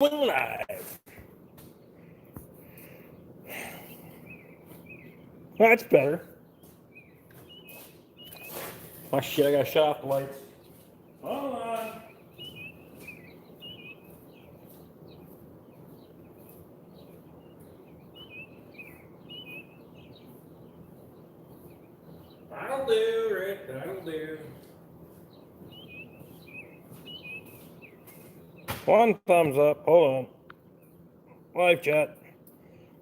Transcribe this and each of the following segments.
Live. That's better. Oh shit, I gotta shut off the lights. Hold on. That'll do, Rick. That'll do. One thumbs up. Hold on. Live chat.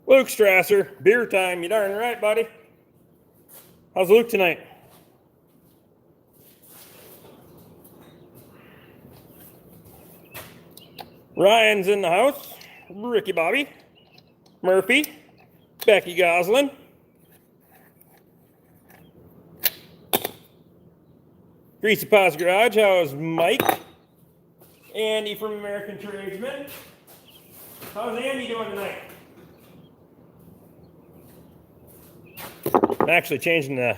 Luke Strasser, beer time. You darn right, buddy. How's Luke tonight? Ryan's in the house. Ricky Bobby. Murphy. Becky Goslin. Greasy Paws Garage. How's Mike? Andy from American Tradesman. How's Andy doing tonight? I'm actually changing the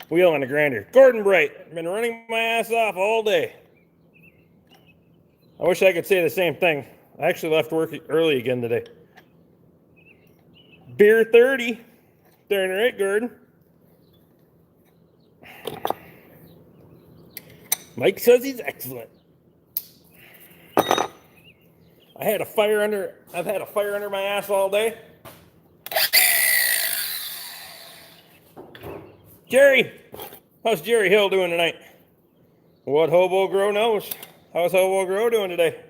wheel on the grinder. Gordon Bright. Been running my ass off all day. I wish I could say the same thing. I actually left work early again today. Beer 30. Darn right, Gordon. Mike says he's excellent. I've had a fire under my ass all day. Jerry, how's Jerry Hill doing tonight? What Hobo Grow knows. How's Hobo Grow doing today?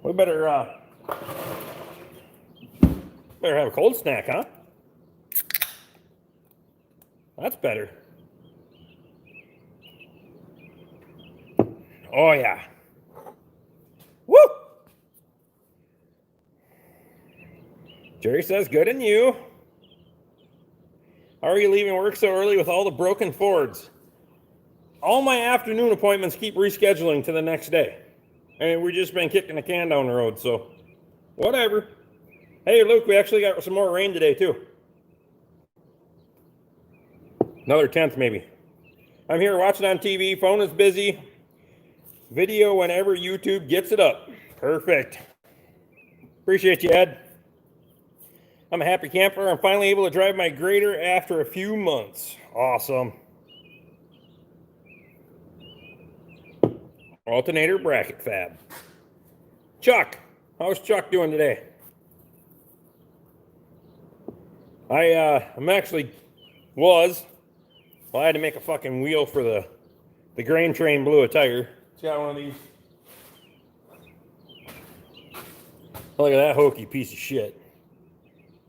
We better have a cold snack, huh? That's better. Oh yeah. Woo! Jerry says, good and you. How are you leaving work so early with all the broken Fords? All my afternoon appointments keep rescheduling to the next day. And we've just been kicking the can down the road, so whatever. Hey, Luke, we actually got some more rain today, too. Another 10th, maybe. I'm here watching on TV. Phone is busy. Video whenever YouTube gets it up. Perfect. Appreciate you, Ed. I'm a happy camper. I'm finally able to drive my grader after a few months. Awesome. Alternator bracket fab. Chuck. How's Chuck doing today? I'm actually well, I had to make a fucking wheel for the grain train blew a tire. It's got one of these. Look at that hokey piece of shit.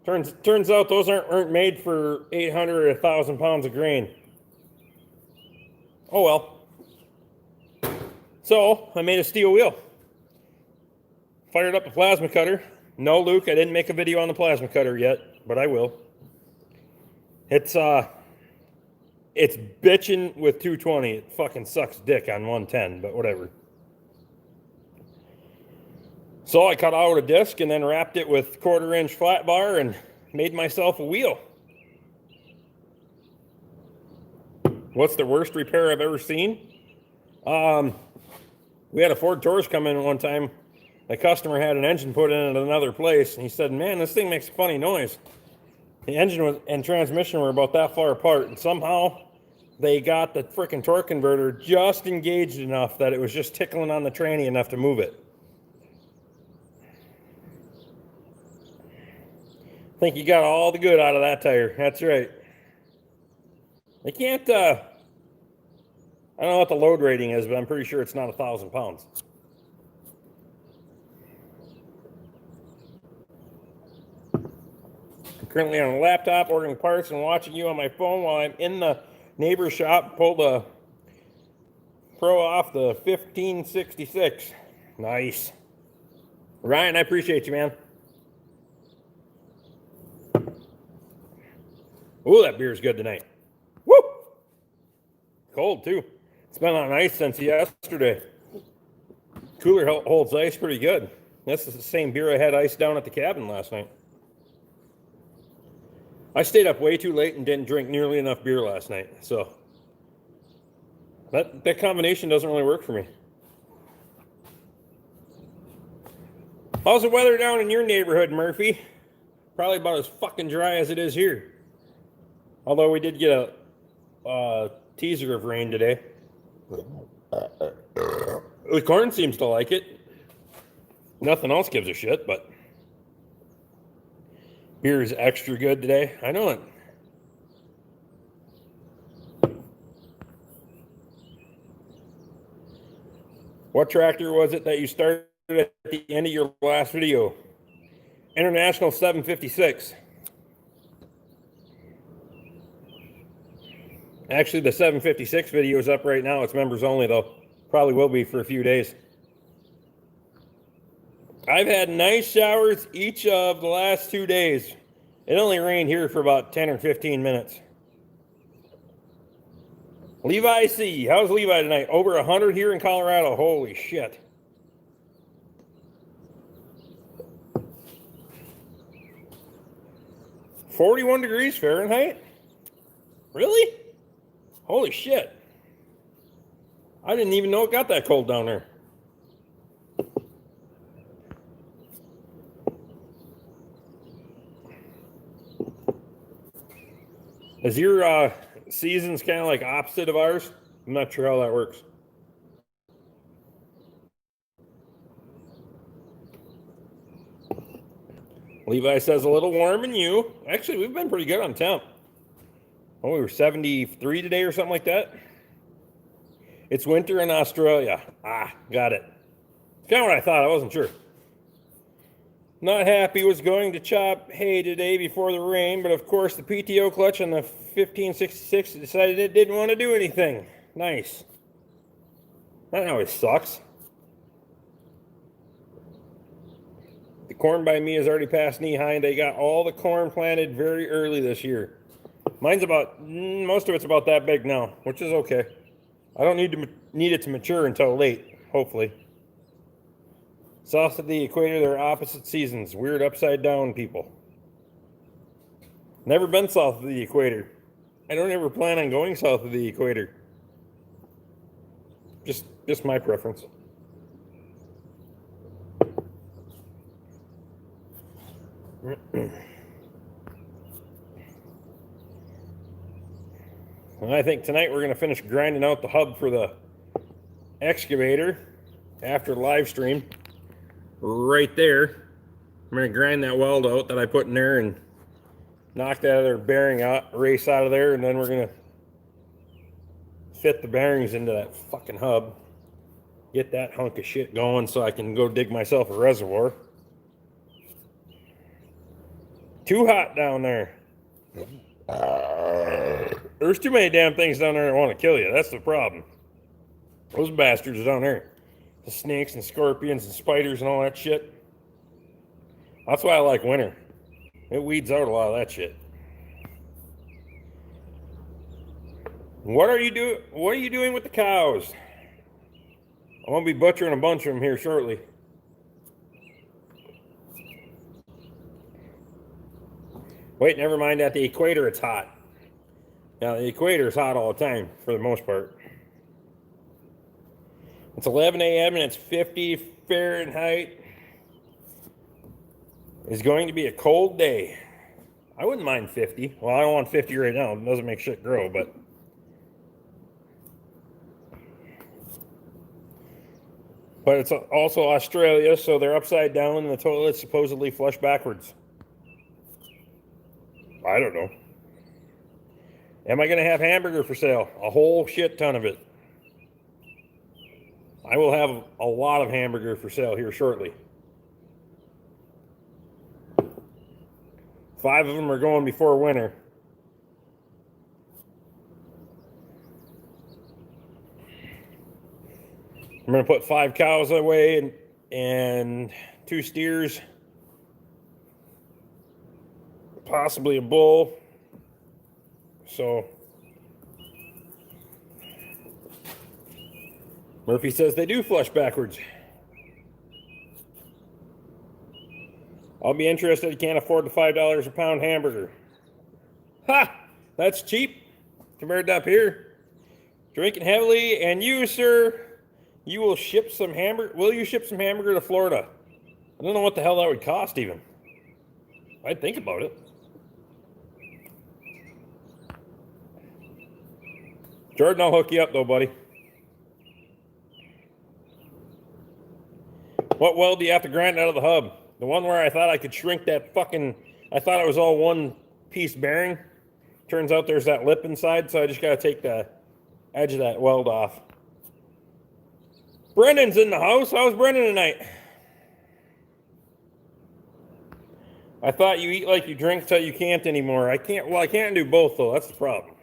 Turns out those aren't made for 800 or 1,000 pounds of grain. Oh well. So I made a steel wheel. Fired up the plasma cutter. No, Luke, I didn't make a video on the plasma cutter yet, but I will. It's bitching with 220. It fucking sucks dick on 110, but whatever. So I cut out a disc and then wrapped it with 1/4-inch flat bar and made myself a wheel. What's the worst repair I've ever seen? We had a Ford Taurus come in one time. The customer had an engine put in at another place, and he said, man, this thing makes a funny noise. The engine and transmission were about that far apart, and somehow they got the freaking torque converter just engaged enough that it was just tickling on the tranny enough to move it. I think you got all the good out of that tire. That's right. They can't, I don't know what the load rating is, but I'm pretty sure it's not 1,000 pounds. I'm currently on a laptop ordering parts and watching you on my phone while I'm in the neighbor shop. Pull the Pro off the 1566. Nice. Ryan, I appreciate you, man. Ooh, that beer's good tonight. Woo! Cold, too. It's been on ice since yesterday. Cooler holds ice pretty good. That's the same beer I had iced down at the cabin last night. I stayed up way too late and didn't drink nearly enough beer last night, so That combination doesn't really work for me. How's the weather down in your neighborhood, Murphy? Probably about as fucking dry as it is here. Although we did get a teaser of rain today. The corn seems to like it. Nothing else gives a shit, but beer is extra good today. I know it. What tractor was it that you started at the end of your last video? International 756. Actually, the 756 video is up right now. It's members only, though. Probably will be for a few days. I've had nice showers each of the last 2 days. It only rained here for about 10 or 15 minutes. Levi C. How's Levi tonight? Over 100 here in Colorado. Holy shit. $41 degrees Fahrenheit? Really? Holy shit. I didn't even know it got that cold down there. Is your seasons kind of like opposite of ours? I'm not sure how that works. Levi says a little warm in you. Actually, we've been pretty good on temp. Oh, we were 73 today or something like that. It's winter in Australia. Got it. It's kind of what I thought. I wasn't sure. Not happy was going to chop hay today before the rain, but of course the PTO clutch on the 1566 decided it didn't want to do anything. Nice. That always sucks. The corn by me is already past knee high, and they got all the corn planted very early this year. Mine's most of it's about that big now, which is okay. I don't need it to mature until late, hopefully. South of the equator, they're opposite seasons. Weird upside down people. Never been south of the equator. I don't ever plan on going south of the equator. Just my preference. And I think tonight we're going to finish grinding out the hub for the excavator after the live stream. Right there. I'm going to grind that weld out that I put in there and knock that other bearing out, erase out of there, and then we're going to fit the bearings into that fucking hub. Get that hunk of shit going so I can go dig myself a reservoir. Too hot down there. There's too many damn things down there that want to kill you. That's the problem. Those bastards down there. The snakes and scorpions and spiders and all that shit. That's why I like winter. It weeds out a lot of that shit. What are you doing with the cows? I'm gonna be butchering a bunch of them here shortly. Wait, never mind. At the equator, it's hot. Now, the equator is hot all the time, for the most part. It's 11 a.m. and it's 50 Fahrenheit. It's going to be a cold day. I wouldn't mind 50. Well, I don't want 50 right now. It doesn't make shit grow, but... But it's also Australia, so they're upside down and the toilets supposedly flush backwards. I don't know. Am I going to have hamburger for sale? A whole shit ton of it. I will have a lot of hamburger for sale here shortly. 5 of them are going before winter. I'm going to put 5 cows away and 2 steers. Possibly a bull. So Murphy says they do flush backwards. I'll be interested. You can't afford the $5 a pound hamburger. Ha! That's cheap compared to up here. Drinking heavily, and you, sir, you will ship some hamburger. Will you ship some hamburger to Florida? I don't know what the hell that would cost even. I'd think about it. Jordan, I'll hook you up though, buddy. What weld do you have to grind out of the hub? The one where I thought I could shrink that fucking... I thought it was all one piece bearing. Turns out there's that lip inside, so I just gotta take the edge of that weld off. Brendan's in the house. How's Brendan tonight? I thought you eat like you drink till you can't anymore. I can't. Well, I can't do both though. That's the problem.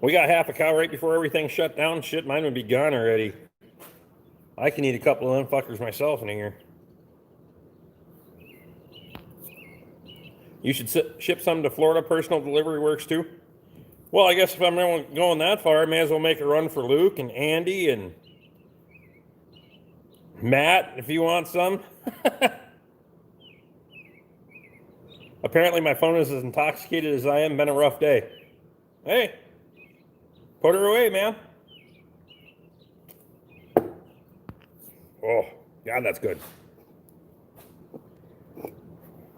We got half a cow right before everything shut down. Shit, mine would be gone already. I can eat a couple of them fuckers myself in here. You should ship some to Florida. Personal delivery works too. Well, I guess if I'm going that far, I may as well make a run for Luke and Andy and Matt, if you want some. Apparently my phone is as intoxicated as I am. Been a rough day. Hey, put her away, man. Oh, God, that's good.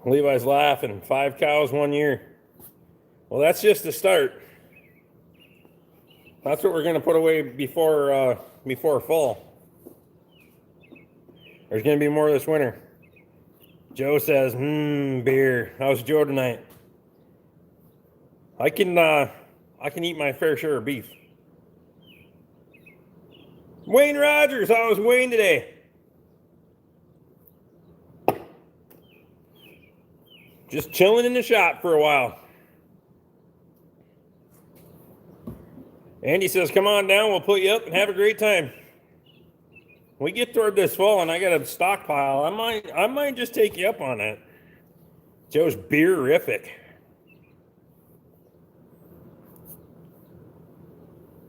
Levi's laughing. 5 cows 1 year. Well, that's just the start. That's what we're going to put away before fall. There's going to be more this winter. Joe says, beer. How's Joe tonight? I can eat my fair share of beef. Wayne Rogers, how was Wayne today? Just chilling in the shop for a while. Andy says, come on down, we'll put you up and have a great time. We get toward this fall and I got a stockpile. I might just take you up on that. Joe's beerific.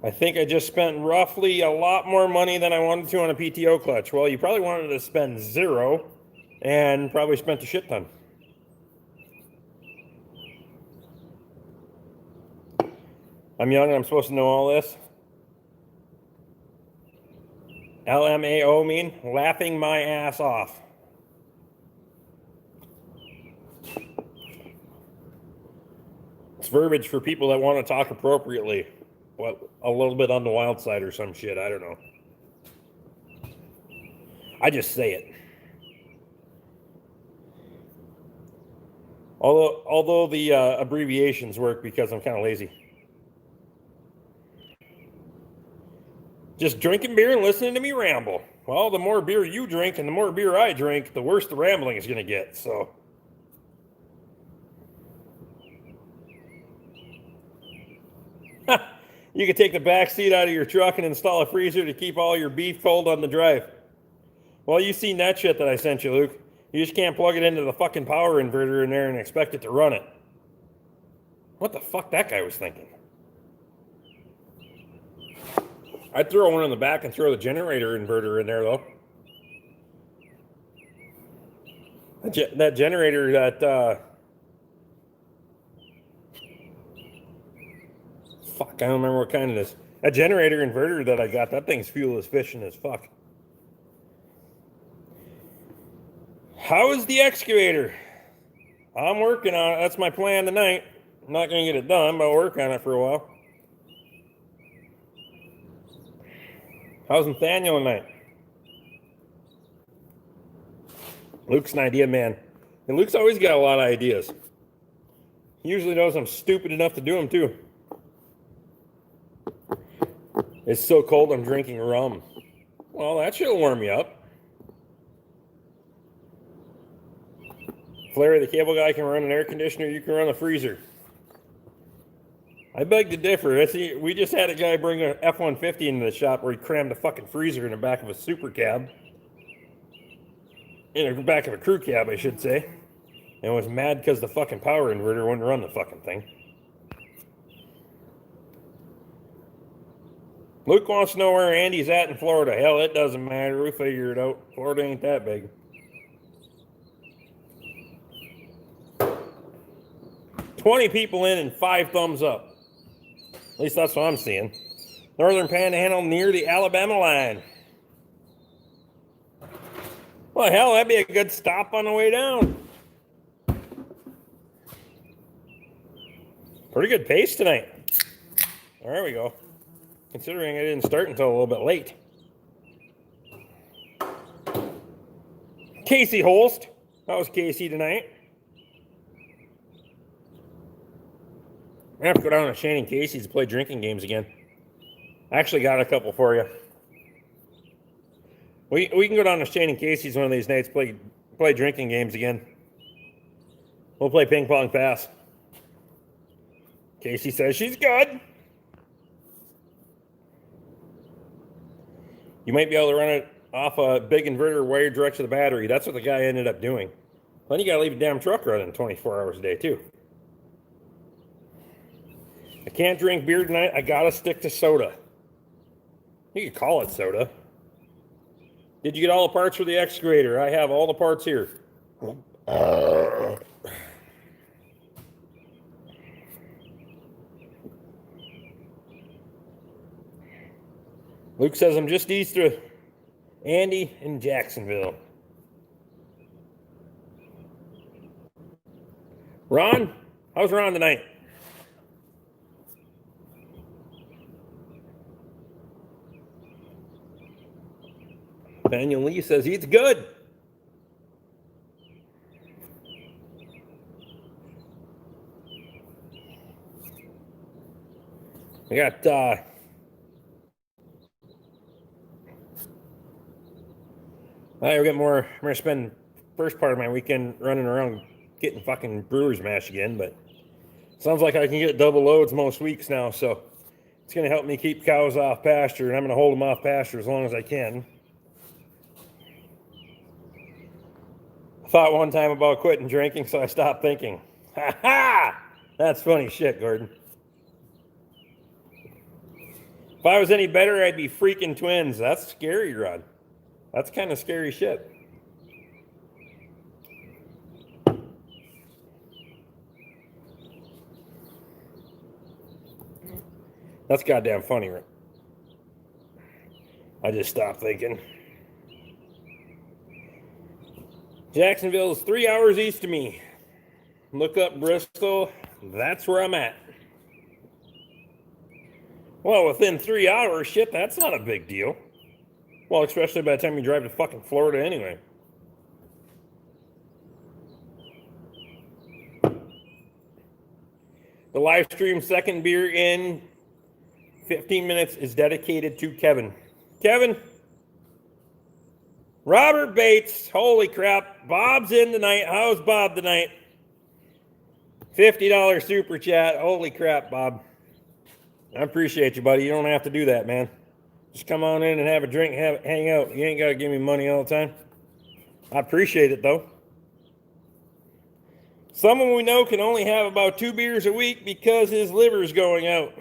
I think I just spent roughly a lot more money than I wanted to on a PTO clutch. Well, you probably wanted to spend 0 and probably spent a shit ton. I'm young and I'm supposed to know all this. LMAO mean laughing my ass off. It's verbiage for people that want to talk appropriately. Well, a little bit on the wild side or some shit. I don't know. I just say it. Although the abbreviations work because I'm kind of lazy. Just drinking beer and listening to me ramble. Well, the more beer you drink and the more beer I drink, the worse the rambling is going to get. So, you can take the back seat out of your truck and install a freezer to keep all your beef cold on the drive. Well, you've seen that shit that I sent you, Luke. You just can't plug it into the fucking power inverter in there and expect it to run it. What the fuck that guy was thinking? I'd throw one in the back and throw the generator inverter in there, though. That generator, fuck, I don't remember what kind it is. That generator inverter that I got, that thing's fuel efficient as fuck. How is the excavator? I'm working on it. That's my plan tonight. I'm not going to get it done, but I'll work on it for a while. How's Nathaniel tonight? Luke's an idea man. And Luke's always got a lot of ideas. He usually knows I'm stupid enough to do them too. It's so cold I'm drinking rum. Well, that should warm you up. Larry, the cable guy, can run an air conditioner. You can run a freezer. I beg to differ. We just had a guy bring an F-150 into the shop where he crammed a fucking freezer in the back of a super cab. In the back of a crew cab, I should say. And was mad because the fucking power inverter wouldn't run the fucking thing. Luke wants to know where Andy's at in Florida. Hell, it doesn't matter. We figure it out. Florida ain't that big. 20 people in and 5 thumbs up. At least that's what I'm seeing. Northern Panhandle near the Alabama line. Well, hell, that'd be a good stop on the way down. Pretty good pace tonight. There we go. Considering I didn't start until a little bit late. Casey Holst. That was Casey tonight. I have to go down to Shane and Casey's to play drinking games again. I actually got a couple for you. We can go down to Shane and Casey's one of these nights, play drinking games again. We'll play ping pong pass. Casey says she's good. You might be able to run it off a big inverter wired direct to the battery. That's what the guy ended up doing. Then you got to leave a damn truck running 24 hours a day, too. I can't drink beer tonight. I got to stick to soda. You could call it soda. Did you get all the parts for the excavator? I have all the parts here. Luke says I'm just east of Andy in Jacksonville. Ron, how's Ron tonight? Daniel Lee says he's good. I got I get more. I'm gonna spend first part of my weekend running around getting fucking Brewers mash again, but sounds like I can get double loads most weeks now, so it's gonna help me keep cows off pasture, and I'm gonna hold them off pasture as long as I can. I thought one time about quitting drinking, so I stopped thinking. Ha ha! That's funny shit, Gordon. If I was any better, I'd be freaking twins. That's scary, Rod. That's kind of scary shit. That's goddamn funny, right? I just stopped thinking. Jacksonville is 3 hours east of me. Look up Bristol. That's where I'm at. Well, within 3 hours, shit, that's not a big deal. Well, especially by the time you drive to fucking Florida anyway. The live stream second beer in 15 minutes is dedicated to Kevin. Kevin. Robert Bates. Holy crap. Bob's in tonight. How's Bob tonight? $50 super chat. Holy crap, Bob. I appreciate you, buddy. You don't have to do that, man. Just come on in and have a drink, hang out. You ain't got to give me money all the time. I appreciate it, though. Someone we know can only have about 2 beers a week because his liver's going out.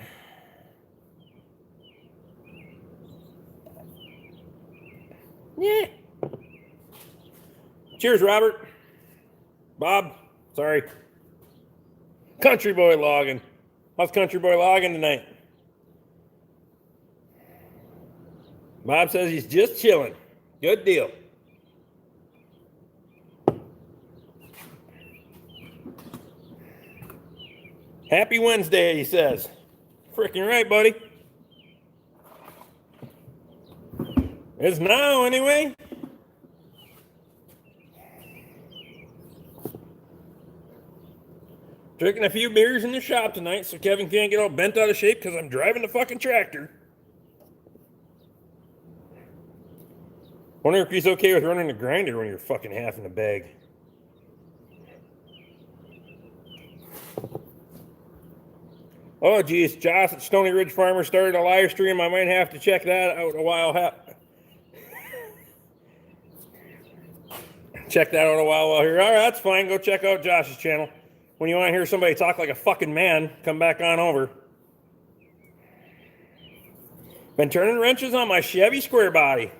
Yeah. Cheers, Robert. Bob, sorry. Country Boy logging. How's Country Boy logging tonight? Bob says he's just chilling. Good deal. Happy Wednesday, he says. Freaking right, buddy. It's now, anyway. Drinking a few beers in the shop tonight so Kevin can't get all bent out of shape because I'm driving the fucking tractor. Wonder if he's okay with running the grinder when you're fucking half in the bag. Oh, geez. Josh at Stony Ridge Farmer started a live stream. I might have to check that out a while. Check that out a while here. All right, that's fine. Go check out Josh's channel. When you want to hear somebody talk like a fucking man, come back on over. Been turning wrenches on my Chevy square body.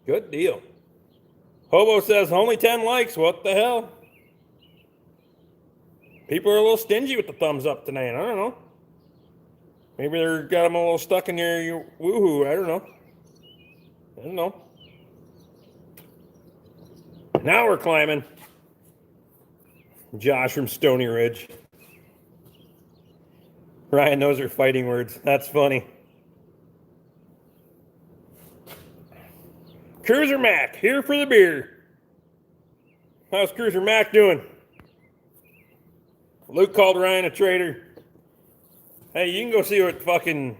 Good deal. Hobo says only 10 likes. What the hell? People are a little stingy with the thumbs up tonight. I don't know. Maybe they're got them a little stuck in your woohoo. I don't know. I don't know. Now we're climbing. Josh from Stony Ridge. Ryan knows her fighting words. That's funny. Cruiser Mac, here for the beer. How's Cruiser Mac doing? Luke called Ryan a traitor. Hey, you can go see what fucking...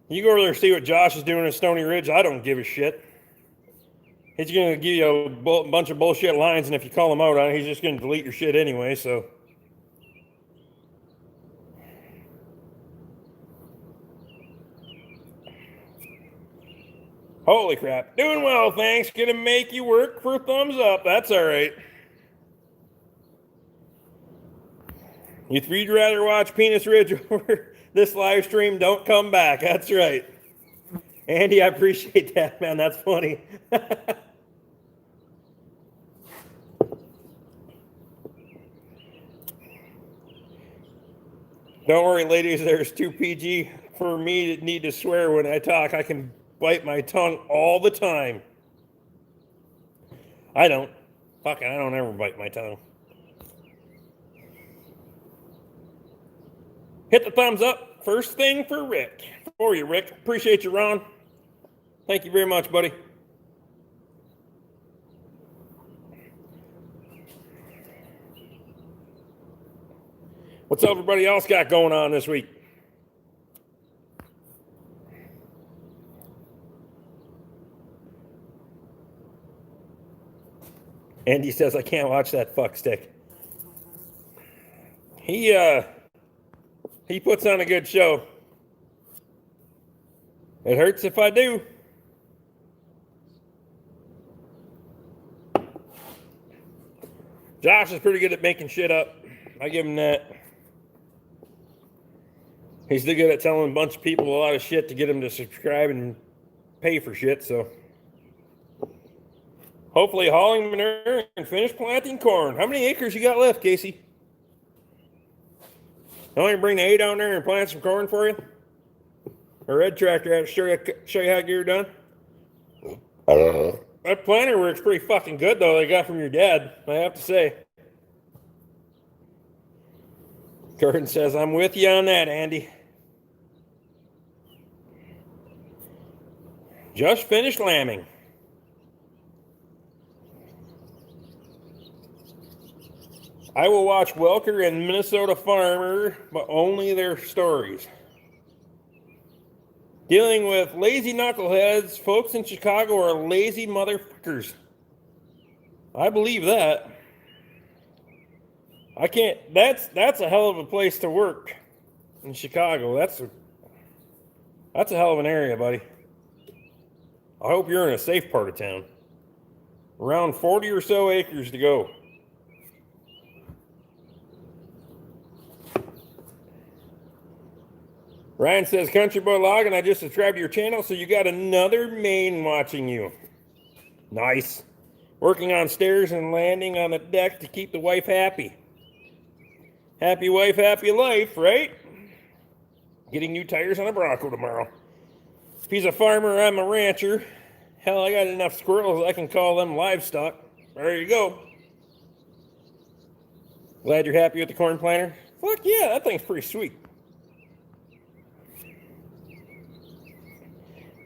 You go over there and see what Josh is doing at Stony Ridge. I don't give a shit. He's going to give you a bunch of bullshit lines, and if you call him out on it, he's just going to delete your shit anyway, so... Holy crap. Doing well, thanks. Gonna make you work for a thumbs up. That's all right. If you'd rather watch Penis Ridge over this live stream, don't come back. That's right. Andy, I appreciate that, man. That's funny. Don't worry, ladies. There's too PG for me to need to swear when I talk. I can bite my tongue all the time. I don't. Fuck it, I don't ever bite my tongue. Hit the thumbs up. First thing for Rick. For you, Rick. Appreciate you, Ron. Thank you very much, buddy. What's everybody else got going on this week? Andy says, I can't watch that fuck stick. He puts on a good show. It hurts if I do. Josh is pretty good at making shit up. I give him that. He's still good at telling a bunch of people a lot of shit to get them to subscribe and pay for shit, so... Hopefully hauling manure and finish planting corn. How many acres you got left, Casey? I want to bring the hay down there and plant some corn for you. A red tractor out to show you how you're done. That planter works pretty fucking good, though, they got from your dad, I have to say. Curtin says, I'm with you on that, Andy. Just finished lambing. I will watch Welker and Minnesota Farmer, but only their stories. Dealing with lazy knuckleheads, folks in Chicago are lazy motherfuckers. I believe that. I can't. That's a hell of a place to work in Chicago. That's a hell of an area, buddy. I hope you're in a safe part of town. Around 40 or so acres to go. Ryan says, Country Boy Logging, I just subscribed to your channel, so you got another Maine watching you. Nice. Working on stairs and landing on the deck to keep the wife happy. Happy wife, happy life, right? Getting new tires on a Bronco tomorrow. If he's a farmer, I'm a rancher. Hell, I got enough squirrels I can call them livestock. There you go. Glad you're happy with the corn planter? Fuck yeah, that thing's pretty sweet.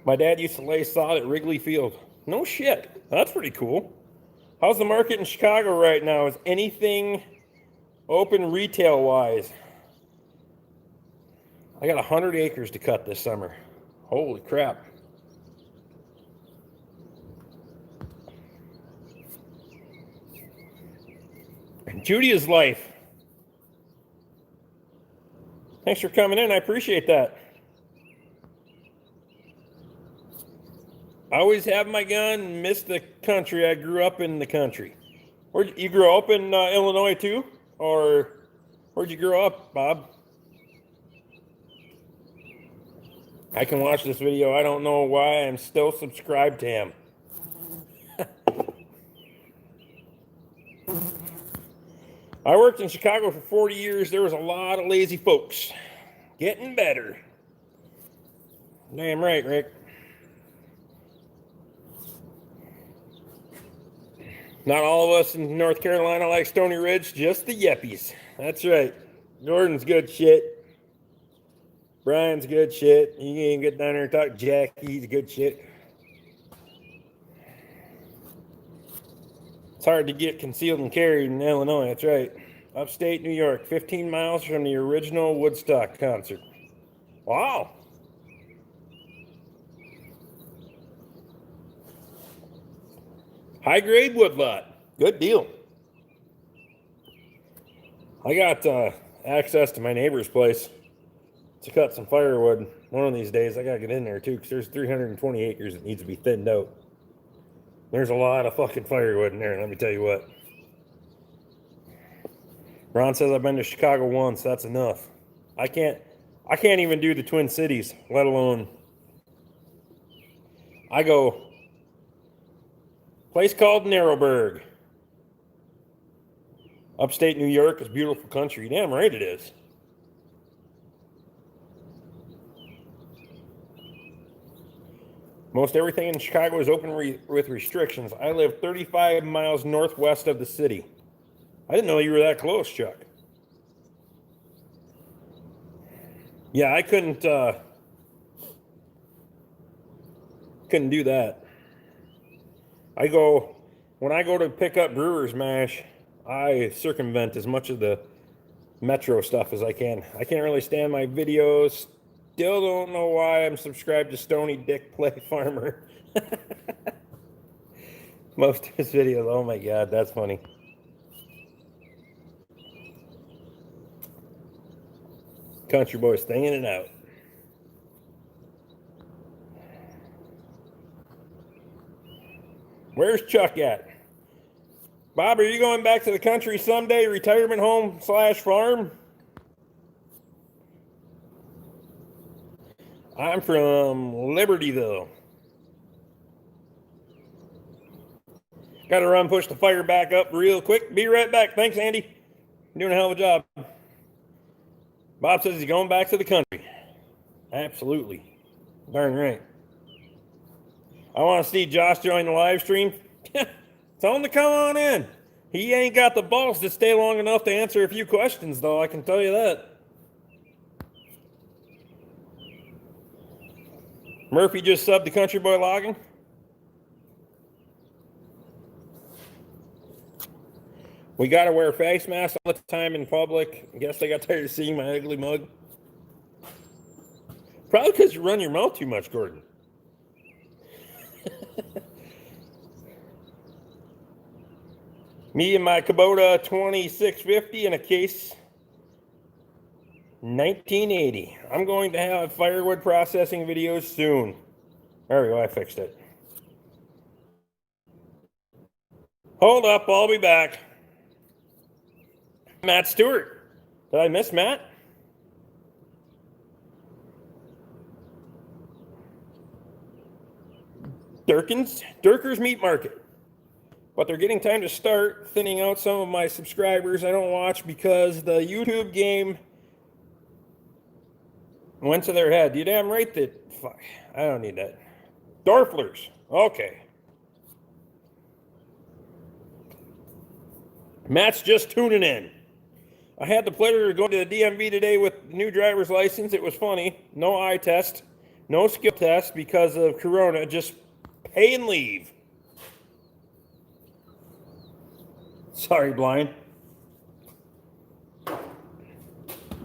My dad used to lay sod at Wrigley Field. No shit. That's pretty cool. How's the market in Chicago right now? Is anything open retail-wise? I got 100 acres to cut this summer. Holy crap. Judy is life. Thanks for coming in. I appreciate that. I always have my gun, miss the country. I grew up in the country. You grew up in Illinois too? Or where'd you grow up, Bob? I can watch this video. I don't know why I'm still subscribed to him. I worked in Chicago for 40 years. There was a lot of lazy folks. Getting better. Damn right, Rick. Not all of us in North Carolina like Stony Ridge, just the yuppies. That's right. Gordon's good shit. Brian's good shit. You can even get down there and talk to Jack. He's good shit. It's hard to get concealed and carried in Illinois. That's right. Upstate New York, 15 miles from the original Woodstock concert. Wow. High grade woodlot. Good deal. I got access to my neighbor's place to cut some firewood. One of these days, I got to get in there too, because there's 320 acres that needs to be thinned out. There's a lot of fucking firewood in there, let me tell you what. Ron says I've been to Chicago once. That's enough. I can't even do the Twin Cities, let alone. I go place called Narrowburg. Upstate New York is beautiful country. Damn right it is. Most everything in Chicago is open with restrictions. I live 35 miles northwest of the city. I didn't know you were that close, Chuck. Yeah, I couldn't do that. When I go to pick up Brewers Mash, I circumvent as much of the metro stuff as I can. I can't really stand my videos. Still don't know why I'm subscribed to Stony Dick Play Farmer. Most of his videos, oh my God, that's funny. Country boy staying it out. Where's Chuck at? Bob, are you going back to the country someday? Retirement home / farm? I'm from Libertyville. Got to run, push the fire back up real quick. Be right back. Thanks, Andy. You're doing a hell of a job. Bob says he's going back to the country. Absolutely. Darn right. I want to see Josh join the live stream. Tell him to come on in. He ain't got the balls to stay long enough to answer a few questions, though, I can tell you that. Murphy just subbed to Country Boy Logging. We got to wear face masks all the time in public. I guess I got tired of seeing my ugly mug. Probably because you run your mouth too much, Gordon. Me and my Kubota 2650 in a case 1980. I'm going to have firewood processing videos soon. There we go, I fixed it. Hold up, I'll be back. Matt Stewart. Did I miss Matt? Durker's Meat Market. But they're getting time to start thinning out some of my subscribers I don't watch because the YouTube game went to their head. You damn right that. Fuck, I don't need that. Dorflers. Okay. Matt's just tuning in. I had the pleasure of going to the DMV today with new driver's license. It was funny. No eye test, no skill test because of Corona. Just pay and leave. Sorry, blind.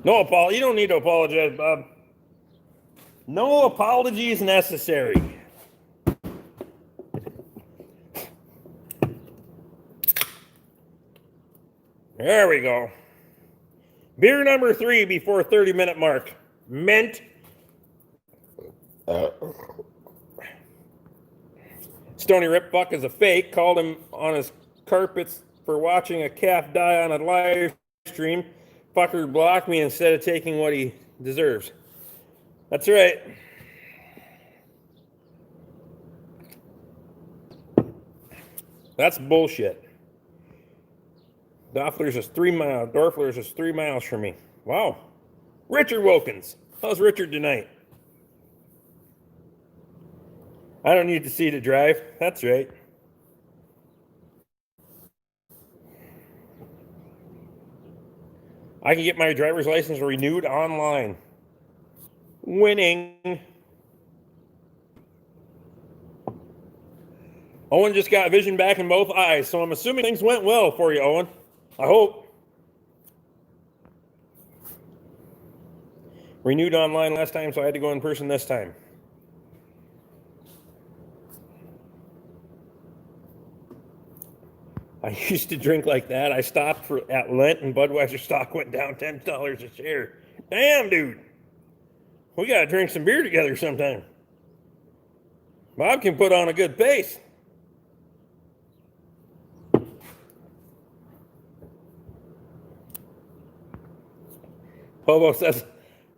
No apology. You don't need to apologize, Bob. No apologies necessary. There we go. Beer number 3 before 30-minute mark. Mint. Stony Ripfuck is a fake. Called him on his carpets for watching a calf die on a live stream. Fucker blocked me instead of taking what he deserves. That's right. That's bullshit. Dorfler's is 3 miles from me. Wow. Richard Wilkins. How's Richard tonight? I don't need to see to drive. That's right. I can get my driver's license renewed online. Winning. Owen just got vision back in both eyes, so I'm assuming things went well for you, Owen. I hope. Renewed online last time, so I had to go in person this time. I used to drink like that. I stopped at Lent, and Budweiser stock went down $10 a share. Damn, dude. We got to drink some beer together sometime. Bob can put on a good pace. Hobo says,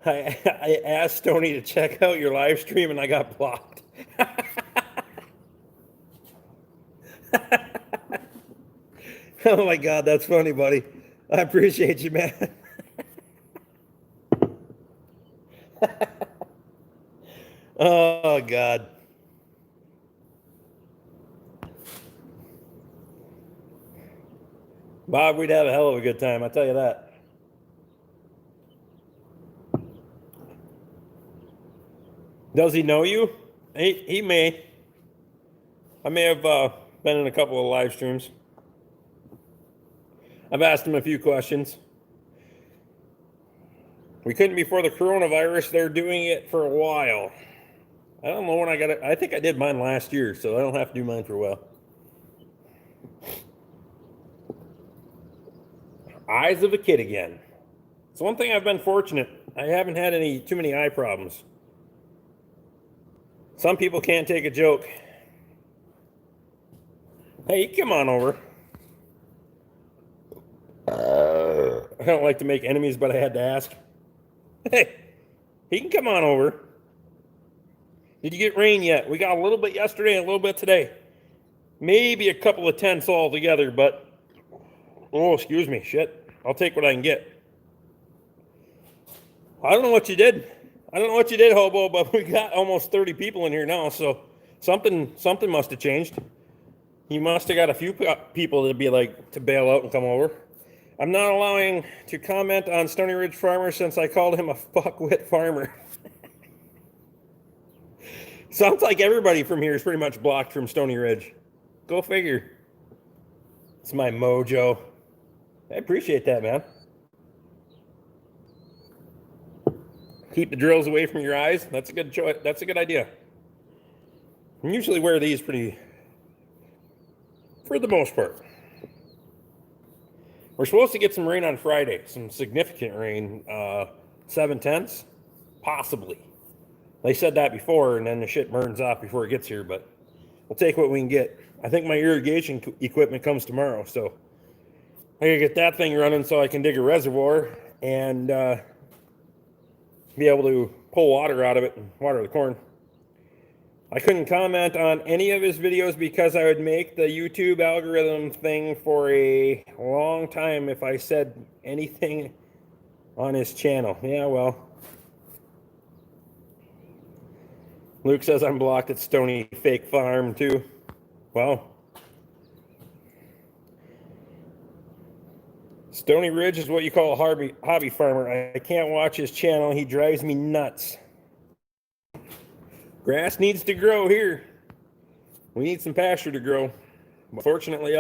I asked Stoney to check out your live stream and I got blocked. Oh my God, that's funny, buddy. I appreciate you, man. Oh God. Bob, we'd have a hell of a good time, I'll tell you that. Does he know you? He may. I may have been in a couple of live streams. I've asked him a few questions. We couldn't before the coronavirus. They're doing it for a while. I don't know when I got it. I think I did mine last year, so I don't have to do mine for a while. Eyes of a kid again. It's one thing I've been fortunate. I haven't had too many eye problems. Some people can't take a joke. Hey, come on over. I don't like to make enemies, but I had to ask. Hey, he can come on over. Did you get rain yet? We got a little bit yesterday and a little bit today. Maybe a couple of tenths all together, but oh, excuse me, shit. I'll take what I can get. I don't know what you did. Hobo, but we got almost 30 people in here now, so something must have changed. You must have got a few people to bail out and come over. I'm not allowing to comment on Stony Ridge Farmer since I called him a fuckwit farmer. Sounds like everybody from here is pretty much blocked from Stony Ridge. Go figure. It's my mojo. I appreciate that, man. Keep the drills away from your eyes. That's a good choice. That's a good idea. I usually wear these for the most part. We're supposed to get some rain on Friday, some significant rain, 7/10, possibly. They said that before, and then the shit burns off before it gets here, but we'll take what we can get. I think my irrigation equipment comes tomorrow, so I gotta get that thing running so I can dig a reservoir and be able to pull water out of it and water the corn. I couldn't comment on any of his videos because I would make the YouTube algorithm thing for a long time if I said anything on his channel. Yeah, well. Luke says I'm blocked at Stony Fake Farm too. Well. Stony Ridge is what you call a hobby farmer. I can't watch his channel. He drives me nuts. Grass needs to grow here. We need some pasture to grow. But fortunately,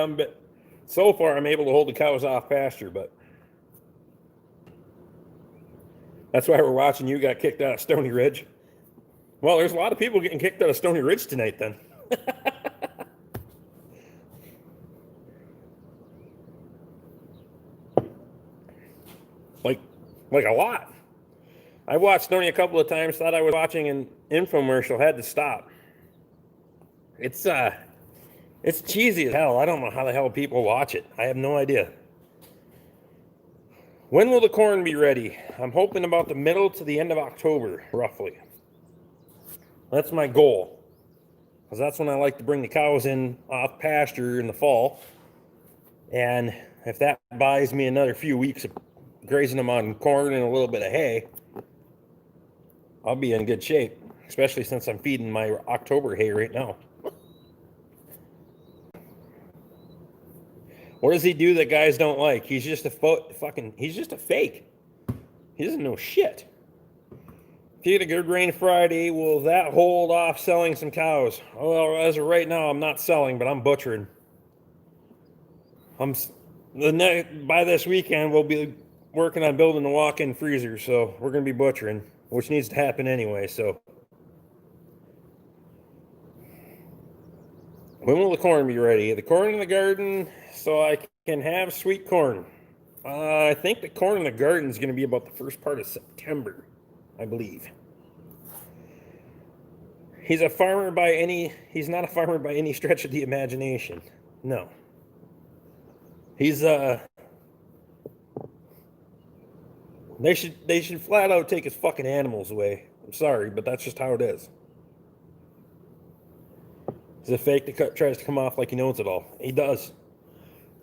so far I'm able to hold the cows off pasture, but that's why we're watching you got kicked out of Stony Ridge. Well, there's a lot of people getting kicked out of Stony Ridge tonight then. Like a lot. I watched Stony a couple of times, thought I was watching an infomercial, had to stop. It's cheesy as hell. I don't know how the hell people watch it. I have no idea. When will the corn be ready? I'm hoping about the middle to the end of October, roughly. That's my goal. Because that's when I like to bring the cows in off pasture in the fall. And if that buys me another few weeks of grazing them on corn and a little bit of hay, I'll be in good shape, especially since I'm feeding my October hay right now. What does he do that guys don't like? He's just he's just a fake. He doesn't know shit. If you get a good rain Friday, will that hold off selling some cows? Well, as of right now, I'm not selling, but I'm butchering. By this weekend, we'll be working on building a walk-in freezer, so we're going to be butchering, which needs to happen anyway, so. When will the corn be ready? The corn in the garden, so I can have sweet corn. I think the corn in the garden is going to be about the first part of September, I believe. He's not a farmer by any stretch of the imagination. No. He's they should flat out take his fucking animals away. I'm sorry, but that's just how it is. He's a fake that tries to come off like he knows it all. He does.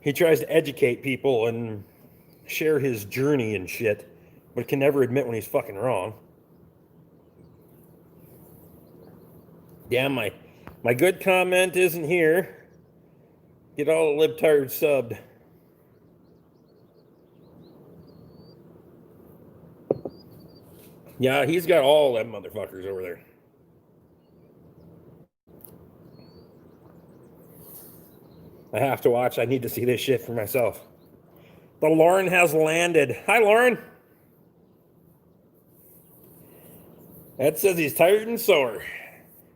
He tries to educate people and share his journey and shit, but can never admit when he's fucking wrong. Damn, my good comment isn't here. Get all the libtards subbed. Yeah, he's got all them motherfuckers over there. I have to watch. I need to see this shit for myself. The Lauren has landed. Hi, Lauren. Ed says he's tired and sore.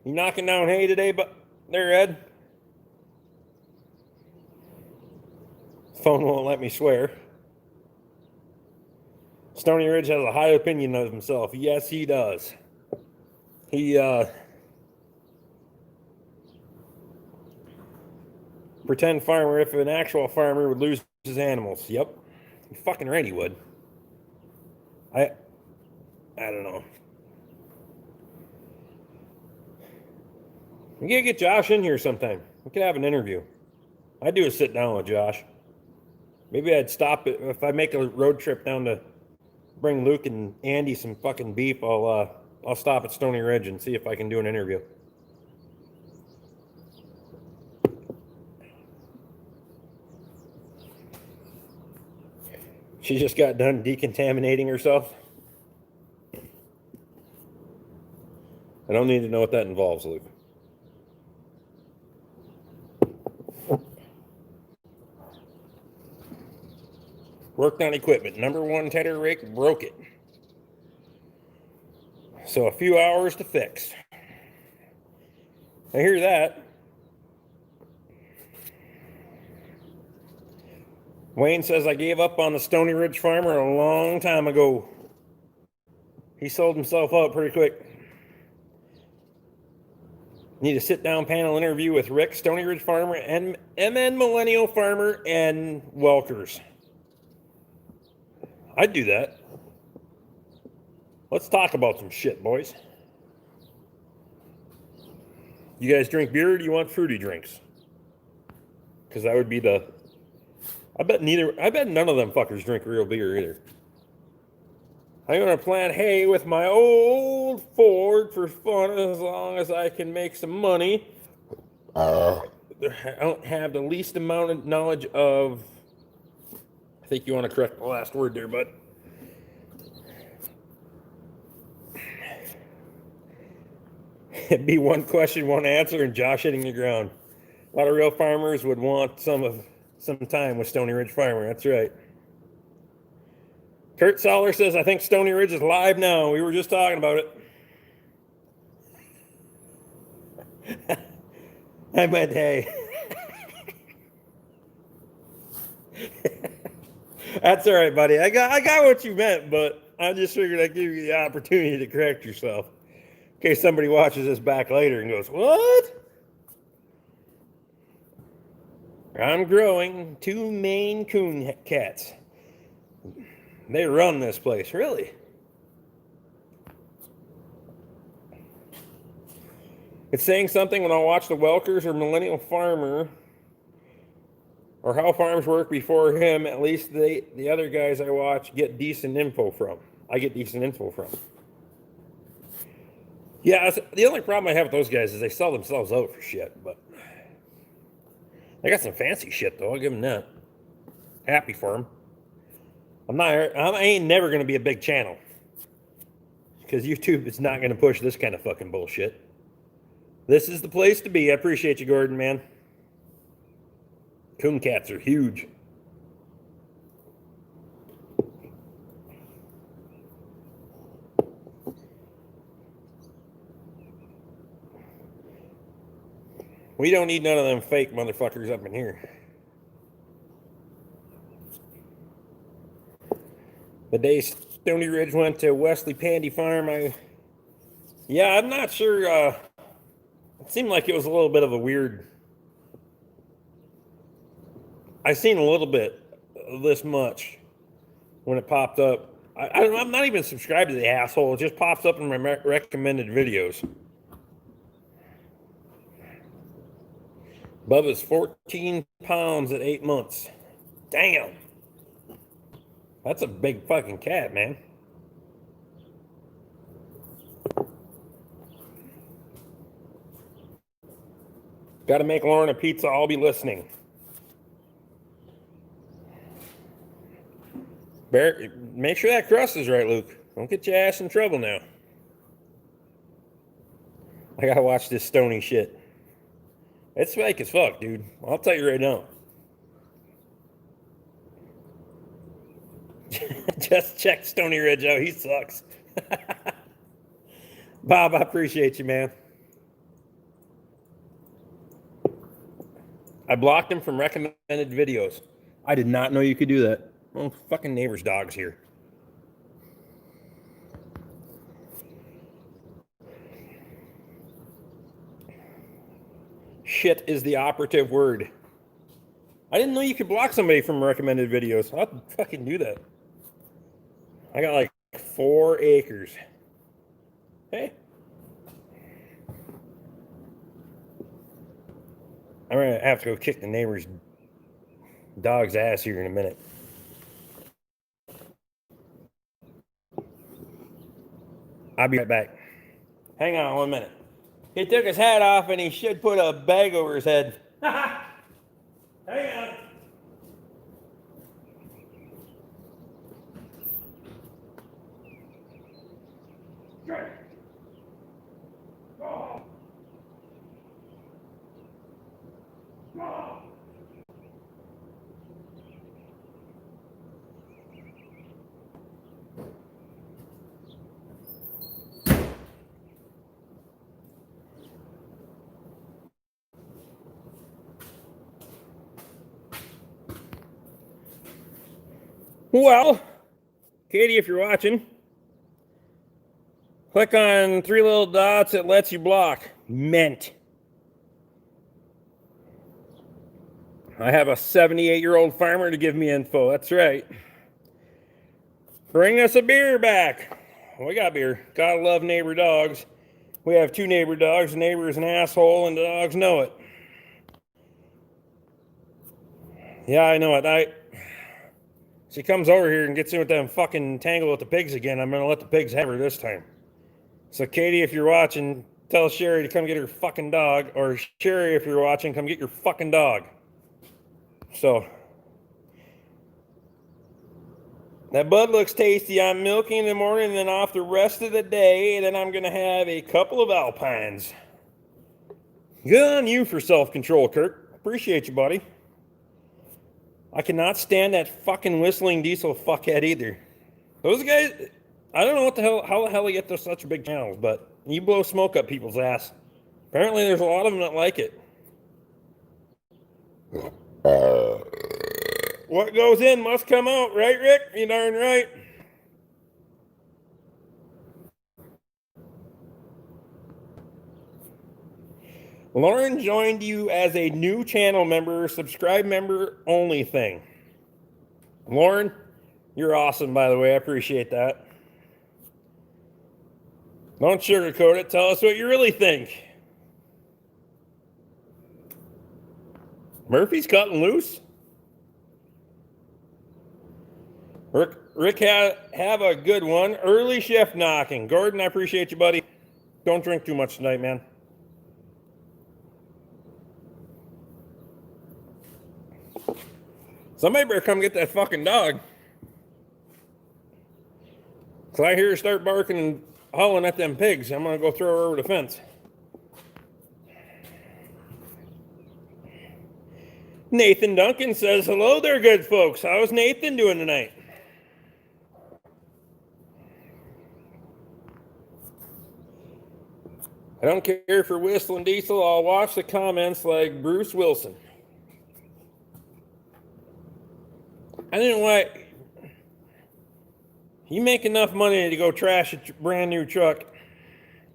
You knocking down hay today, but there, Ed. Phone won't let me swear. Stony Ridge has a high opinion of himself. Yes, he does. He, pretend farmer if an actual farmer would lose his animals. Yep. You're fucking right he would. I don't know. We gotta get Josh in here sometime. We could have an interview. I'd do a sit down with Josh. Maybe I'd stop it if I make a road trip down to bring Luke and Andy some fucking beef. I'll stop at Stony Ridge and see if I can do an interview. She just got done decontaminating herself. I don't need to know what that involves, Luke. Worked on equipment. Number one tedder rake broke it. So a few hours to fix. I hear that. Wayne says I gave up on the Stony Ridge farmer a long time ago. He sold himself out pretty quick. Need a sit-down panel interview with Rick, Stony Ridge farmer, and MN Millennial farmer, and Welkers. I'd do that. Let's talk about some shit, boys. You guys drink beer or do you want fruity drinks? Because that would be the... I bet none of them fuckers drink real beer either. I'm going to plant hay with my old Ford for fun as long as I can make some money. I don't have the least amount of knowledge of... I think you want to correct the last word there, bud. It'd be one question, one answer, and Josh hitting the ground. A lot of real farmers would want some time with Stony Ridge Farmer. That's right. Kurt Soller says, I think Stony Ridge is live now. We were just talking about it. I meant hey. That's all right, buddy. I got what you meant, but I just figured I'd give you the opportunity to correct yourself. In case somebody watches this back later and goes, what? I'm growing 2 Maine Coon cats. They run this place, really. It's saying something when I watch the Welkers or Millennial Farmer. or how farms work before him. At least the other guys I watch get decent info from. I get decent info from. Yeah, the only problem I have with those guys is they sell themselves out for shit. But they got some fancy shit though. I'll give them that. Happy for them. I ain't never gonna be a big channel because YouTube is not gonna push this kind of fucking bullshit. This is the place to be. I appreciate you, Gordon, man. Coon cats are huge. We don't need none of them fake motherfuckers up in here. The day Stony Ridge went to Wesley Pandy Farm, I'm not sure. It seemed like it was a little bit of a weird. I seen a little bit of this much when it popped up. I'm not even subscribed to the asshole. It just pops up in my recommended videos. Bubba's 14 pounds at 8 months. Damn. That's a big fucking cat, man. Got to make Lauren a pizza. I'll be listening. Make sure that crust is right, Luke. Don't get your ass in trouble now. I got to watch this Stony shit. It's fake as fuck, dude. I'll tell you right now. Just check Stony Ridge out. He sucks. Bob, I appreciate you, man. I blocked him from recommended videos. I did not know you could do that. Oh, fucking neighbor's dog's here. Shit is the operative word. I didn't know you could block somebody from recommended videos. I'll fucking do that. I got like 4 acres. Hey. I'm going to have to go kick the neighbor's dog's ass here in a minute. I'll be right back. Hang on 1 minute. He took his hat off and he should put a bag over his head. Hang on. Well, Katie, if you're watching, click on 3 little dots. It lets you block. Meant. I have a 78-year-old farmer to give me info. That's right. Bring us a beer back. We got beer. Gotta love neighbor dogs. We have 2 neighbor dogs. The neighbor is an asshole, and the dogs know it. Yeah, I know it. She comes over here and gets in with them fucking tangle with the pigs again. I'm going to let the pigs have her this time. So, Katie, if you're watching, tell Sherry to come get her fucking dog. Or, Sherry, if you're watching, come get your fucking dog. So, that bud looks tasty. I'm milking in the morning and then off the rest of the day. And then I'm going to have a couple of Alpines. Good on you for self-control, Kirk. Appreciate you, buddy. I cannot stand that fucking whistling diesel fuckhead either. Those guys, I don't know how the hell they get to such big channels, but you blow smoke up people's ass. Apparently there's a lot of them that like it. What goes in must come out, right, Rick? You darn right. Lauren joined you as a new channel member, subscribe member only thing. Lauren, you're awesome, by the way. I appreciate that. Don't sugarcoat it. Tell us what you really think. Murphy's cutting loose? Rick, have a good one. Early shift knocking. Gordon, I appreciate you, buddy. Don't drink too much tonight, man. Somebody better come get that fucking dog. So I hear her start barking and howling at them pigs. I'm going to go throw her over the fence. Nathan Duncan says, hello there, good folks. How's Nathan doing tonight? I don't care for Whistling Diesel. I'll watch the comments like Bruce Wilson. I didn't want... You make enough money to go trash a brand new truck,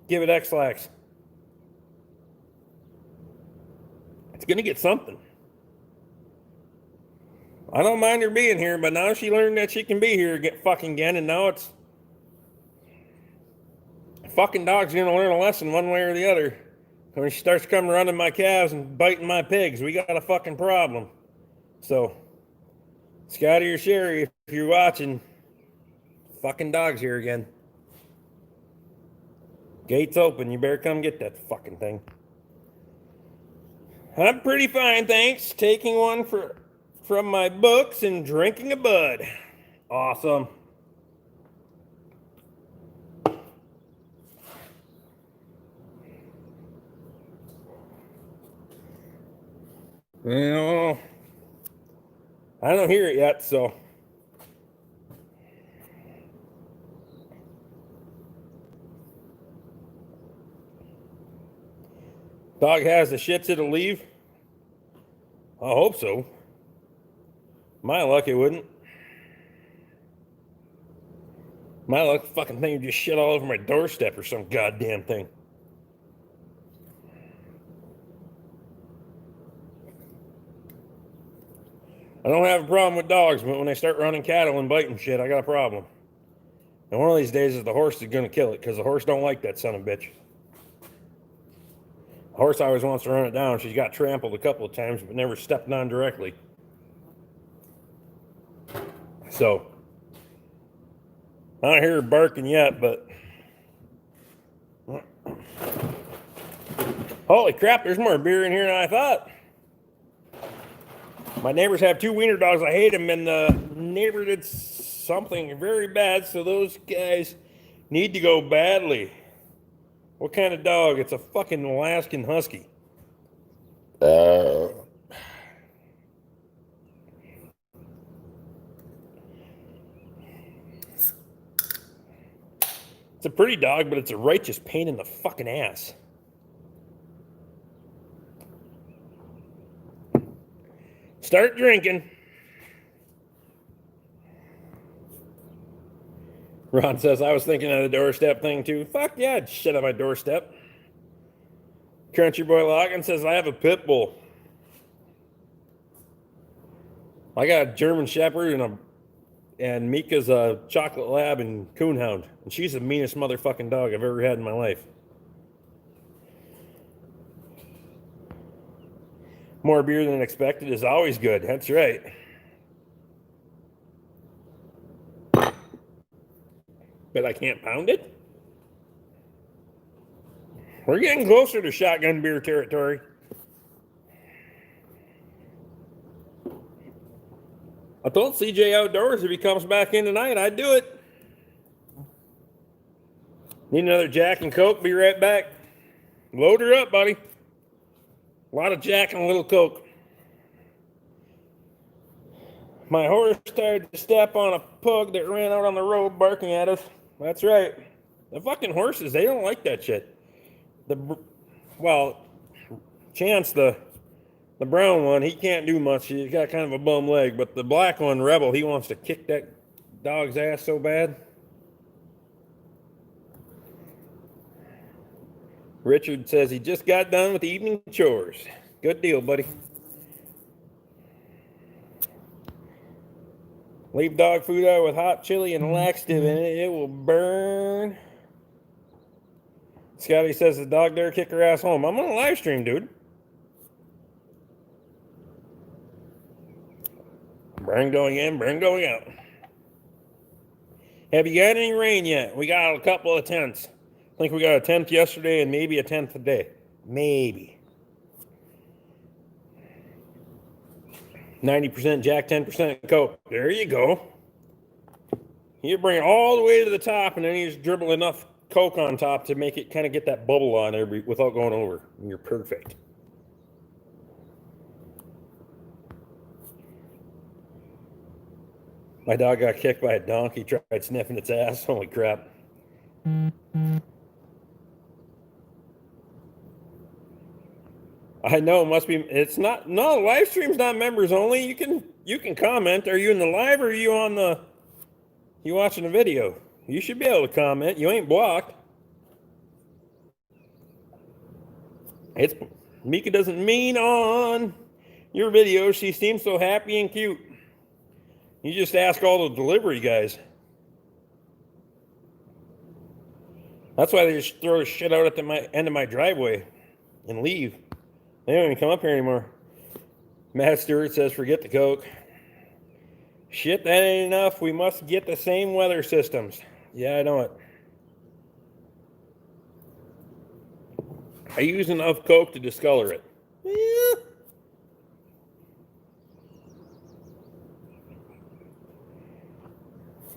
give it X-Lax. It's going to get something. I don't mind her being here, but now she learned that she can be here again, and now it's... Fucking dog's going to learn a lesson one way or the other. When she starts coming running my calves and biting my pigs, we got a fucking problem. So, Scotty or Sherry, if you're watching... Fucking dog's here again. Gate's open. You better come get that fucking thing. I'm pretty fine, thanks. Taking one from my books and drinking a bud. Awesome. Well, I don't hear it yet, so... Dog has the shits, it'll leave? I hope so. My luck, it wouldn't. My luck, fucking thing would just shit all over my doorstep or some goddamn thing. I don't have a problem with dogs, but when they start running cattle and biting shit, I got a problem. And one of these days is the horse is going to kill it, because the horse don't like that son of a bitch. The horse always wants to run it down. She's got trampled a couple of times, but never stepped on directly. So, I don't hear her barking yet, but... Holy crap, there's more beer in here than I thought. My neighbors have 2 wiener dogs. I hate them, and the neighbor did something very bad, so those guys need to go badly. What kind of dog? It's a fucking Alaskan Husky. It's a pretty dog, but it's a righteous pain in the fucking ass. Start drinking. Ron says, I was thinking of the doorstep thing too. Fuck yeah, I'd shit on my doorstep. Country Boy Logan says, I have a pit bull. I got a German Shepherd and Mika's a chocolate lab and coonhound. And she's the meanest motherfucking dog I've ever had in my life. More beer than expected is always good. That's right. But I can't pound it? We're getting closer to shotgun beer territory. I told CJ Outdoors if he comes back in tonight, I'd do it. Need another Jack and Coke? Be right back. Load her up, buddy. A lot of Jack and a little Coke. My horse started to step on a pug that ran out on the road barking at us. That's right. The fucking horses, they don't like that shit. Chance, the brown one, he can't do much. He's got kind of a bum leg. But the black one, Rebel, he wants to kick that dog's ass so bad. Richard says he just got done with the evening chores. Good deal, buddy. Leave dog food out with hot chili and laxative in it. It will burn. Scotty says the dog dare kick her ass home. I'm on a live stream, dude. Burn going in, burn going out. Have you got any rain yet? We got a couple of tenths. I think we got a tenth yesterday and maybe a tenth today. Maybe. 90% Jack, 10% Coke. There you go. You bring it all the way to the top, and then you just dribble enough Coke on top to make it kind of get that bubble on there without going over. And you're perfect. My dog got kicked by a donkey, tried sniffing its ass. Holy crap. I know it must be. It's not. No, live stream's not members only. You can comment. Are you in the live or are you on the? You watching the video? You should be able to comment. You ain't blocked. It's Mika doesn't mean on your video. She seems so happy and cute. You just ask all the delivery guys. That's why they just throw shit out at the end of my driveway and leave. They don't even come up here anymore. Matt Stewart says, forget the Coke. Shit, that ain't enough. We must get the same weather systems. Yeah, I know it. I use enough Coke to discolor it. Yeah.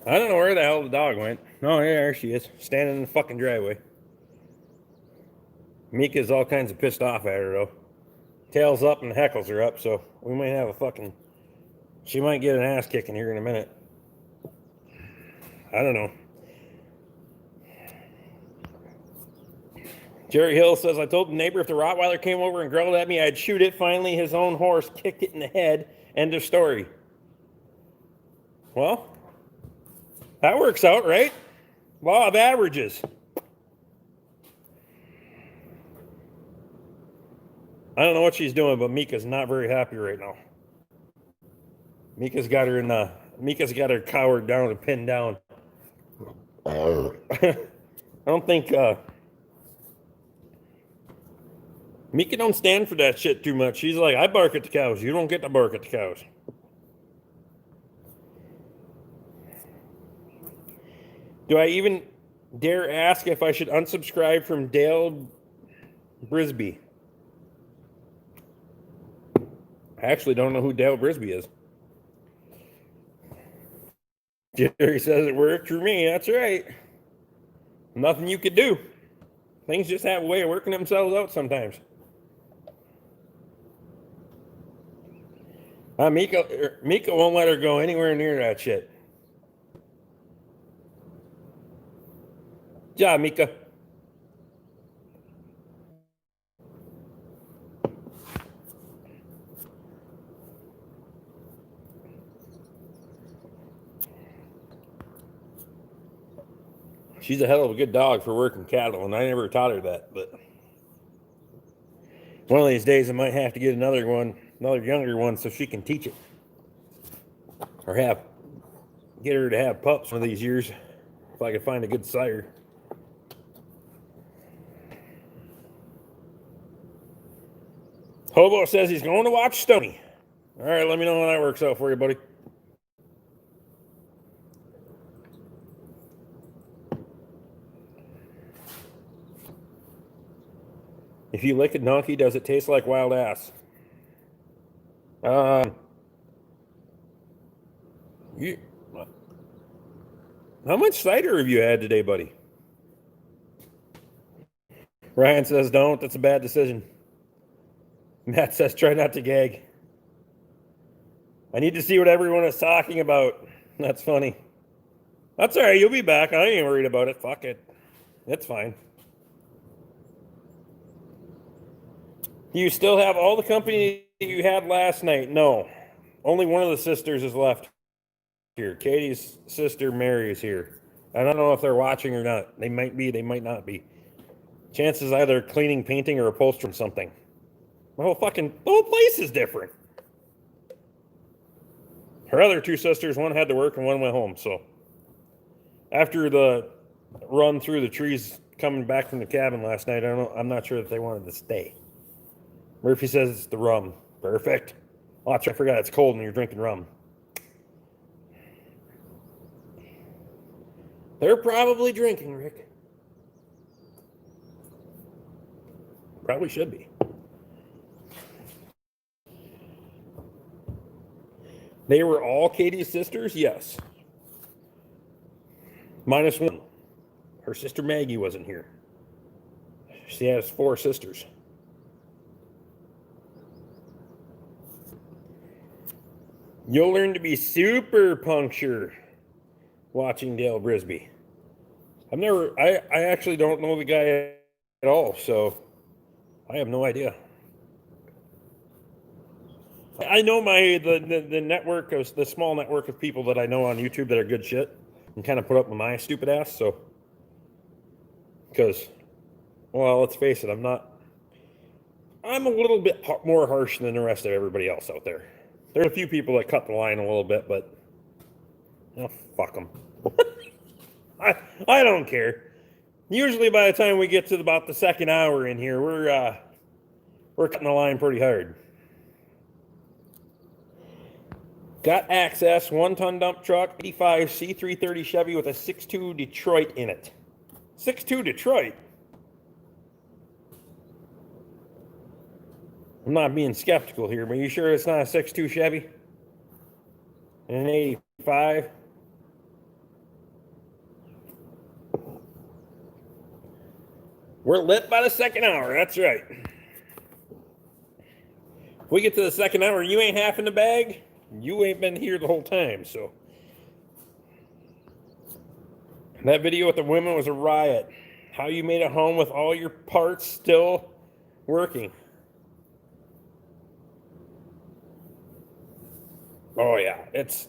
I don't know where the hell the dog went. Oh, yeah, there she is. Standing in the fucking driveway. Mika's all kinds of pissed off at her, though. Tail's up and heckles her up, so we might have a fucking... She might get an ass kicking here in a minute. I don't know. Jerry Hill says, I told the neighbor if the Rottweiler came over and growled at me, I'd shoot it. Finally, his own horse kicked it in the head. End of story. Well, that works out, right? Law of averages. I don't know what she's doing, but Mika's not very happy right now. Mika's got her cowered down and pinned down. I don't think Mika don't stand for that shit too much. She's like, I bark at the cows. You don't get to bark at the cows. Do I even dare ask if I should unsubscribe from Dale Brisby? I actually don't know who Dale Brisby is. Jerry says it worked for me. That's right. Nothing you could do. Things just have a way of working themselves out sometimes. Mika won't let her go anywhere near that shit. Good job, Mika. She's a hell of a good dog for working cattle, and I never taught her that, but one of these days I might have to get another younger one, so she can teach it. Or get her to have pups one of these years, if I can find a good sire. Hobo says he's going to watch Stoney. All right, let me know when that works out for you, buddy. If you lick a donkey, does it taste like wild ass? How much cider have you had today, buddy? Ryan says don't. That's a bad decision. Matt says try not to gag. I need to see what everyone is talking about. That's funny. That's all right. You'll be back. I ain't worried about it. Fuck it. It's fine. Do you still have all the company that you had last night? No. Only one of the sisters is left here. Katie's sister, Mary, is here. I don't know if they're watching or not. They might be. They might not be. Chances either cleaning, painting, or upholstering something. The whole place is different. Her other two sisters, one had to work and one went home. So after the run through the trees coming back from the cabin last night, I'm not sure that they wanted to stay. Murphy says it's the rum. Perfect. Oh, I forgot it's cold and you're drinking rum. They're probably drinking, Rick. Probably should be. They were all Katie's sisters? Yes. Minus one. Her sister Maggie wasn't here. She has 4 sisters. You'll learn to be super punctured watching Dale Brisby. I actually don't know the guy at all, so I have no idea. I know the network of the small network of people that I know on YouTube that are good shit and kind of put up with my stupid ass. So, because, well, let's face it, I'm a little bit more harsh than the rest of everybody else out there. There are a few people that cut the line a little bit, but fuck them. I don't care. Usually by the time we get to about the second hour in here, we're cutting the line pretty hard. Got access, 1-ton dump truck, 85 C330 Chevy with a 6.2 Detroit in it. 6.2 Detroit? I'm not being skeptical here, but are you sure it's not a 6.2 Chevy? And an 85? We're lit by the second hour, that's right. If we get to the second hour, you ain't half in the bag, you ain't been here the whole time, so. That video with the women was a riot. How you made it home with all your parts still working. Oh yeah, it's...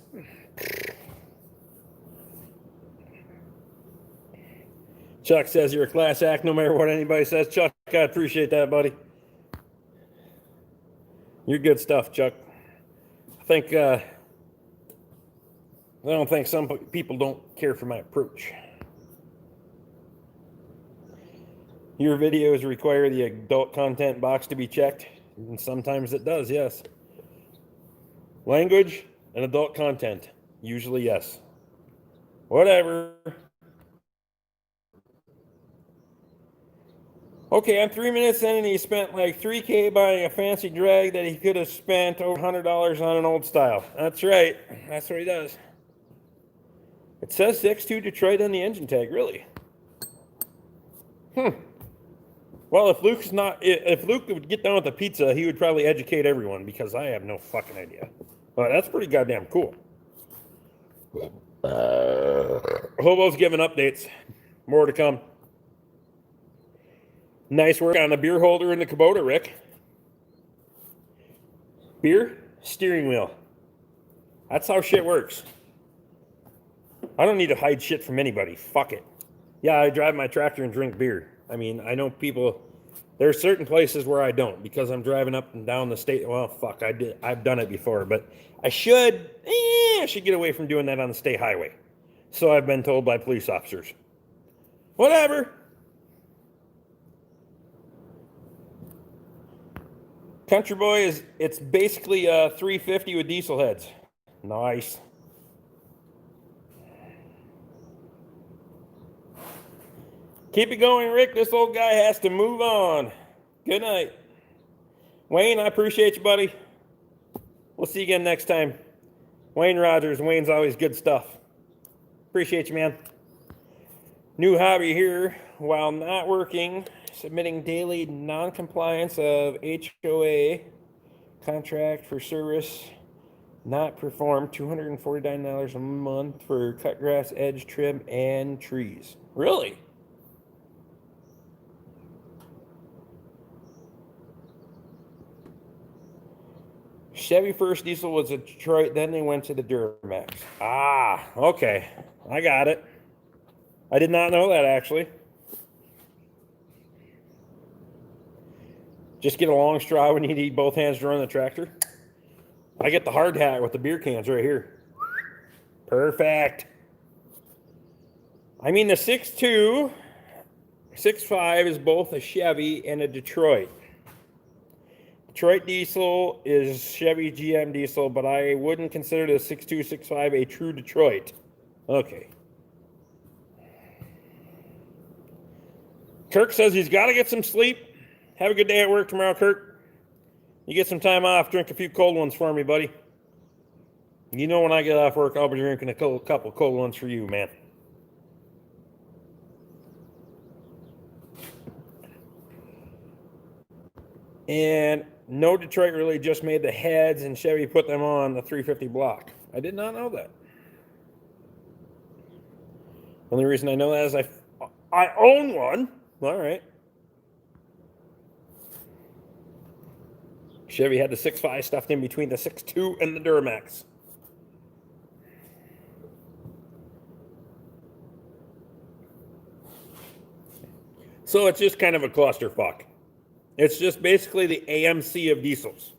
Chuck says you're a class act no matter what anybody says. Chuck, I appreciate that, buddy. You're good stuff, Chuck. I don't think some people don't care for my approach. Your videos require the adult content box to be checked, and sometimes it does, yes. Language and adult content, usually yes. Whatever. Okay, I'm 3 minutes in and he spent like $3K buying a fancy drag that he could have spent over $100 on an old style. That's right. That's what he does. It says 6.2 Detroit on the engine tag, really. Well, if Luke would get down with the pizza, he would probably educate everyone because I have no fucking idea. But that's pretty goddamn cool. Hobo's giving updates. More to come. Nice work on the beer holder in the Kubota, Rick. Beer, steering wheel. That's how shit works. I don't need to hide shit from anybody. Fuck it. Yeah, I drive my tractor and drink beer. I mean, I know people... There are certain places where I don't because I'm driving up and down the state. Well, fuck, I've done it before, but I should get away from doing that on the state highway. So I've been told by police officers. Whatever. Country Boy it's basically a 350 with diesel heads. Nice. Keep it going, Rick. This old guy has to move on. Good night. Wayne, I appreciate you, buddy. We'll see you again next time. Wayne Rogers. Wayne's always good stuff. Appreciate you, man. New hobby here. While not working, submitting daily non-compliance of HOA contract for service not performed, $249 a month for cut grass, edge trim, and trees. Really? Chevy first diesel was a Detroit, then they went to the Duramax. Ah, okay. I got it. I did not know that, actually. Just get a long straw when you need both hands to run the tractor. I get the hard hat with the beer cans right here. Perfect. I mean, the 6.2, 6.5 is both a Chevy and a Detroit. Detroit diesel is Chevy GM diesel, but I wouldn't consider the 6.2, 6.5 a true Detroit. Okay. Kirk says he's got to get some sleep. Have a good day at work tomorrow, Kirk. You get some time off. Drink a few cold ones for me, buddy. You know when I get off work, I'll be drinking a couple cold ones for you, man. And no, Detroit really just made the heads and Chevy put them on the 350 block. I did not know that. Only reason I know that is I own one. All right. Chevy had the 6.5 stuffed in between the 6.2 and the Duramax. So it's just kind of a clusterfuck. It's just basically the AMC of diesels.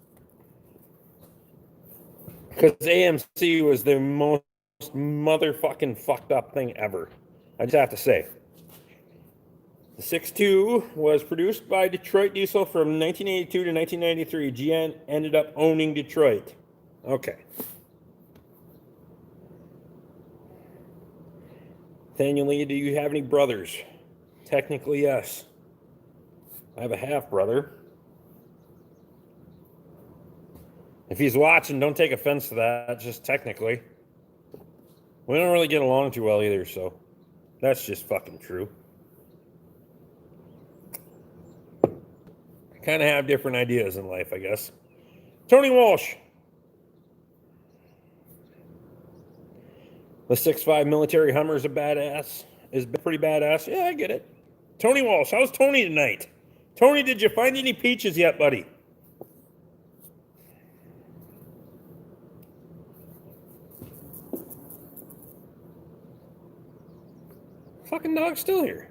Because AMC was the most motherfucking fucked up thing ever. I just have to say. The 6.2 was produced by Detroit Diesel from 1982 to 1993. GM ended up owning Detroit. Okay. Nathaniel Lee, do you have any brothers? Technically, yes. I have a half-brother. If he's watching, don't take offense to that, just technically. We don't really get along too well either, so that's just fucking true. Kind of have different ideas in life, I guess. Tony Walsh. The 6.5 military Hummer is a badass. Is pretty badass. Yeah, I get it. Tony Walsh, how's Tony tonight? Tony, did you find any peaches yet, buddy? Fucking dog's still here.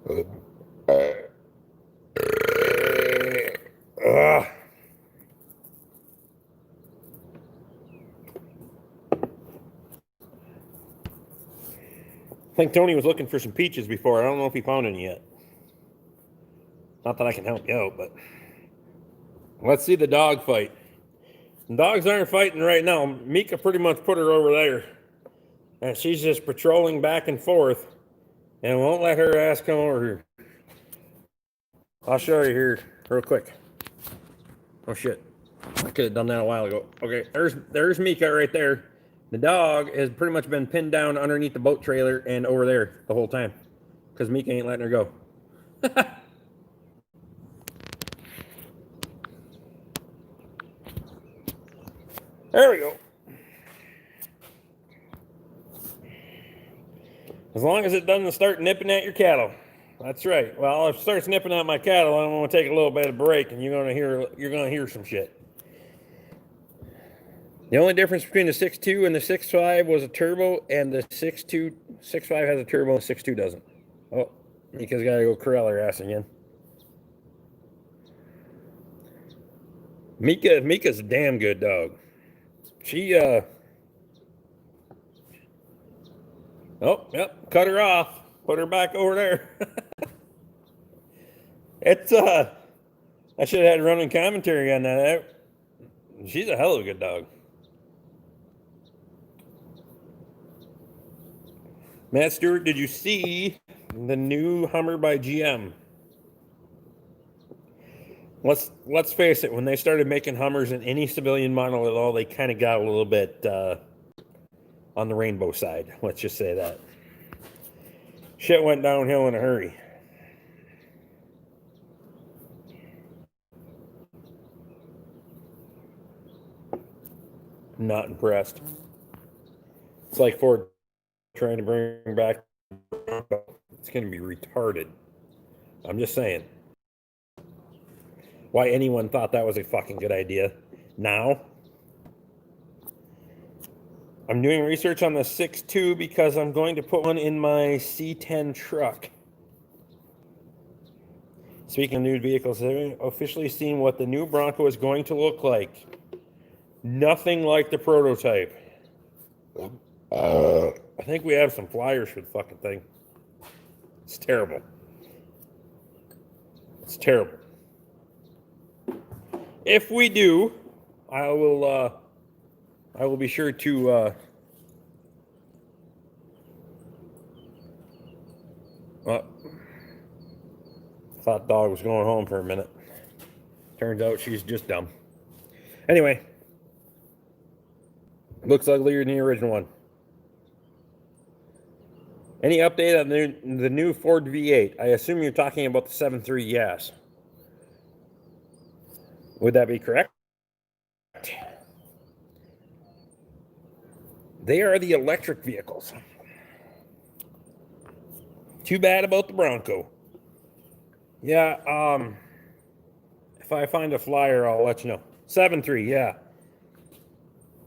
I think Tony was looking for some peaches before. I don't know if he found any yet. Not that I can help you out, but let's see the dog fight. The dogs aren't fighting right now. Mika pretty much put her over there. And she's just patrolling back and forth and won't let her ass come over here. I'll show you here real quick. Oh shit. I could have done that a while ago. Okay, there's Mika right there. The dog has pretty much been pinned down underneath the boat trailer and over there the whole time. Because Mika ain't letting her go. There we go. As long as it doesn't start nipping at your cattle. That's right. Well, if it starts nipping at my cattle, I'm going to take a little bit of break, and you're going to hear some shit. The only difference between the 6.2 and the 6.5 was a turbo, and the 6.5 has a turbo and the 6.2 doesn't. Oh, Mika's got to go corral her ass again. Mika's a damn good dog. She, oh, yep, cut her off. Put her back over there. It's, I should have had running commentary on that. She's a hell of a good dog. Matt Stewart, did you see the new Hummer by GM? Let's face it, when they started making Hummers in any civilian model at all, they kind of got a little bit on the rainbow side. Let's just say that. Shit went downhill in a hurry. Not impressed. It's like Ford trying to bring back. It's going to be retarded. I'm just saying. Why anyone thought that was a fucking good idea. Now, I'm doing research on the 6.2 because I'm going to put one in my C10 truck. Speaking of new vehicles, have officially seen what the new Bronco is going to look like. Nothing like the prototype. I think we have some flyers for the fucking thing. It's terrible. It's terrible. If we do, I will be sure to Well, thought dog was going home for a minute. Turns out she's just dumb. Anyway, looks uglier than the original one. Any update on the new Ford V8? I assume you're talking about the 7.3 gas. Would that be correct? They are the electric vehicles. Too bad about the Bronco. Yeah, if I find a flyer, I'll let you know. 7.3, yeah.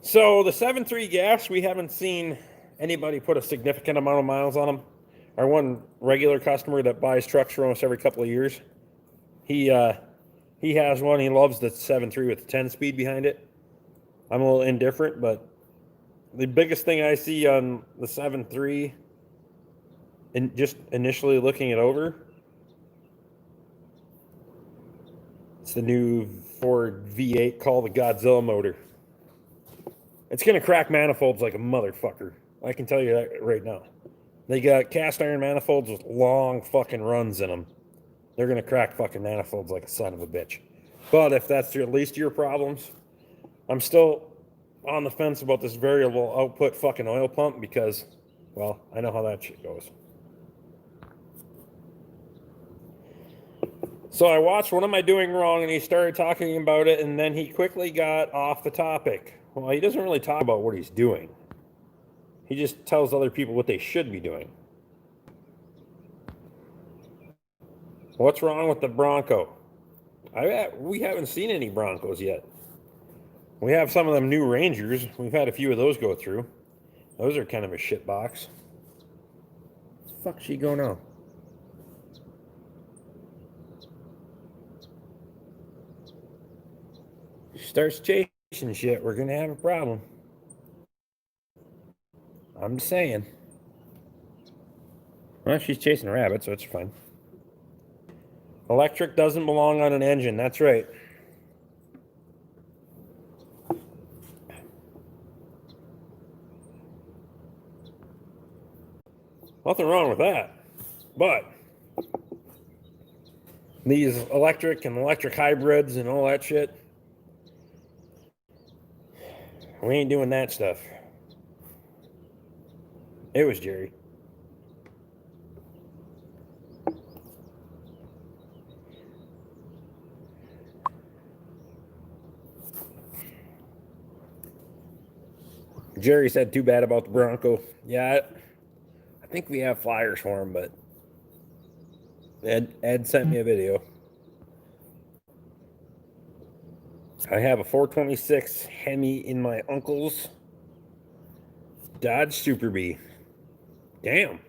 So the 7.3 gas, we haven't seen anybody put a significant amount of miles on them. Our one regular customer that buys trucks for almost every couple of years, he has one. He loves the 7.3 with the 10-speed behind it. I'm a little indifferent, but the biggest thing I see on the 7.3, and just initially looking it over, it's the new Ford V8 called the Godzilla motor. It's going to crack manifolds like a motherfucker. I can tell you that right now. They got cast iron manifolds with long fucking runs in them. They're going to crack fucking manifolds like a son of a bitch. But if that's at least your problems, I'm still on the fence about this variable output fucking oil pump because, well, I know how that shit goes. So I watched What Am I Doing Wrong, and he started talking about it, and then he quickly got off the topic. Well, he doesn't really talk about what he's doing. He just tells other people what they should be doing. What's wrong with the Bronco? We haven't seen any Broncos yet. We have some of them new Rangers. We've had a few of those go through. Those are kind of a shit box. Where the fuck's she go now? She starts chasing shit, we're gonna have a problem. I'm just saying. Well, she's chasing a rabbit, so it's fine. Electric doesn't belong on an engine. That's right. Nothing wrong with that. But these electric and electric hybrids and all that shit, we ain't doing that stuff. It was Jerry. Jerry said too bad about the Bronco. Yeah, I think we have flyers for him, but Ed sent me a video. I have a 426 Hemi in my uncle's Dodge Super Bee. Damn.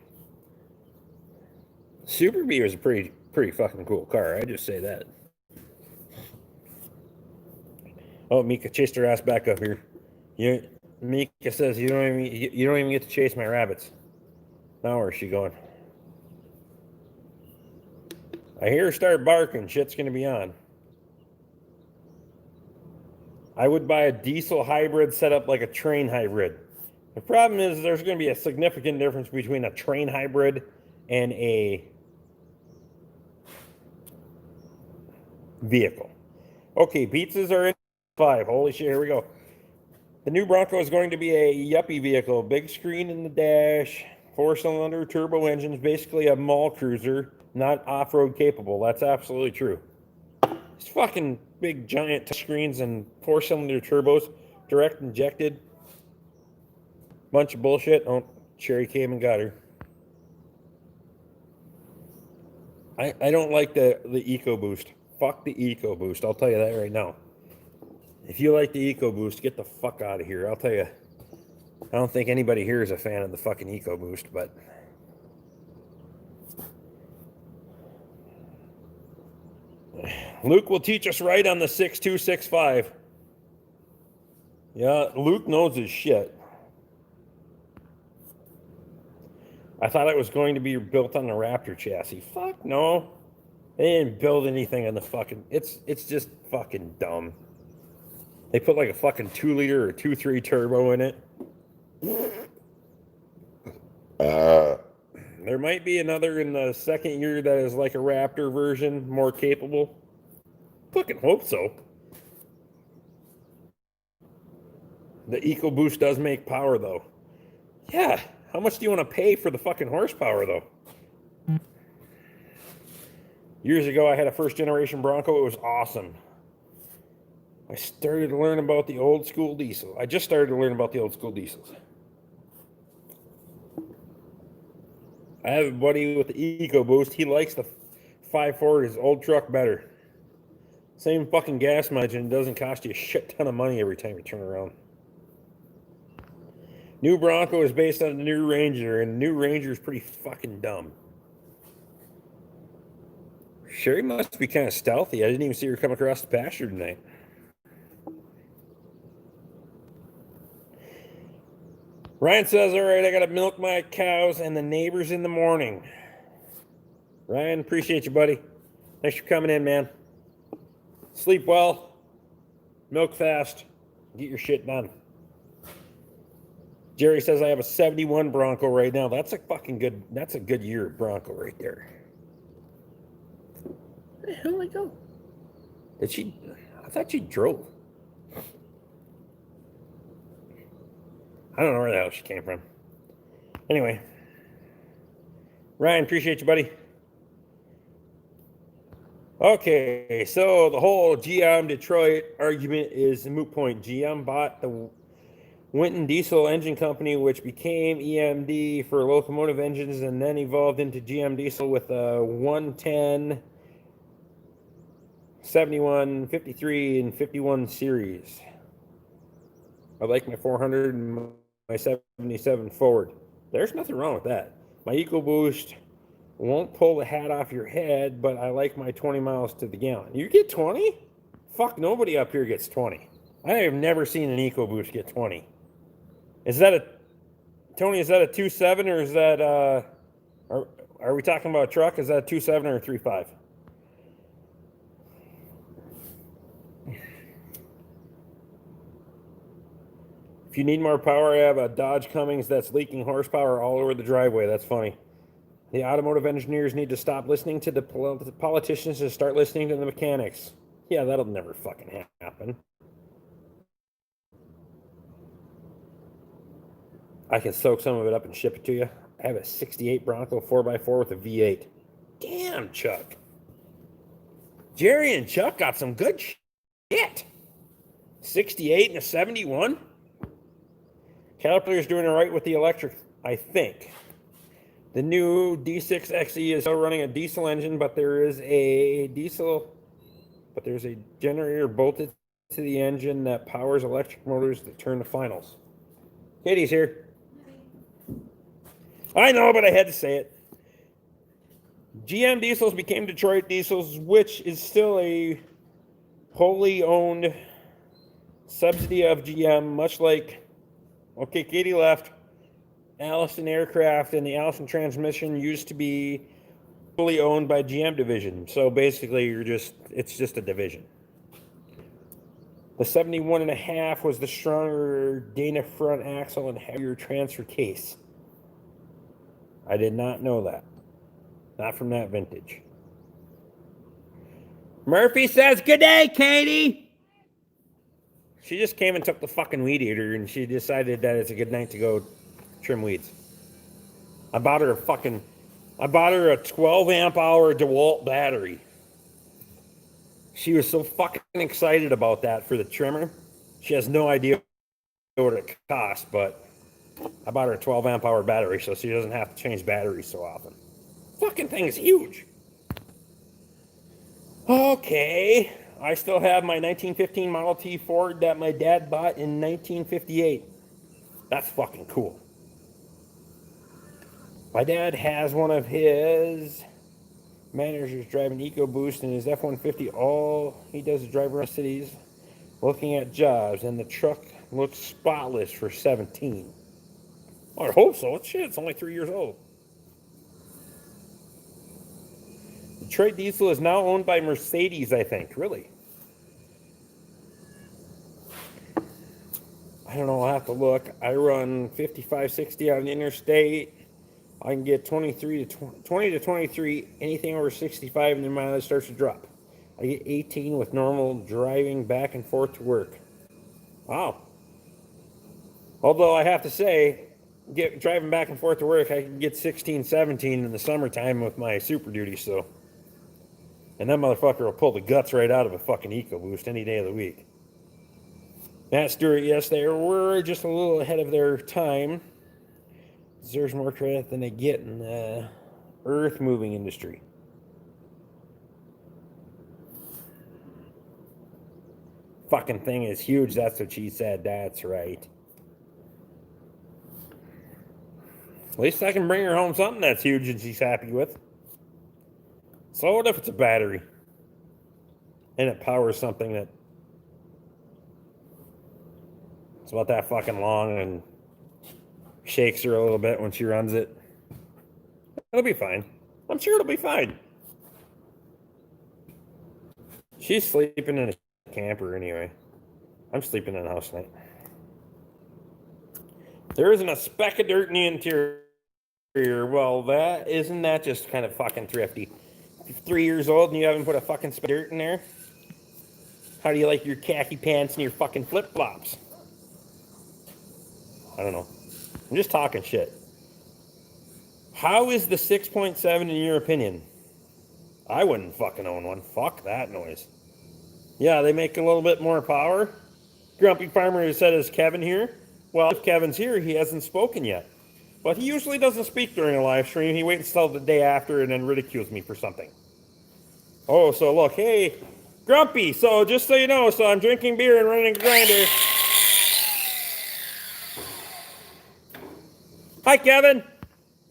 Super Bee was a pretty fucking cool car. I just say that. Oh, Mika chased her ass back up here. Mika says you don't even get to chase my rabbits. Now where's she going? I hear her start barking. Shit's gonna be on. I would buy a diesel hybrid set up like a train hybrid. The problem is there's going to be a significant difference between a train hybrid and a vehicle. Okay, pizzas are in 5. Holy shit, here we go. The new Bronco is going to be a yuppie vehicle. Big screen in the dash, 4-cylinder turbo engines, basically a mall cruiser, not off-road capable. That's absolutely true. It's fucking big giant touch screens and 4-cylinder turbos, direct injected. Bunch of bullshit. Oh, Sherry came and got her. I don't like the EcoBoost. Fuck the EcoBoost. I'll tell you that right now. If you like the EcoBoost, get the fuck out of here. I'll tell you. I don't think anybody here is a fan of the fucking EcoBoost, but Luke will teach us right on the 6265. Yeah, Luke knows his shit. I thought it was going to be built on the Raptor chassis. Fuck no. They didn't build anything on the fucking... It's just fucking dumb. They put like a fucking 2-liter or 2.3 turbo in it. There might be another in the second year that is like a Raptor version, more capable. Fucking hope so. The EcoBoost does make power, though. Yeah, how much do you want to pay for the fucking horsepower, though? Years ago, I had a first-generation Bronco. It was awesome. I started to learn about the old school diesel. I just started to learn about the old school diesels. I have a buddy with the EcoBoost. He likes the 5.4, his old truck, better. Same fucking gas mileage, and it doesn't cost you a shit ton of money every time you turn around. New Bronco is based on the new Ranger, and the new Ranger is pretty fucking dumb. Sherry must be kind of stealthy. I didn't even see her come across the pasture tonight. Ryan says, all right, I got to milk my cows and the neighbors in the morning. Ryan, appreciate you, buddy. Thanks for coming in, man. Sleep well. Milk fast. Get your shit done. Jerry says, I have a 71 Bronco right now. That's a good year Bronco right there. Where the hell did I go? I thought she drove. I don't know where the hell she came from. Anyway. Ryan, appreciate you, buddy. Okay, so the whole GM Detroit argument is a moot point. GM bought the Winton Diesel Engine Company, which became EMD for locomotive engines and then evolved into GM Diesel with a 110, 71, 53, and 51 series. I like my 400 and my 77 Ford. There's nothing wrong with that. My EcoBoost won't pull the hat off your head, but I like my 20 miles to the gallon. You get 20? Fuck, nobody up here gets 20. I have never seen an EcoBoost get 20. Is that a 2.7 or is that are we talking about a truck? Is that a 2.7 or a 3.5? If you need more power, I have a Dodge Cummins that's leaking horsepower all over the driveway. That's funny. The automotive engineers need to stop listening to the politicians and start listening to the mechanics. Yeah, that'll never fucking happen. I can soak some of it up and ship it to you. I have a 68 Bronco 4x4 with a V8. Damn, Chuck. Jerry and Chuck got some good shit. 68 and a 71? Caterpillar's doing all right with the electric, I think. The new D6 XE is still running a diesel engine, but there's a generator bolted to the engine that powers electric motors that turn the finals. Katie's here. I know, but I had to say it. GM Diesels became Detroit Diesels, which is still a wholly owned subsidy of GM, much like, okay, Katie left. Allison Aircraft and the Allison Transmission used to be fully owned by GM division. So basically, it's just a division. The 71.5 was the stronger Dana front axle and heavier transfer case. I did not know that. Not from that vintage. Murphy says, good day, Katie. She just came and took the fucking weed eater and she decided that it's a good night to go trim weeds. I bought her a 12 amp hour DeWalt battery. She was so fucking excited about that for the trimmer. She has no idea what it costs, but I bought her a 12 amp hour battery so she doesn't have to change batteries so often. Fucking thing is huge. Okay, I still have my 1915 Model T Ford that my dad bought in 1958. That's fucking cool. My dad has one of his managers driving EcoBoost in his F-150. All he does is drive around cities looking at jobs, and the truck looks spotless for 17. I hope so. Shit, it's only 3 years old. Detroit Diesel is now owned by Mercedes, I think. Really? I don't know. I'll have to look. I run 55, 60 on the interstate. I can get 20 to 23. Anything over 65 and the mileage starts to drop. I get 18 with normal driving back and forth to work. Wow. Although I have to say, driving back and forth to work, I can get 16, 17 in the summertime with my Super Duty, so. And that motherfucker will pull the guts right out of a fucking EcoBoost any day of the week. Matt Stewart, yes, they were just a little ahead of their time. Deserves more credit than they get in the earth moving industry. Fucking thing is huge, that's what she said. That's right. At least I can bring her home something that's huge and she's happy with. So what if it's a battery? And it powers something that it's about that fucking long and shakes her a little bit when she runs it. It'll be fine. I'm sure it'll be fine. She's sleeping in a camper anyway. I'm sleeping in the house tonight. There isn't a speck of dirt in the interior. Well, isn't that just kind of fucking thrifty? You're 3 years old and you haven't put a fucking speck of dirt in there? How do you like your khaki pants and your fucking flip-flops? I don't know. I'm just talking shit. How is the 6.7 in your opinion? I wouldn't fucking own one. Fuck that noise. Yeah, they make a little bit more power. Grumpy Farmer said, is Kevin here? Well, if Kevin's here, he hasn't spoken yet. But he usually doesn't speak during a live stream. He waits until the day after and then ridicules me for something. Oh, so look, hey, Grumpy, so just so you know, so I'm drinking beer and running a grinder. Hi, Kevin.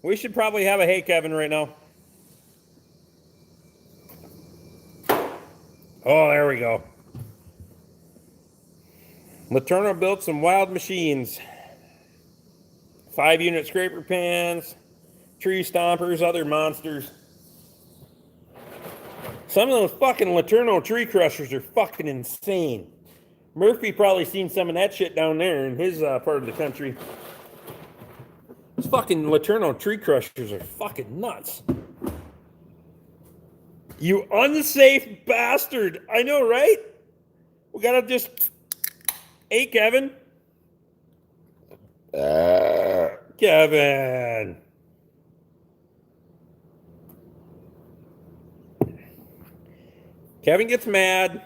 We should probably have a hey, Kevin, right now. Oh, there we go. Laterno built some wild machines. 5-unit scraper pans, tree stompers, other monsters. Some of those fucking Laterno tree crushers are fucking insane. Murphy probably seen some of that shit down there in his part of the country. Those fucking Laterno tree crushers are fucking nuts. You unsafe bastard. I know, right? We gotta just... Hey, Kevin. Kevin. Kevin gets mad.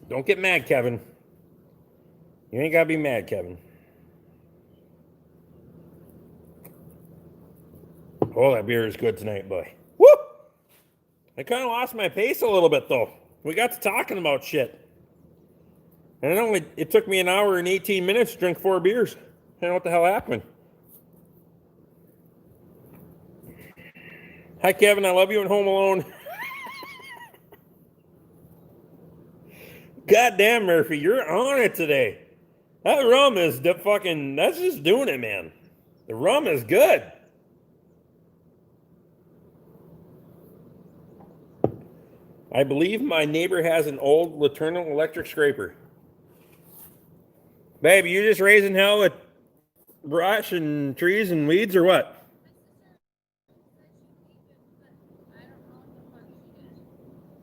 Don't get mad, Kevin. You ain't gotta be mad, Kevin. Oh, that beer is good tonight, boy. Woo! I kind of lost my pace a little bit, though. We got to talking about shit. And it took me an hour and 18 minutes to drink 4 beers. I don't know what the hell happened. Hi, Kevin. I love you and Home Alone. Goddamn, Murphy. You're on it today. That rum is that's just doing it, man. The rum is good. I believe my neighbor has an old Laterno electric scraper. Babe, you just raising hell with brush and trees and weeds or what?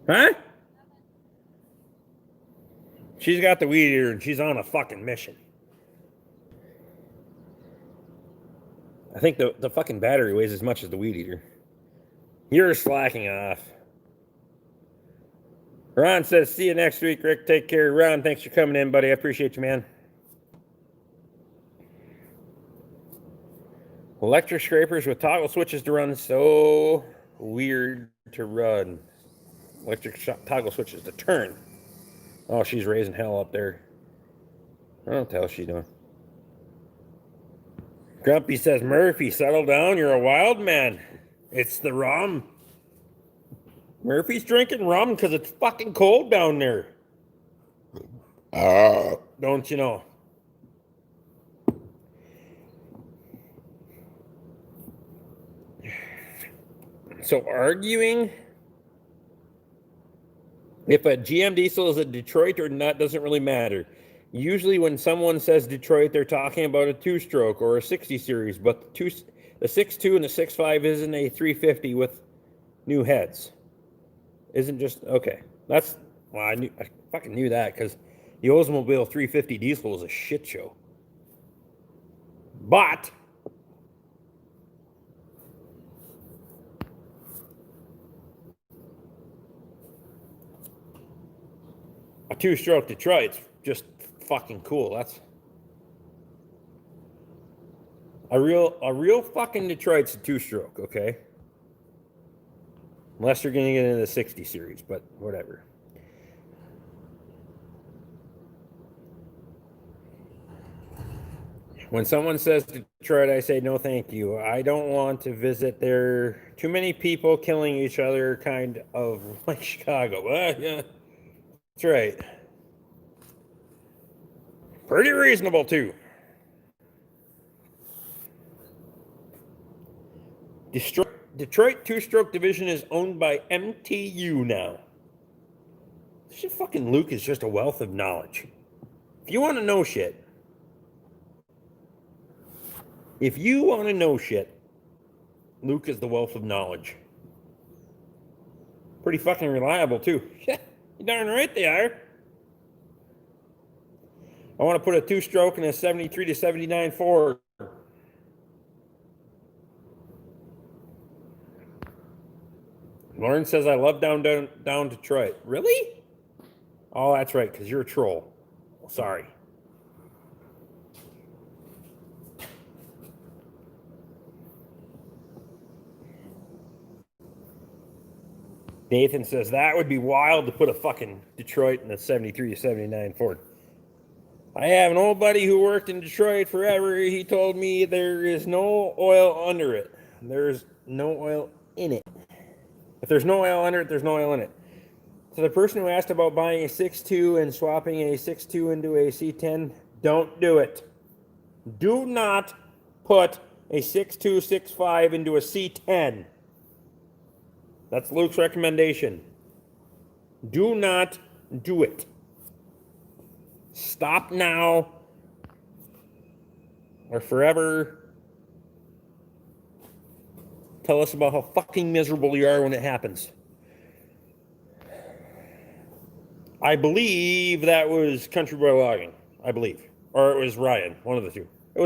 Huh? She's got the weed eater and she's on a fucking mission. I think the fucking battery weighs as much as the weed eater. You're slacking off. Ron says, see you next week, Rick. Take care. Ron, thanks for coming in, buddy. I appreciate you, man. Electric scrapers with toggle switches to run, so weird to run. Electric toggle switches to turn. Oh, she's raising hell up there. I don't know what the hell she's doing. Grumpy says, Murphy, settle down. You're a wild man. It's the rum. Murphy's drinking rum because it's fucking cold down there. Don't you know? So arguing if a GM diesel is a Detroit or not doesn't really matter. Usually when someone says Detroit, they're talking about a 2-stroke or a 60 series, but The 6.2 and the 6.5 isn't a 350 with new heads. Isn't just okay. That's well, I fucking knew that because the Oldsmobile 350 diesel was a shit show. But a two-stroke Detroit's just fucking cool. That's a real fucking Detroit's a two-stroke, okay? Unless you're gonna get into the 60 series, but whatever. When someone says Detroit, I say no thank you. I don't want to visit there. Too many people killing each other, kind of like Chicago. Yeah, that's right. Pretty reasonable, too. Detroit two-stroke division is owned by MTU now. This shit fucking Luke is just a wealth of knowledge. If you want to know shit, Luke is the wealth of knowledge. Pretty fucking reliable, too. Yeah, you darn right they are. I want to put a two-stroke in a 73 to 79 Ford. Lauren says, I love down Detroit. Really? Oh, that's right, because you're a troll. Sorry. Nathan says, that would be wild to put a fucking Detroit in a 73 to 79 Ford. I have an old buddy who worked in Detroit forever. He told me there is no oil under it. There's no oil in it. If there's no oil under it, there's no oil in it. So the person who asked about buying a 6.2 and swapping a 6.2 into a C10, don't do it. Do not put a 6.2, 6.5 into a C10. That's Luke's recommendation. Do not do it. Stop now or forever. Tell us about how fucking miserable you are when it happens. I believe that was Country Boy Logging. I believe. Or it was Ryan, one of the two. It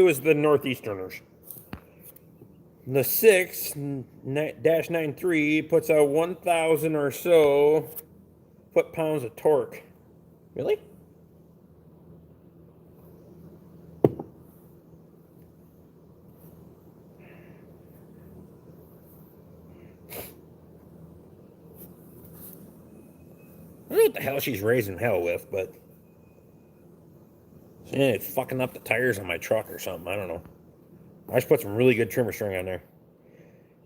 was the Northeasterners. The 6-93 puts out 1,000 or so foot-pounds of torque. Really? I don't know what the hell she's raising hell with, but it's fucking up the tires on my truck or something. I don't know. I just put some really good trimmer string on there.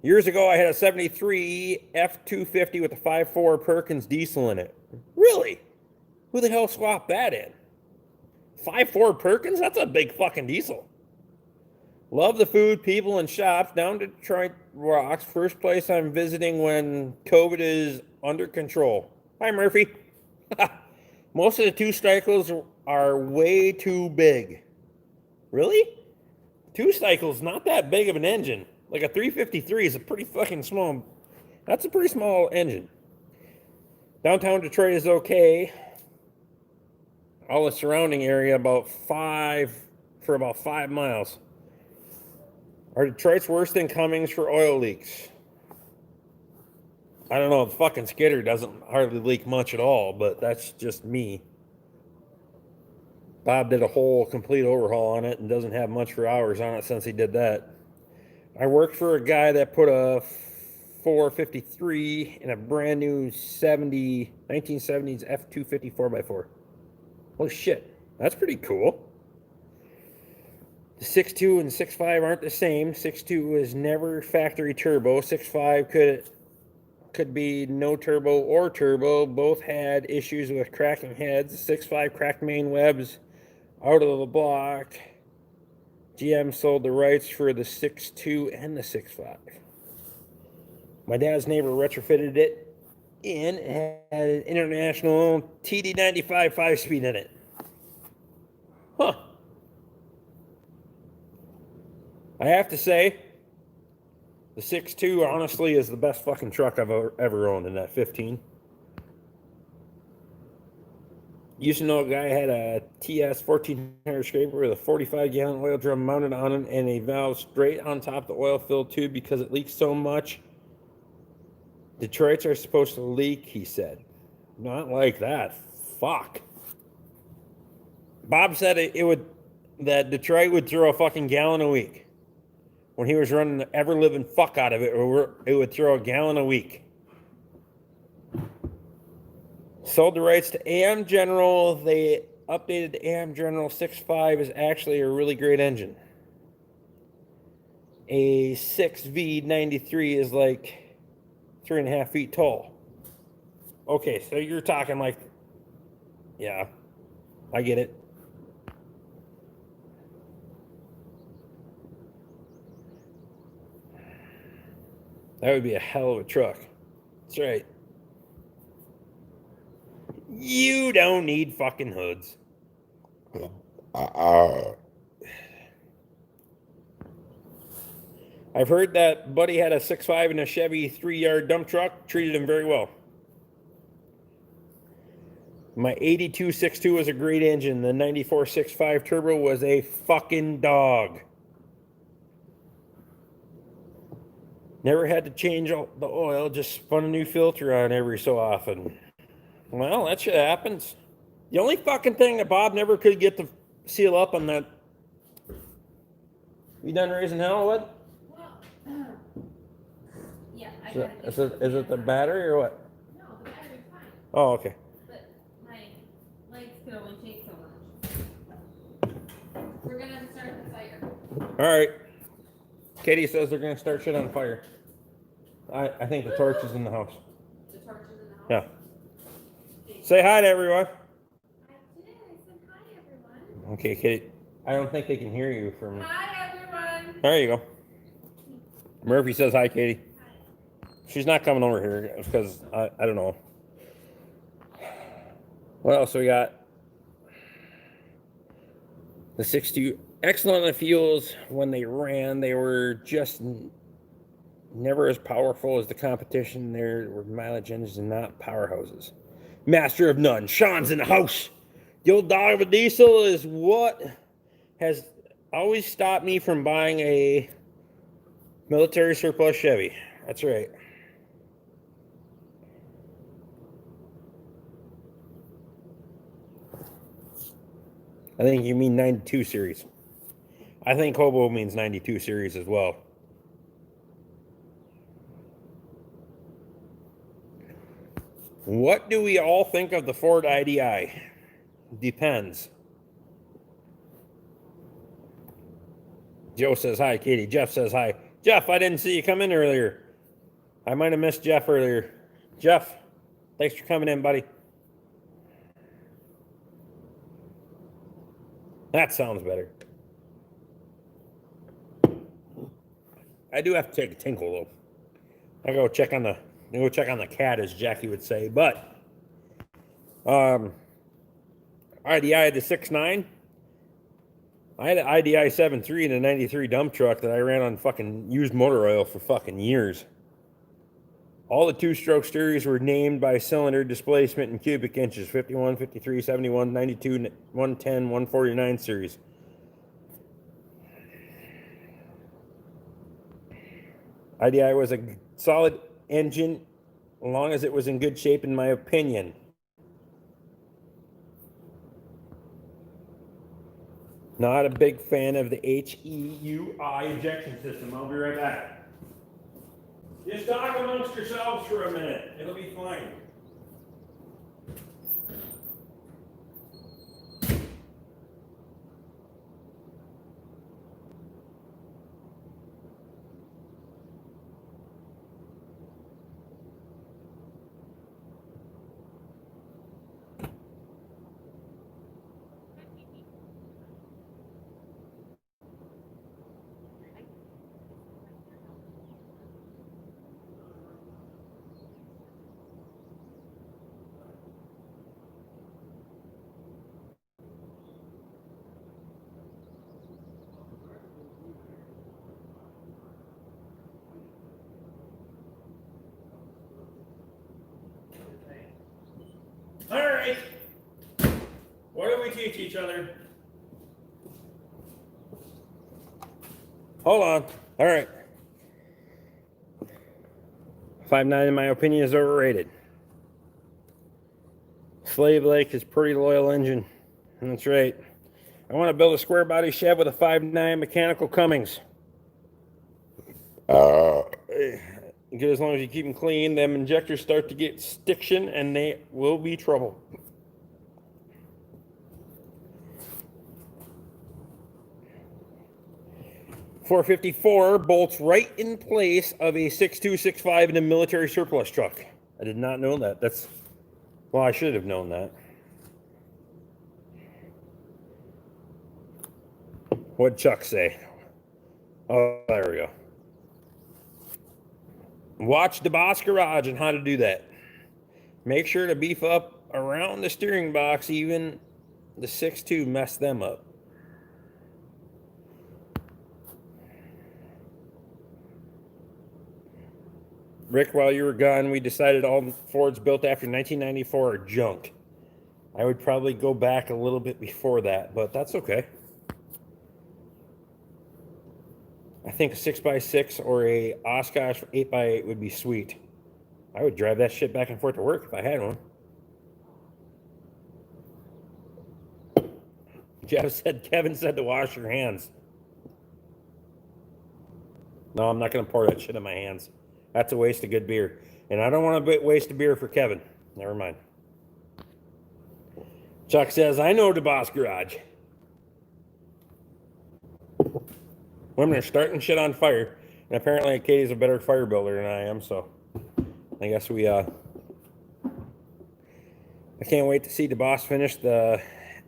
Years ago, I had a 73 F250 with a 5.4 Perkins diesel in it. Really? Who the hell swapped that in? 5.4 Perkins? That's a big fucking diesel. Love the food, people, and shops. Down Detroit rocks. First place I'm visiting when COVID is under control. Hi, Murphy. Most of the two cycles are way too big. Really? Two cycles, not that big of an engine. Like a 353 is a pretty fucking small. That's a pretty small engine. Downtown Detroit is okay. All the surrounding area about 5 miles. Are Detroit's worse than Cummings for oil leaks? I don't know. The fucking skidder doesn't hardly leak much at all, but that's just me. Bob did a whole complete overhaul on it and doesn't have much for hours on it since he did that. I worked for a guy that put a 453 in a brand new 1970s F250 4x4. Holy shit, that's pretty cool. The 6.2 and 6.5 aren't the same. 6.2 is never factory turbo. 6.5 could be no turbo or turbo. Both had issues with cracking heads. 6.5 cracked main webs out of the block. GM sold the rights for the 6.2 and the 6.5. My dad's neighbor retrofitted it in and had an International TD95 5-speed in it. Huh. I have to say, The 6.2 honestly is the best fucking truck I've ever owned in that 15. Used to know a guy had a TS 1400 scraper with a 45-gallon oil drum mounted on it and a valve straight on top of the oil-filled tube because it leaks so much. Detroits are supposed to leak, he said. Not like that. Fuck. Bob said that Detroit would throw a fucking gallon a week. When he was running the ever-living fuck out of it, it would throw a gallon a week. Sold the rights to AM General. They updated the AM General 6.5 is actually a really great engine. A 6V93 is like 3.5 feet tall. Okay, so you're talking like, yeah, I get it. That would be a hell of a truck. That's right. You don't need fucking hoods. I've heard that Buddy had a 6.5 in a Chevy 3-yard dump truck, treated him very well. My 82 6.2 was a great engine. The 94 6.5 turbo was a fucking dog. Never had to change the oil, just spun a new filter on every so often. Well, that shit happens. The only fucking thing that Bob never could get to seal up on that. You done raising hell or what? Well, yeah, Is it the battery or what? No, the battery's fine. Oh, okay. But my legs can only take so much. We're gonna start the fire. All right. Katie says they're gonna start shit on fire. I think the torch is in the house. The torch is in the house? Yeah. Say hi to everyone. I did. I said hi, everyone. Okay, Katie. I don't think they can hear you from. Hi, everyone. There you go. Murphy says hi, Katie. Hi. She's not coming over here because I don't know. What else we got? The 6.2, excellent on the fuels. When they ran, they were just never as powerful as the competition. There were mileage engines and not powerhouses. Master of none. Sean's in the house. The old dog of a diesel is what has always stopped me from buying a military surplus Chevy. That's right. I think you mean 92 series. I think Hobo means 92 series as well. What do we all think of the Ford IDI? Depends. Joe says hi, Katie. Jeff says hi. Jeff, I didn't see you come in earlier. I might have missed Jeff earlier. Jeff, thanks for coming in, buddy. That sounds better. I do have to take a tinkle though. I go check on the cat, as Jackie would say. But IDI had the 6.9. I had an IDI 7.3 and a 93 dump truck that I ran on fucking used motor oil for fucking years. All the two-stroke series were named by cylinder displacement in cubic inches: 51, 53, 71, 92, 110, 149 series. IDI was a solid engine as long as it was in good shape, in my opinion. Not a big fan of the HEUI injection system. I'll be right back. Just talk amongst yourselves for a minute. It'll be fine. right. What do we teach each other? Hold on. All right. 5.9, in my opinion, is overrated. Slave Lake is a pretty loyal engine. That's right. I want to build a square body shed with a 5.9 mechanical Cummins. Good, as long as you keep them clean. Them injectors start to get stiction and they will be trouble. .454 bolts right in place of a 6265 in a military surplus truck. I did not know that. Well, I should have known that. What'd Chuck say? Oh, there we go. Watch DeBoss Garage on how to do that. Make sure to beef up around the steering box. Even the 6.2 messed them up. Rick, while you were gone, we decided all Fords built after 1994 are junk. I would probably go back a little bit before that, but that's okay. I think a 6x6 or a Oshkosh 8x8 would be sweet. I would drive that shit back and forth to work if I had one. Kevin said to wash your hands. No, I'm not going to pour that shit in my hands. That's a waste of good beer. And I don't want to waste a beer for Kevin. Never mind. Chuck says, I know DeBoss Garage. Women are starting shit on fire. And apparently Katie's a better fire builder than I am, so I guess we, I can't wait to see DeBoss finish the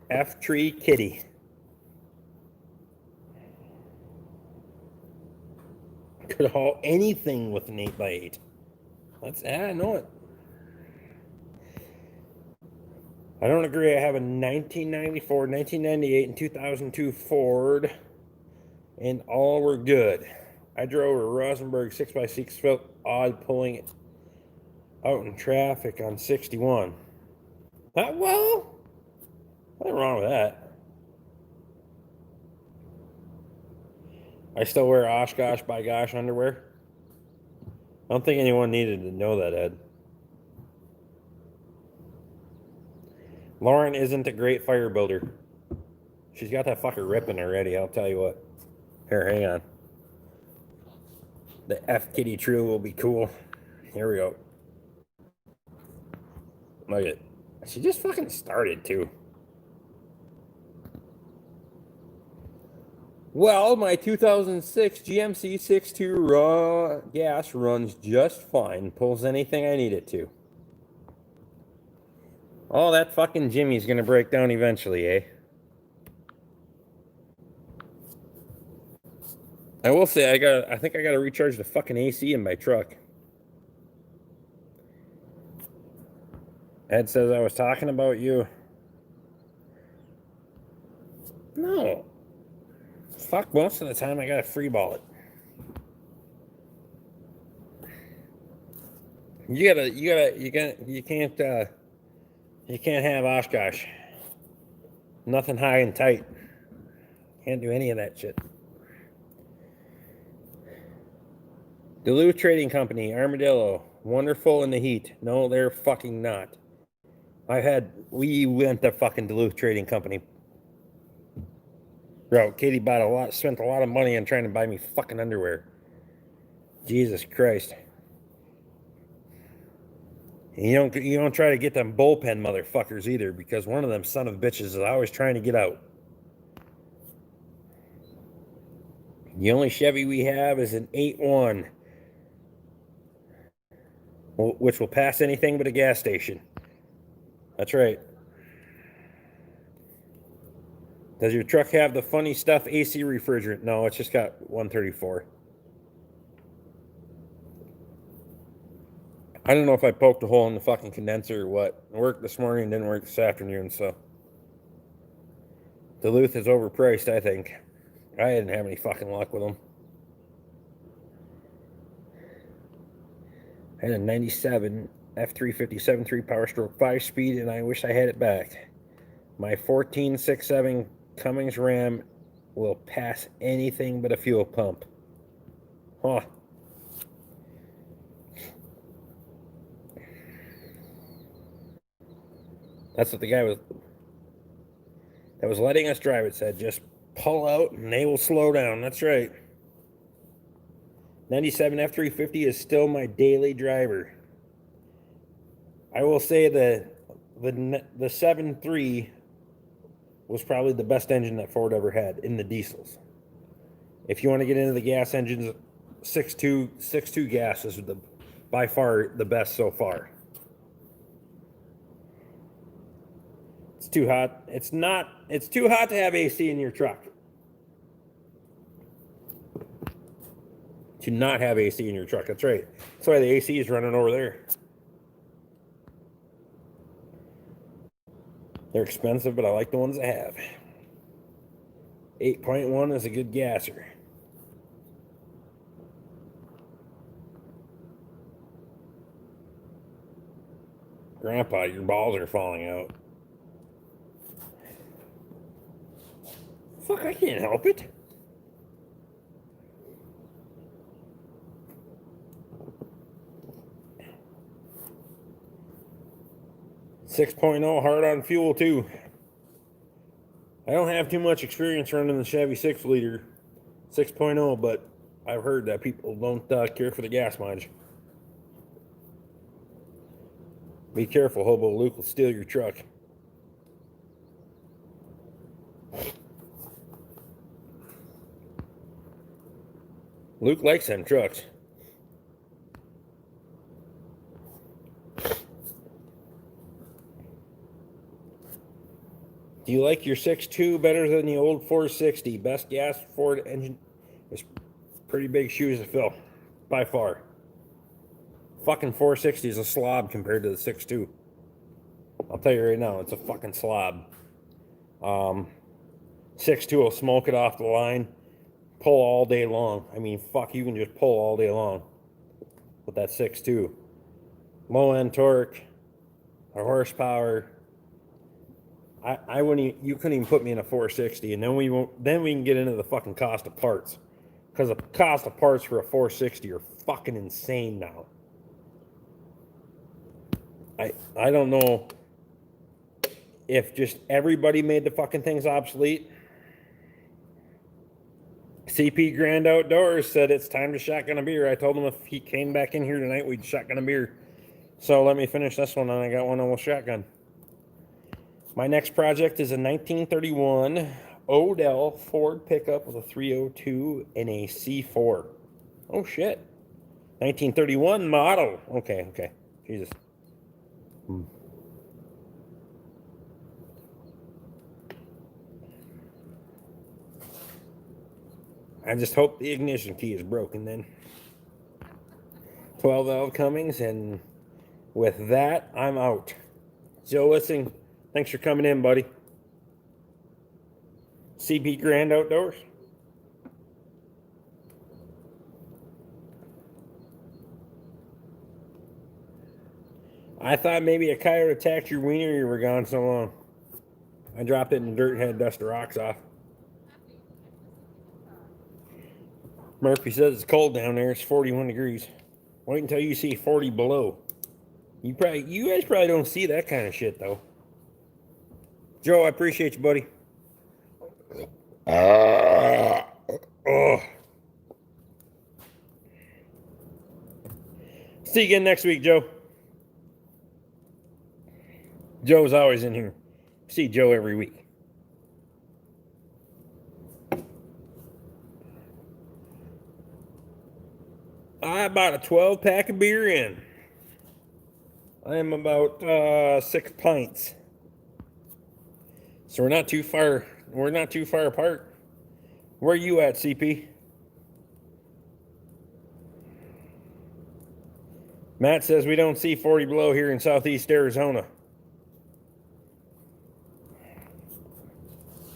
F-Tree Kitty. Could haul anything with an 8x8. I know it. I don't agree. I have a 1994, 1998, and 2002 Ford, and all were good. I drove a Rosenberg 6x6, felt odd pulling it out in traffic on 61. Well, nothing wrong with that. I still wear Oshkosh by Gosh underwear. I don't think anyone needed to know that, Ed. Lauren isn't a great fire builder. She's got that fucker ripping already, I'll tell you what. Here, hang on. The F Kitty True will be cool. Here we go. Look at it. She just fucking started, too. Well, my 2006 GMC 6.2 raw gas runs just fine. Pulls anything I need it to. Oh, that fucking Jimmy's gonna break down eventually, eh? I will say I think I gotta recharge the fucking AC in my truck. Ed says I was talking about you. No. Fuck, most of the time I gotta free ball it. You can't have Oshkosh. Nothing high and tight. Can't do any of that shit. Duluth Trading Company, Armadillo, wonderful in the heat. No, they're fucking not. We went to fucking Duluth Trading Company. Bro, Katie spent a lot of money on trying to buy me fucking underwear. Jesus Christ. And you don't try to get them bullpen motherfuckers either, because one of them son of bitches is always trying to get out. The only Chevy we have is an 8.1, which will pass anything but a gas station. That's right. Does your truck have the funny stuff AC refrigerant? No, it's just got 134. I don't know if I poked a hole in the fucking condenser or what. It worked this morning, didn't work this afternoon, so. Duluth is overpriced, I think. I didn't have any fucking luck with them. I had a 97 F350 7.3 Power Stroke 5-speed, and I wish I had it back. My 14.67 Cummins Ram will pass anything but a fuel pump. Huh. That's what the guy that was letting us drive it said. Just pull out and they will slow down. That's right. 97 F350 is still my daily driver. I will say the 7.3 was probably the best engine that Ford ever had in the diesels. If you want to get into the gas engines, 6.2 gas is by far the best so far. It's too hot. It's too hot to have AC in your truck. To not have AC in your truck. That's right. That's why the AC is running over there. They're expensive, but I like the ones I have. 8.1 is a good gasser. Grandpa, your balls are falling out. Fuck, I can't help it. .0 hard on fuel too. I don't have too much experience running the Chevy 6-liter 6.0, but I've heard that people don't care for the gas mileage. Be careful, Hobo Luke will steal your truck. Luke likes them trucks. Do you like your 6.2 better than the old 460? Best gas Ford engine. It's pretty big shoes to fill, by far. Fucking 460 is a slob compared to the 6.2. I'll tell you right now, it's a fucking slob. 6.2 will smoke it off the line, pull all day long. I mean, fuck, you can just pull all day long with that 6.2. Low end torque, or horsepower. I wouldn't. You couldn't even put me in a 460, and then we won't. Then we can get into the fucking cost of parts, because the cost of parts for a 460 are fucking insane now. I don't know if just everybody made the fucking things obsolete. CP Grand Outdoors said it's time to shotgun a beer. I told him if he came back in here tonight, we'd shotgun a beer. So let me finish this one, and I got one on with shotgun. My next project is a 1931 Odell Ford pickup with a 302 and a C4. Oh, shit. 1931 model. Okay. Jesus. I just hope the ignition key is broken then. 12 valve Cummins, and with that, I'm out. Joe Lissing, thanks for coming in, buddy. CP Grand Outdoors. I thought maybe a coyote attacked your wiener, you were gone so long. I dropped it in the dirt and had to dust the rocks off. Murphy says it's cold down there. It's 41 degrees. Wait until you see 40 below. You guys probably don't see that kind of shit, though. Joe, I appreciate you, buddy. See you again next week, Joe. Joe's always in here. See Joe every week. I bought a 12-pack of beer in. I am about 6 pints. So we're not too far. We're not too far apart. Where are you at, CP? Matt says we don't see 40 below here in southeast Arizona.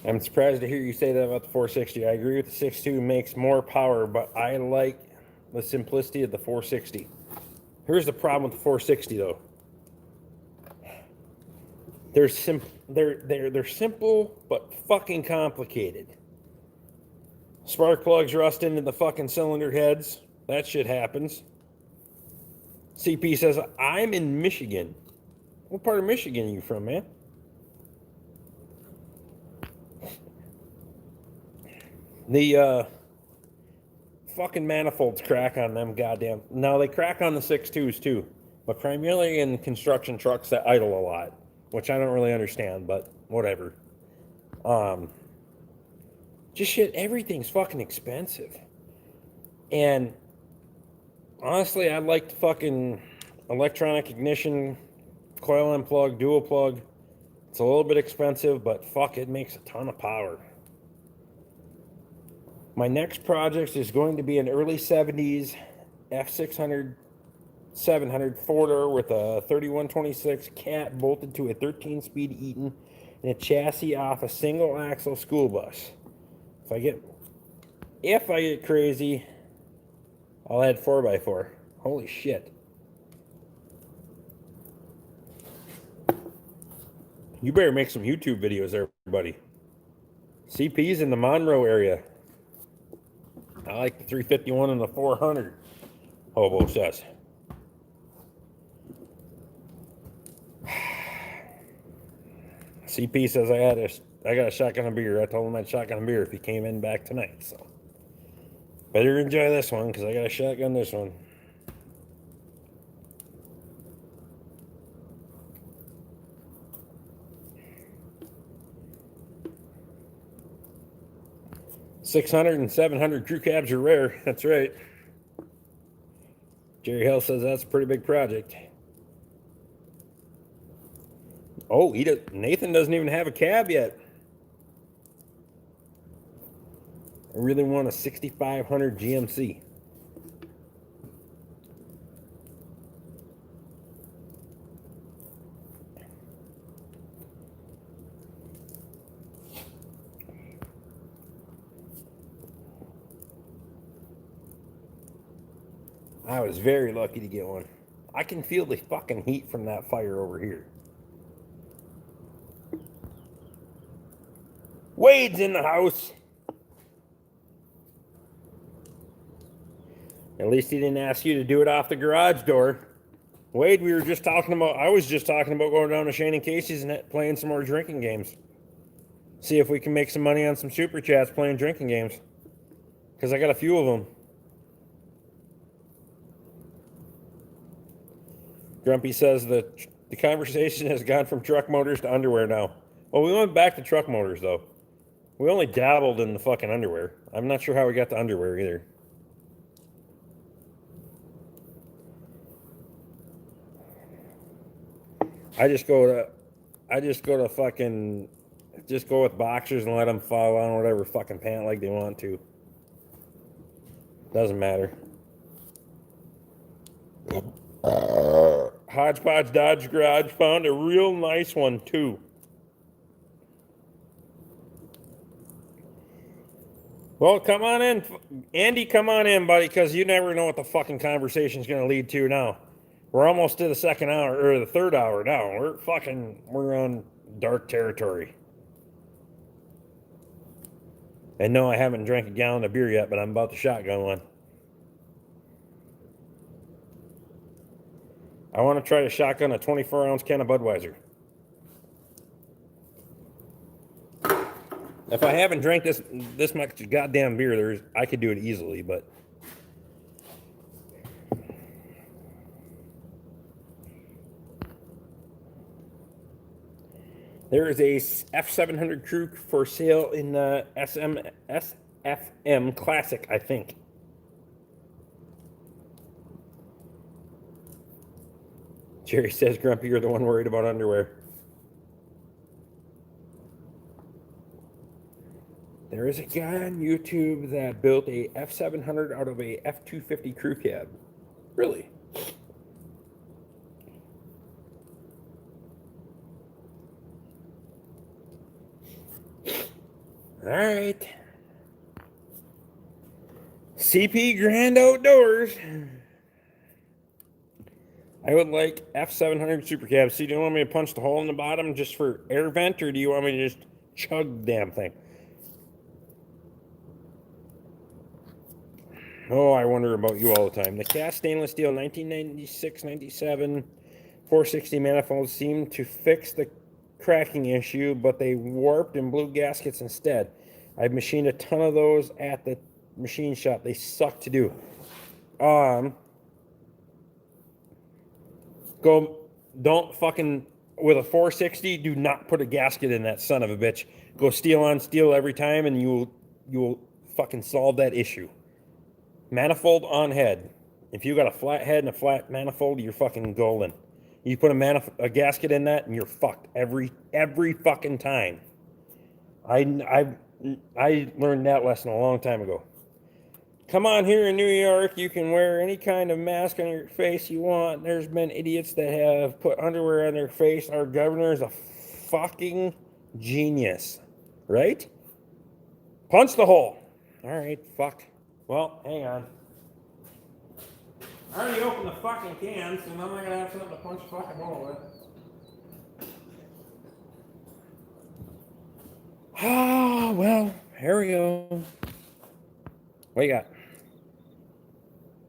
I'm surprised to hear you say that about the 460. I agree with the 6.2 makes more power, but I like the simplicity of the 460. Here's the problem with the 460 though. They're simple but fucking complicated. Spark plugs rust into the fucking cylinder heads. That shit happens. CP says, I'm in Michigan. What part of Michigan are you from, man? The fucking manifolds crack on them, goddamn. Now they crack on the 6.2s too, but primarily in construction trucks that idle a lot, which I don't really understand, but whatever. Just shit, everything's fucking expensive. And honestly, I'd like the fucking electronic ignition, coil unplug, dual plug. It's a little bit expensive, but fuck, it makes a ton of power. My next project is going to be an early 70s F600 700 four-door with a 3126 cat bolted to a 13-speed Eaton and a chassis off a single-axle school bus. If I get crazy, I'll add 4x4. Holy shit. You better make some YouTube videos there, buddy. CP's in the Monroe area. I like the 351 and the 400. Hobo says. CP says I got a shotgun of beer. I told him I'd shotgun a beer if he came in back tonight. So better enjoy this one because I got a shotgun this one. $600 and $700 crew cabs are rare. That's right. Jerry Hill says that's a pretty big project. Oh, Nathan doesn't even have a cab yet. I really want a 6500 GMC. I was very lucky to get one. I can feel the fucking heat from that fire over here. Wade's in the house. At least he didn't ask you to do it off the garage door. Wade, I was just talking about going down to Shane and Casey's and playing some more drinking games. See if we can make some money on some super chats playing drinking games. Because I got a few of them. Grumpy says that the conversation has gone from truck motors to underwear now. Well, we went back to truck motors, though. We only dabbled in the fucking underwear. I'm not sure how we got to underwear either. I just go with boxers and let them fall on whatever fucking pant leg they want to. Doesn't matter. Hodgepodge Dodge Garage found a real nice one too. Well, come on in, Andy. Come on in, buddy, because you never know what the fucking conversation's going to lead to. Now, we're almost to the second hour or the third hour now. We're on dark territory. And no, I haven't drank a gallon of beer yet, but I'm about to shotgun one. I want to try to shotgun a 24-ounce can of Budweiser. If I haven't drank this much goddamn beer, I could do it easily, but there is a F700 crew for sale in the SFM Classic, I think. Jerry says, Grumpy, you're the one worried about underwear. There is a guy on YouTube that built a F700 out of a F250 crew cab. Really? All right. CP Grand Outdoors. I would like F700 Super Cab. See, do you want me to punch the hole in the bottom just for air vent, or do you want me to just chug the damn thing? Oh, I wonder about you all the time. The cast stainless steel 1996-97 460 manifolds seemed to fix the cracking issue, but they warped and blew gaskets instead. I've machined a ton of those at the machine shop. They suck to do. Don't fucking, with a 460, do not put a gasket in that son of a bitch. Go steel on steel every time, and you will fucking solve that issue. Manifold on head. If you got a flat head and a flat manifold, you're fucking golden. You put a gasket in that, and you're fucked every fucking time. I learned that lesson a long time ago. Come on, here in New York, you can wear any kind of mask on your face you want. There's been idiots that have put underwear on their face. Our governor is a fucking genius, right? Punch the hole. All right, fuck. Well, hang on. I already opened the fucking can, so now I'm gonna have something to punch the fucking hole with. Ah, well, here we go. What you got?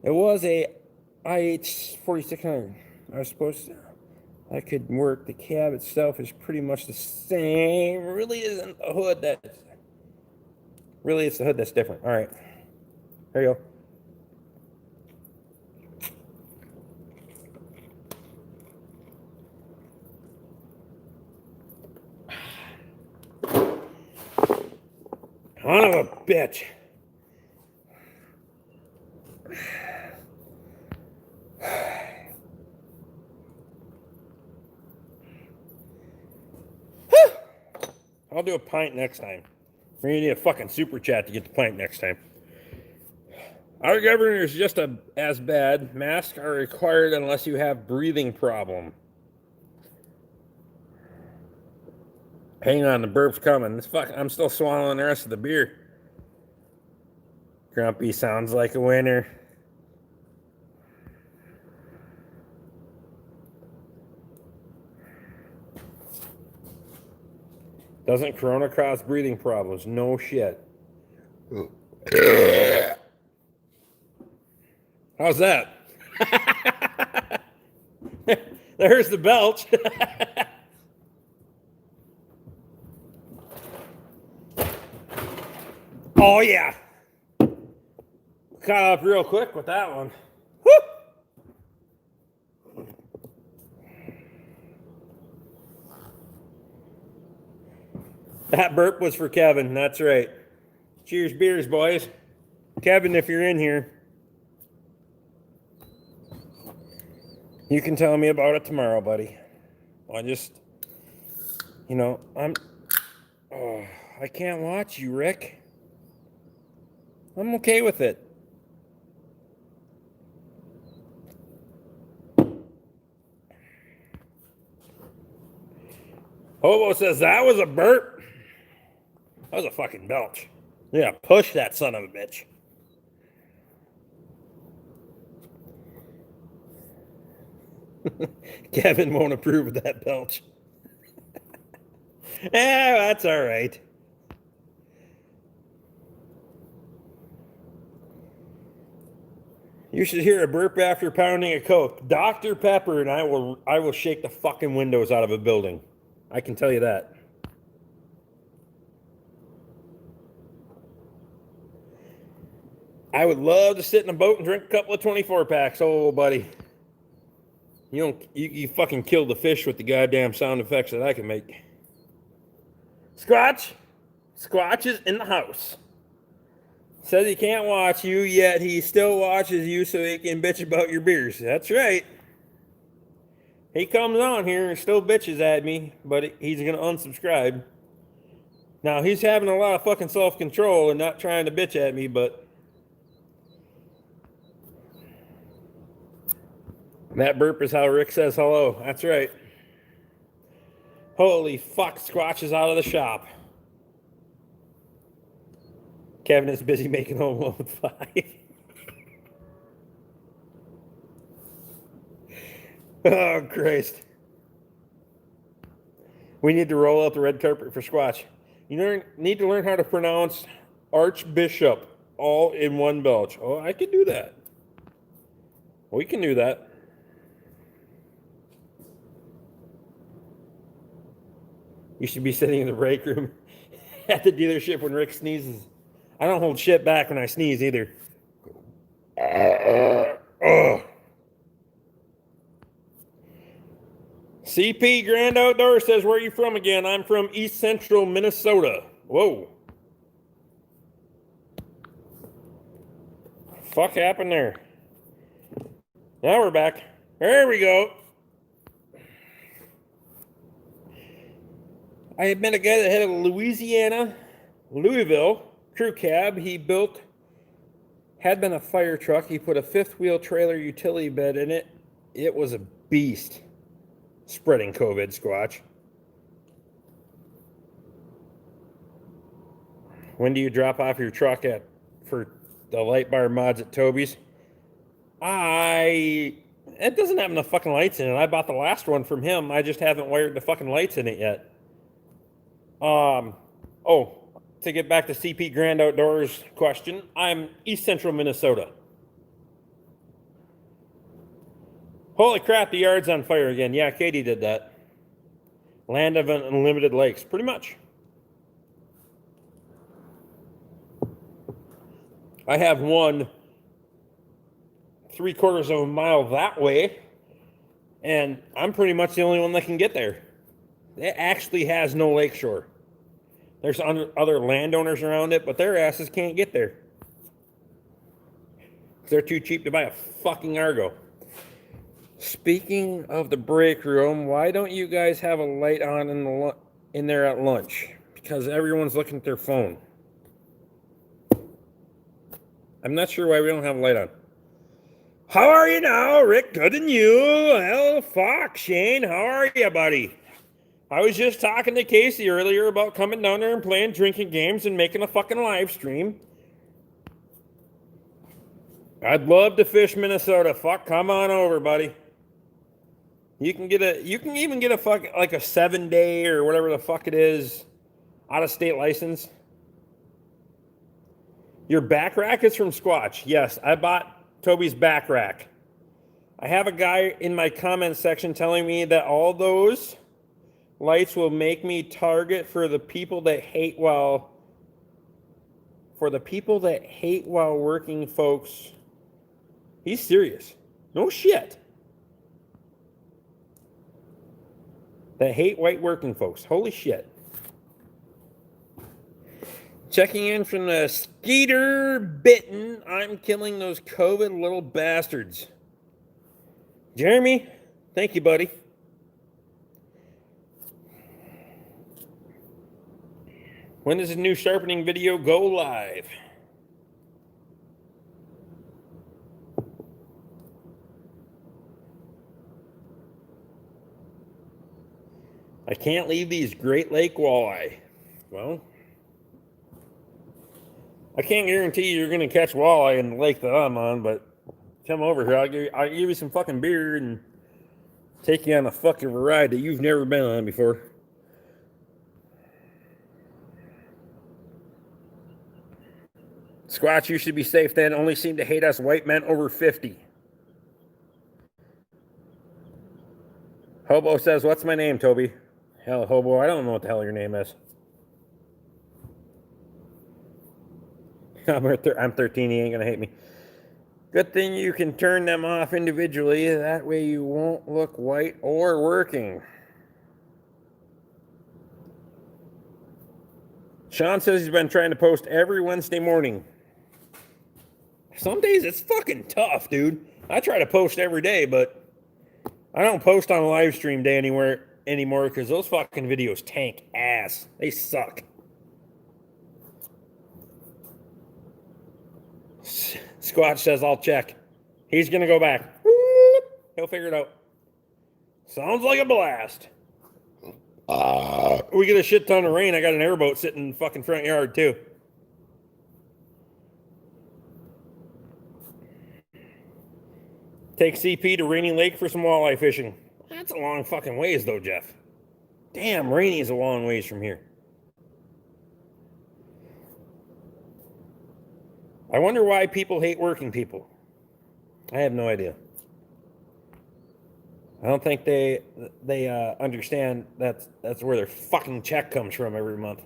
It was a IH 4600. I was supposed to. I could work. The cab itself is pretty much the same. Really isn't the hood that. Really, it's the hood that's different. All right. Here you go. Son of a bitch. I'll do a pint next time. We're gonna need a fucking super chat to get the pint next time. Our governor is just as bad. Masks are required unless you have breathing problem. Hang on, the burp's coming. I'm still swallowing the rest of the beer. Grumpy sounds like a winner. Doesn't Corona cause breathing problems? No shit. How's that? There's the belch. Oh, yeah. Caught up real quick with that one. Woo! That burp was for Kevin. That's right. Cheers, beers, boys. Kevin, if you're in here, you can tell me about it tomorrow, buddy. I can't watch you, Rick. I'm okay with it. Hobo says that was a burp. That was a fucking belch. Yeah, push that son of a bitch. Kevin won't approve of that belch. That's all right. You should hear a burp after pounding a Coke. Dr. Pepper and I will shake the fucking windows out of a building. I can tell you that. I would love to sit in a boat and drink a couple of 24 packs. Oh, buddy. You fucking killed the fish with the goddamn sound effects that I can make. Squatch is in the house. Says he can't watch you, yet he still watches you so he can bitch about your beers. That's right. He comes on here and still bitches at me, but he's going to unsubscribe. Now, he's having a lot of fucking self-control and not trying to bitch at me, but that burp is how Rick says hello. That's right. Holy fuck, Squatch is out of the shop. Kevin is busy making Home Alone 5. Oh, Christ. We need to roll out the red carpet for Squatch. You need to learn how to pronounce Archbishop all in one belch. Oh, I can do that. We can do that. You should be sitting in the break room at the dealership when Rick sneezes. I don't hold shit back when I sneeze either. CP Grand Outdoor says, where are you from again? I'm from East Central Minnesota. Whoa. Fuck happened there? Now we're back. There we go. I had met a guy that had a Louisville crew cab. He had been a fire truck. He put a fifth wheel trailer utility bed in it. It was a beast. Spreading COVID, Squatch. When do you drop off your truck for the light bar mods at Toby's? It doesn't have enough fucking lights in it. I bought the last one from him. I just haven't wired the fucking lights in it yet. To get back to CP Grand Outdoors question, I'm East Central Minnesota. Holy crap, the yard's on fire again. Yeah, Katie did that. Land of unlimited lakes, pretty much. I have one 3/4 of a mile that way, and I'm pretty much the only one that can get there. It actually has no lakeshore. There's other landowners around it, but their asses can't get there. They're too cheap to buy a fucking Argo. Speaking of the break room, why don't you guys have a light on in there at lunch? Because everyone's looking at their phone. I'm not sure why we don't have a light on. How are you now, Rick? Good and you? Well, fuck, Shane. How are you, buddy? I was just talking to Casey earlier about coming down there and playing drinking games and making a fucking live stream. I'd love to fish Minnesota. Fuck, come on over, buddy. You can even get a fuck like a 7-day or whatever the fuck it is out of state license. Your back rack is from Squatch. Yes, I bought Toby's back rack. I have a guy in my comment section telling me that all those lights will make me target for the people that hate while working folks. He's serious. No shit. That hate white working folks. Holy shit. Checking in from the Skeeter Bitten. I'm killing those COVID little bastards. Jeremy, thank you, buddy. When does the new sharpening video go live? I can't leave these Great Lake walleye. Well, I can't guarantee you're going to catch walleye in the lake that I'm on, but come over here. I'll give you some fucking beer and take you on a fucking ride that you've never been on before. Squatch, you should be safe then. Only seem to hate us white men over 50. Hobo says, what's my name, Toby? Hell, Hobo, I don't know what the hell your name is. I'm 13, he ain't gonna hate me. Good thing you can turn them off individually. That way you won't look white or working. Sean says he's been trying to post every Wednesday morning. Some days it's fucking tough, dude. I try to post every day, but I don't post on a live stream day anymore because those fucking videos tank ass. They suck. Squatch says, I'll check. He's going to go back. He'll figure it out. Sounds like a blast. We get a shit ton of rain. I got an airboat sitting in the fucking front yard, too. Take CP to Rainy Lake for some walleye fishing. That's a long fucking ways, though, Jeff. Damn, Rainy is a long ways from here. I wonder why people hate working people. I have no idea. I don't think they understand that's where their fucking check comes from every month.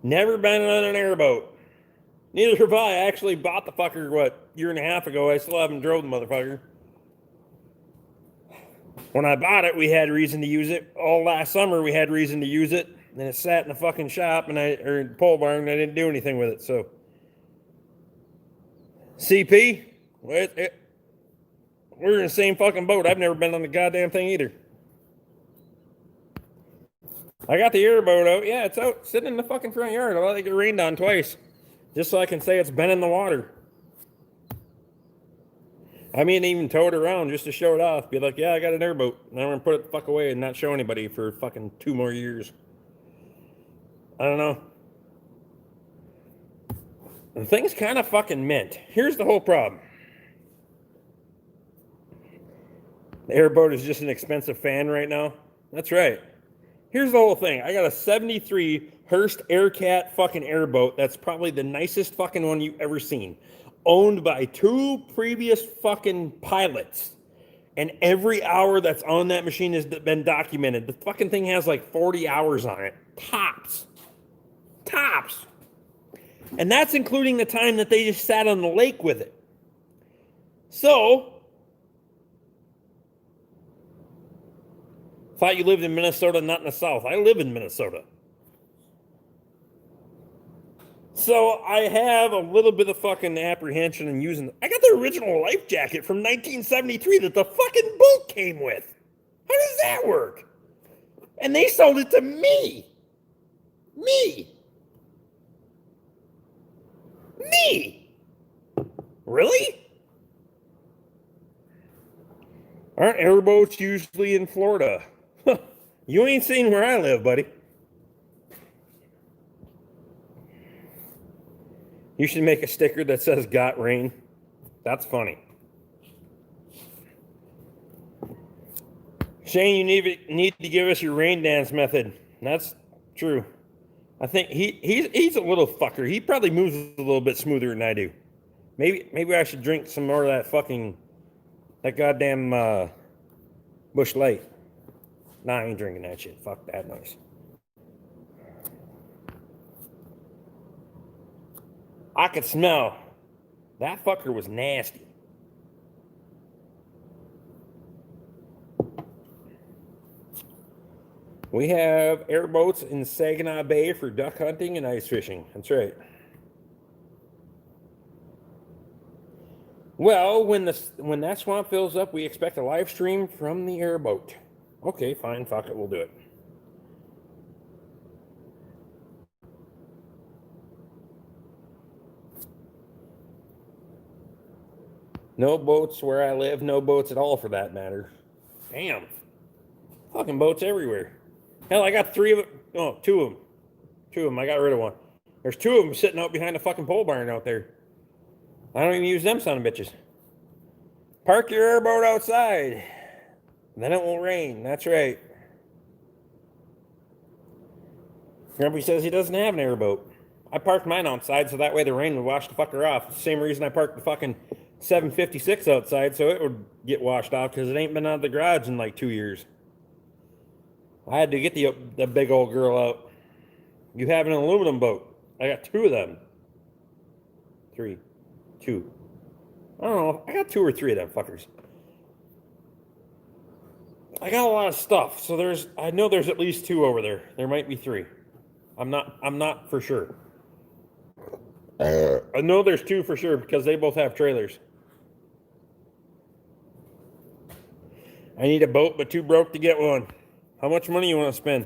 Never been on an airboat. Neither have I. I actually bought the fucker, year and a half ago. I still haven't drove the motherfucker. When I bought it, we had reason to use it. All last summer, we had reason to use it. And it sat in the fucking shop or pole barn, and I didn't do anything with it. So, CP, we're in the same fucking boat. I've never been on the goddamn thing either. I got the airboat out. Yeah, it's out sitting in the fucking front yard. I let it get rained on twice. Just so I can say it's been in the water. I mean, even tow it around just to show it off. Be like, yeah, I got an airboat. And I'm going to put it the fuck away and not show anybody for fucking 2 more years. I don't know. The thing's kind of fucking mint. Here's the whole problem. The airboat is just an expensive fan right now. That's right. Here's the whole thing. I got a 73 Hearst Aircat fucking airboat. That's probably the nicest fucking one you've ever seen. Owned by 2 previous fucking pilots. And every hour that's on that machine has been documented. The fucking thing has like 40 hours on it. Tops. Tops. And that's including the time that they just sat on the lake with it. So, thought you lived in Minnesota, not in the South. I live in Minnesota. So I have a little bit of fucking apprehension in using. I got the original life jacket from 1973 that the fucking boat came with. How does that work? And they sold it to me. Me. Really? Aren't airboats usually in Florida? You ain't seen where I live, buddy. You should make a sticker that says "Got rain." That's funny. Shane, you need to give us your rain dance method. That's true. I think he's a little fucker. He probably moves a little bit smoother than I do. Maybe I should drink some more of that goddamn Busch Light. Nah, I ain't drinking that shit. Fuck that noise. I could smell. That fucker was nasty. We have airboats in Saginaw Bay for duck hunting and ice fishing. That's right. Well, when that swamp fills up, we expect a live stream from the airboat. Okay, fine, fuck it, we'll do it. No boats where I live, no boats at all for that matter. Damn. Fucking boats everywhere. Hell, I got 3 of them. Oh, 2 of them. 2 of them, I got rid of one. There's 2 of them sitting out behind the fucking pole barn out there. I don't even use them son of bitches. Park your airboat outside. Then it won't rain. That's right. Grumpy says he doesn't have an airboat. I parked mine outside so that way the rain would wash the fucker off. Same reason I parked the fucking 756 outside so it would get washed off because it ain't been out of the garage in like 2 years. I had to get the big old girl out. You have an aluminum boat. I got 2 of them. 3. 2. I don't know. I got 2 or 3 of them fuckers. I got a lot of stuff, so I know there's at least 2 over there. There might be 3. I'm not for sure. I know there's 2 for sure because they both have trailers. I need a boat, but too broke to get one. How much money you want to spend?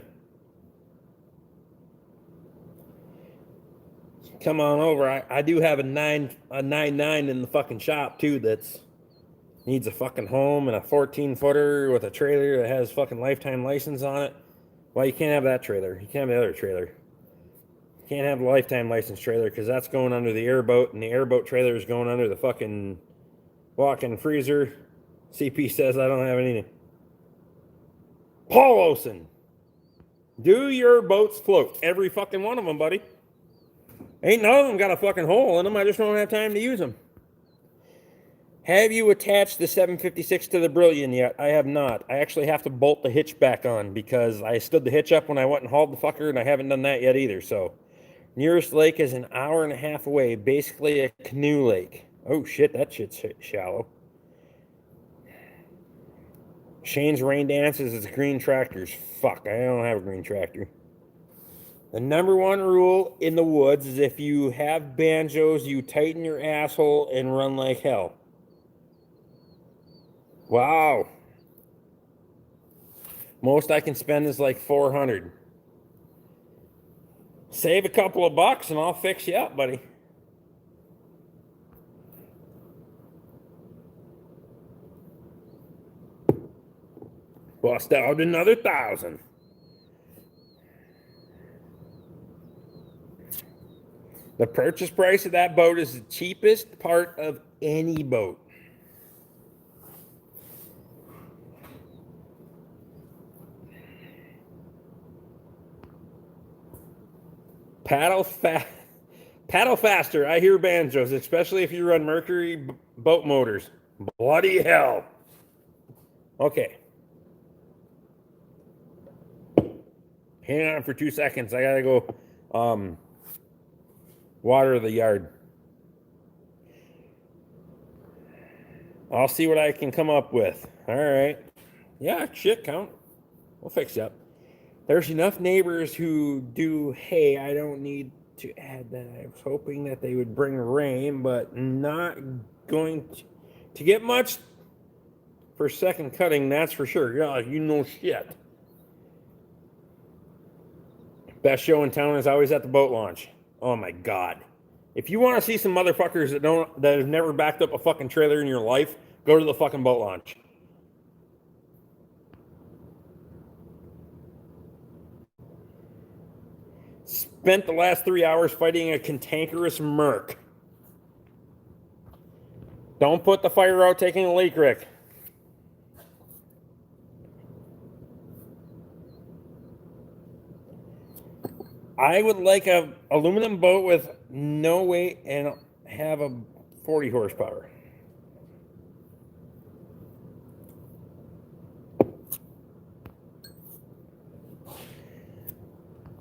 Come on over. I do have a 9.9 in the fucking shop too. That's needs a fucking home and a 14-footer with a trailer that has fucking lifetime license on it. Well, you can't have that trailer. You can't have the other trailer. You can't have the lifetime license trailer because that's going under the airboat, and the airboat trailer is going under the fucking Walk-in freezer. CP says I don't have anything. Paul Olson. Do your boats float? Every fucking one of them, buddy. Ain't none of them got a fucking hole in them. I just don't have time to use them. Have you attached the 756 to the Brilliant yet? I have not. I actually have to bolt the hitch back on because I stood the hitch up when I went and hauled the fucker, and I haven't done that yet either. So, nearest lake is an hour and a half away, basically a canoe lake. Oh shit, that shit's shallow. Shane's rain dances is green tractors. Fuck, I don't have a green tractor. The number one rule in the woods is if you have banjos, you tighten your asshole and run like hell. Wow. Most I can spend is like 400. Save a couple of bucks and I'll fix you up, buddy. Bust out another 1,000. The purchase price of that boat is the cheapest part of any boat. Paddle faster. I hear banjos, especially if you run Mercury boat motors. Bloody hell. Okay. Hang on for 2 seconds. I gotta go water the yard. I'll see what I can come up with. All right. Yeah, shit count. We'll fix it up. There's enough neighbors who do, hey, I don't need to add that. I was hoping that they would bring rain, but not going to get much for second cutting, that's for sure. Yeah, you know shit. Best show in town is always at the boat launch. Oh my God. If you want to see some motherfuckers that have never backed up a fucking trailer in your life, go to the fucking boat launch. Spent the last 3 hours fighting a cantankerous Merc. Don't put the fire out taking a leak, Rick. I would like a aluminum boat with no weight and have a 40 horsepower.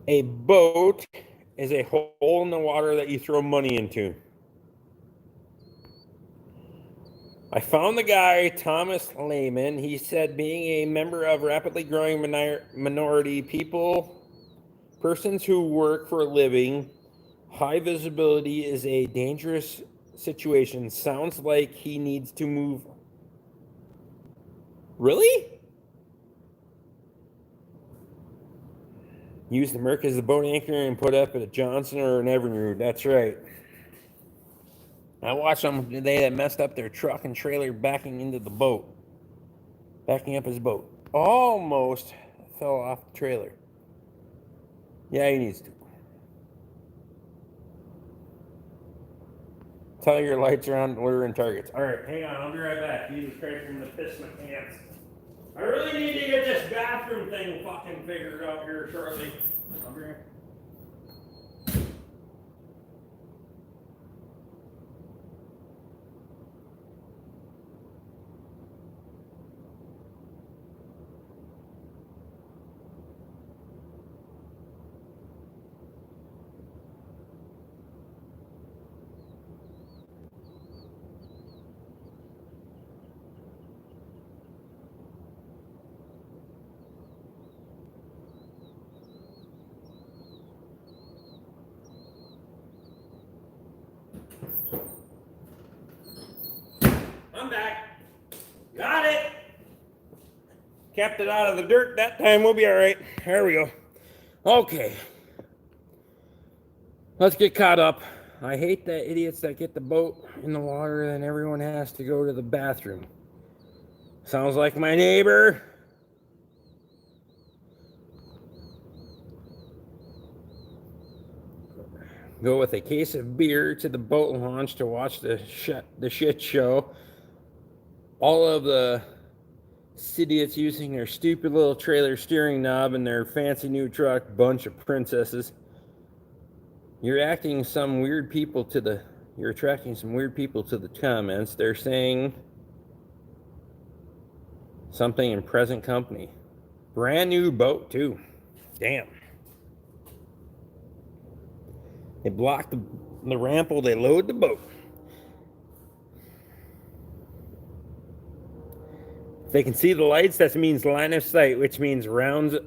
A boat is a hole in the water that you throw money into. I found the guy, Thomas Lehman. He said being a member of rapidly growing minority persons who work for a living, high visibility is a dangerous situation. Sounds like he needs to move. Really? Use the Merc as the boat anchor and put up at a Johnson or an Evinrude. That's right. I watched them today that messed up their truck and trailer backing into the boat. Backing up his boat. Almost fell off the trailer. Yeah, he needs to. Tell your lights are on, lure and targets. All right, hang on. I'll be right back. Jesus Christ, I'm going to piss my pants. I really need to get this bathroom thing fucking figured out here shortly. I'll be right back. I'm back. Got it. Kept it out of the dirt that time. We'll be all right. There we go. Okay. Let's get caught up. I hate the idiots that get the boat in the water and everyone has to go to the bathroom. Sounds like my neighbor. Go with a case of beer to the boat launch to watch the shit show. all of the idiots using their stupid little trailer steering knob and their fancy new truck, bunch of princesses. You're attracting some weird people to the comments. They're saying something in present company. Brand new boat too. Damn. They block the ramp while they load the boat. If they can see the lights, that means line of sight, which means rounds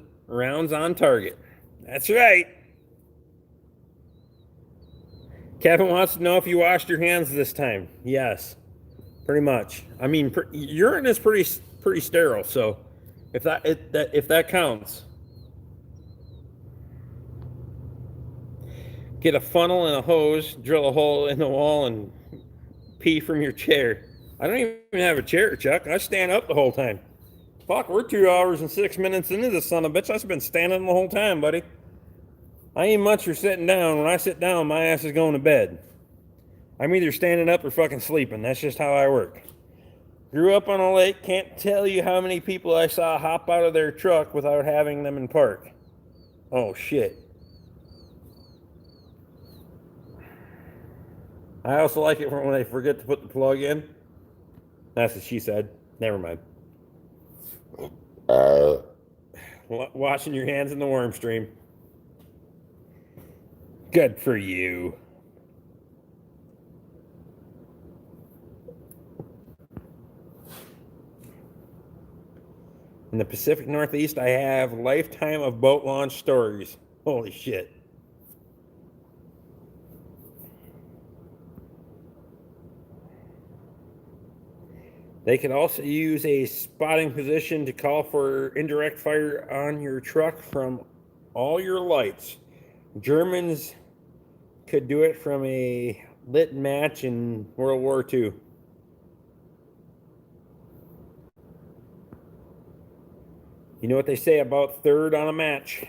on target. That's right. Kevin wants to know if you washed your hands this time. Yes, pretty much. I mean, urine is pretty sterile, so if that counts. Get a funnel and a hose, drill a hole in the wall, and pee from your chair. I don't even have a chair, Chuck. I stand up the whole time. Fuck, we're 2 hours and 6 minutes into this son of a bitch. I've been standing the whole time, buddy. I ain't much for sitting down. When I sit down, my ass is going to bed. I'm either standing up or fucking sleeping. That's just how I work. Grew up on a lake. Can't tell you how many people I saw hop out of their truck without having them in park. Oh, shit. I also like it when they forget to put the plug in. That's what she said. Never mind. Washing your hands in the worm stream. Good for you. In the Pacific Northeast, I have lifetime of boat launch stories. Holy shit. They can also use a spotting position to call for indirect fire on your truck from all your lights. Germans could do it from a lit match in World War II. You know what they say about third on a match?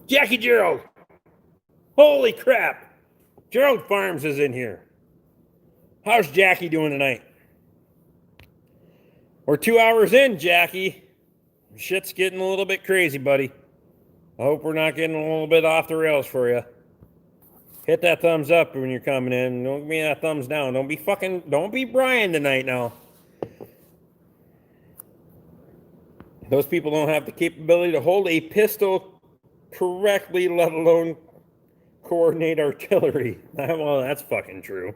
Jackie Gerald! Holy crap! Gerald Farms is in here. How's Jackie doing tonight? We're 2 hours in, Jackie. Shit's getting a little bit crazy, buddy. I hope we're not getting a little bit off the rails for you. Hit that thumbs up when you're coming in. Don't give me that thumbs down. Don't be Brian tonight now. Those people don't have the capability to hold a pistol correctly, let alone coordinate artillery. Well, that's fucking true.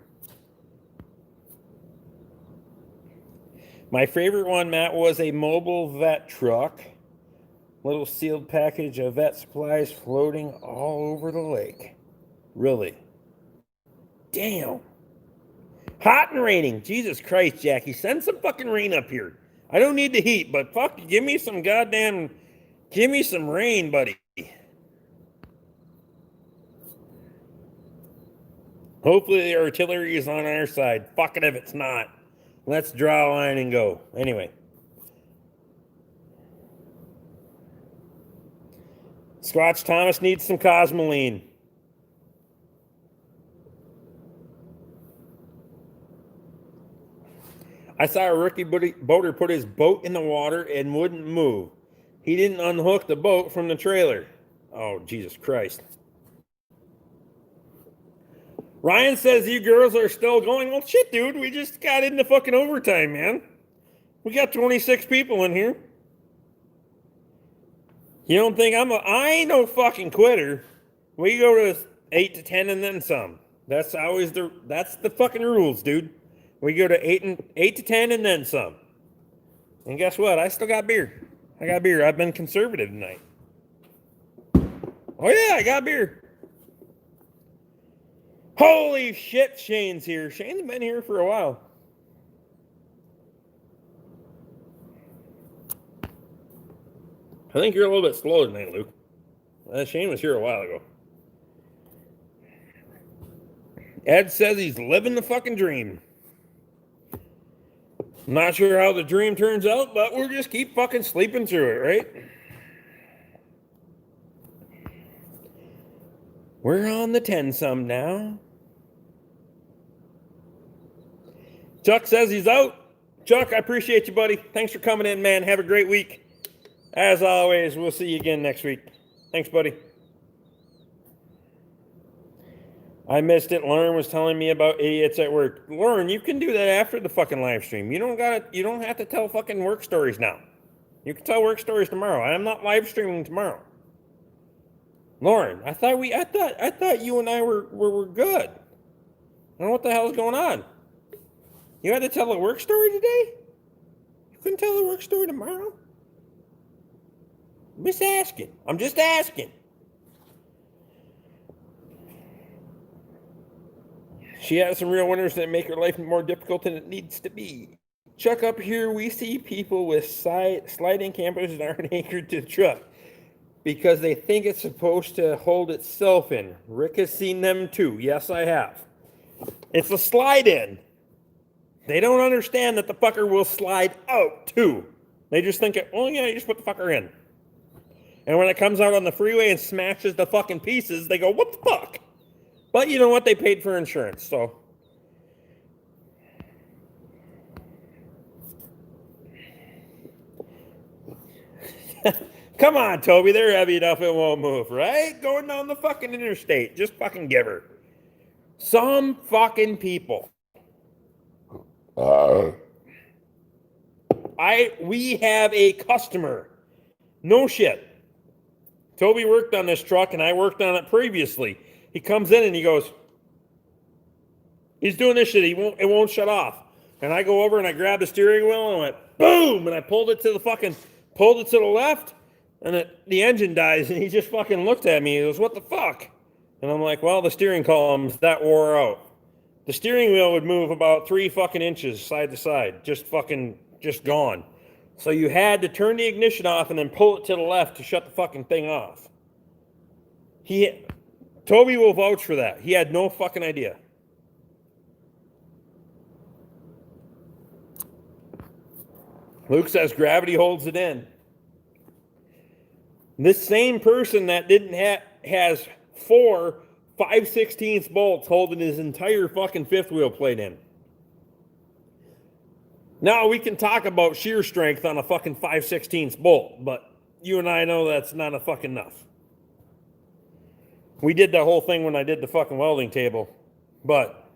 My favorite one, Matt, was a mobile vet truck. Little sealed package of vet supplies floating all over the lake. Really? Damn. Hot and raining. Jesus Christ, Jackie. Send some fucking rain up here. I don't need the heat, but fuck, give me some rain, buddy. Hopefully the artillery is on our side. Fuck it if it's not. Let's draw a line and go. Anyway. Scotch Thomas needs some Cosmoline. I saw a rookie boater put his boat in the water and wouldn't move. He didn't unhook the boat from the trailer. Oh, Jesus Christ. Ryan says you girls are still going. Well, shit, dude. We just got into fucking overtime, man. We got 26 people in here. You don't think I ain't no fucking quitter. We go to 8 to 10 and then some. That's the fucking rules, dude. We go to 8 to 10 and then some. And guess what? I still got beer. I got beer. I've been conservative tonight. Oh yeah, I got beer. Holy shit, Shane's here. Shane's been here for a while. I think you're a little bit slow tonight, Luke. Shane was here a while ago. Ed says he's living the fucking dream. Not sure how the dream turns out, but we'll just keep fucking sleeping through it, right? We're on the 10-some now. Chuck says he's out. Chuck, I appreciate you, buddy. Thanks for coming in, man. Have a great week. As always, we'll see you again next week. Thanks, buddy. I missed it. Lauren was telling me about idiots at work. Lauren, you can do that after the fucking live stream. You don't have to tell fucking work stories now. You can tell work stories tomorrow. I'm not live streaming tomorrow. Lauren, I thought you and I were good. I don't know what the hell's going on. You had to tell a work story today? You couldn't tell a work story tomorrow? I'm just asking. I'm just asking. She has some real winners that make her life more difficult than it needs to be. Chuck, up here we see people with sliding campers that aren't anchored to the truck because they think it's supposed to hold itself in. Rick has seen them too. Yes, I have. It's a slide in. They don't understand that the fucker will slide out too. They just think, oh yeah, you just put the fucker in. And when it comes out on the freeway and smashes the fucking pieces, they go, what the fuck? But you know what? They paid for insurance, so. Come on, Toby. They're heavy enough it won't move, right? Going down the fucking interstate. Just fucking give her. Some fucking people. We have a customer. No shit. Toby worked on this truck and I worked on it previously. He comes in and he goes, he's doing this shit. It won't shut off. And I go over and I grab the steering wheel and I went boom, and I pulled it to the left, and the engine dies. And he just fucking looked at me. He goes, what the fuck? And I'm like, well, the steering columns that wore out. The steering wheel would move about 3 fucking inches side to side, just gone. So you had to turn the ignition off and then pull it to the left to shut the fucking thing off. Toby will vouch for that. He had no fucking idea. Luke says gravity holds it in. This same person that has 4 5/16 bolts holding his entire fucking fifth wheel plate in. Now we can talk about shear strength on a fucking 5/16 bolt, but you and I know that's not a fucking enough. We did that whole thing when I did the fucking welding table, but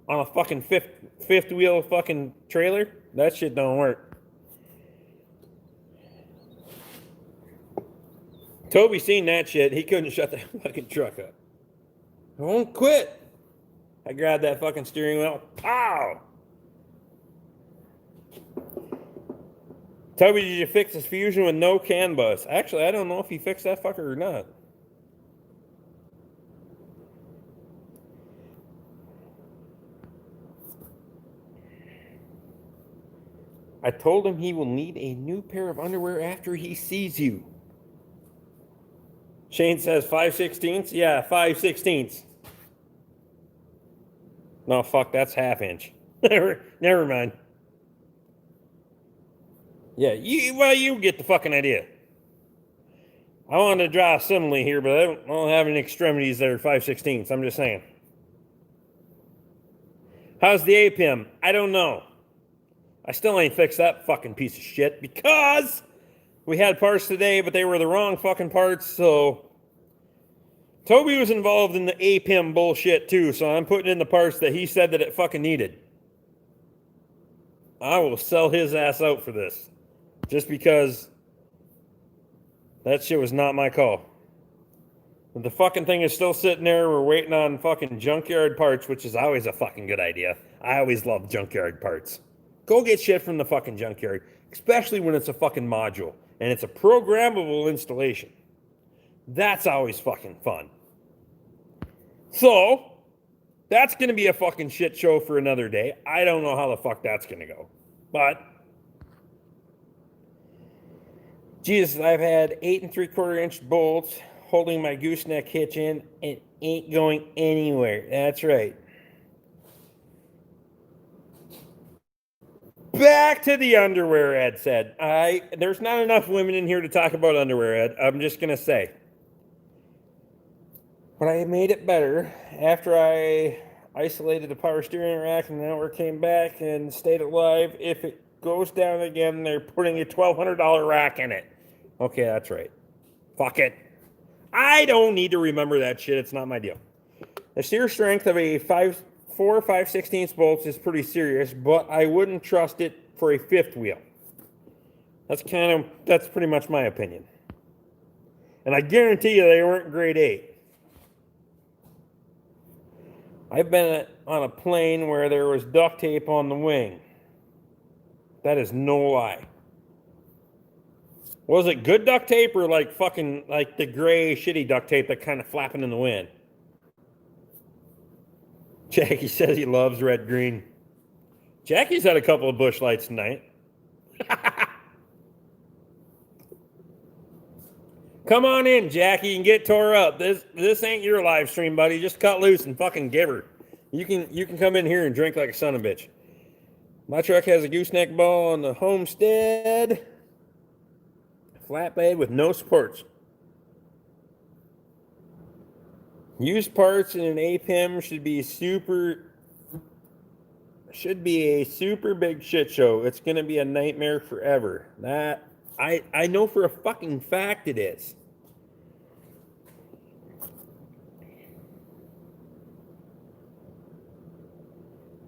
on a fucking fifth wheel fucking trailer, that shit don't work. Toby seen that shit. He couldn't shut that fucking truck up. I won't quit. I grabbed that fucking steering wheel. Pow! Toby, did you fix his Fusion with no CAN bus? Actually, I don't know if he fixed that fucker or not. I told him he will need a new pair of underwear after he sees you. Shane says 5/16. Yeah, 5/16. No, fuck, that's half inch. Never mind. Yeah, you get the fucking idea. I wanted to draw a simile here, but I don't have any extremities that are 5/16. I'm just saying. How's the APIM? I don't know. I still ain't fixed that fucking piece of shit because we had parts today, but they were the wrong fucking parts, so Toby was involved in the APIM bullshit too, so I'm putting in the parts that he said that it fucking needed. I will sell his ass out for this. Just because that shit was not my call. But the fucking thing is still sitting there. We're waiting on fucking junkyard parts, which is always a fucking good idea. I always love junkyard parts. Go get shit from the fucking junkyard, especially when it's a fucking module and it's a programmable installation. That's always fucking fun. So, that's going to be a fucking shit show for another day. I don't know how the fuck that's going to go. But, Jesus, I've had 8 3/4 inch bolts holding my gooseneck hitch in and ain't going anywhere. That's right. Back to the underwear, Ed said. There's not enough women in here to talk about underwear, Ed. I'm just going to say. But I made it better after I isolated the power steering rack and the network came back and stayed alive. If it goes down again, they're putting a $1,200 rack in it. Okay, that's right. Fuck it. I don't need to remember that shit. It's not my deal. The steer strength of a 4 5/16 bolts is pretty serious, but I wouldn't trust it for a fifth wheel. That's pretty much my opinion. And I guarantee you they weren't grade 8. I've been on a plane where there was duct tape on the wing. That is no lie. Was it good duct tape or like fucking like the gray shitty duct tape that kind of flapping in the wind? Jackie says he loves red green. Jackie's had a couple of bush lights tonight. Come on in, Jackie, and get tore up. This ain't your live stream, buddy. Just cut loose and fucking give her. You can come in here and drink like a son of a bitch. My truck has a gooseneck ball on the Homestead. Flatbed with no supports. Used parts in an APIM should be a super big shit show. It's gonna be a nightmare forever. That I know for a fucking fact it is.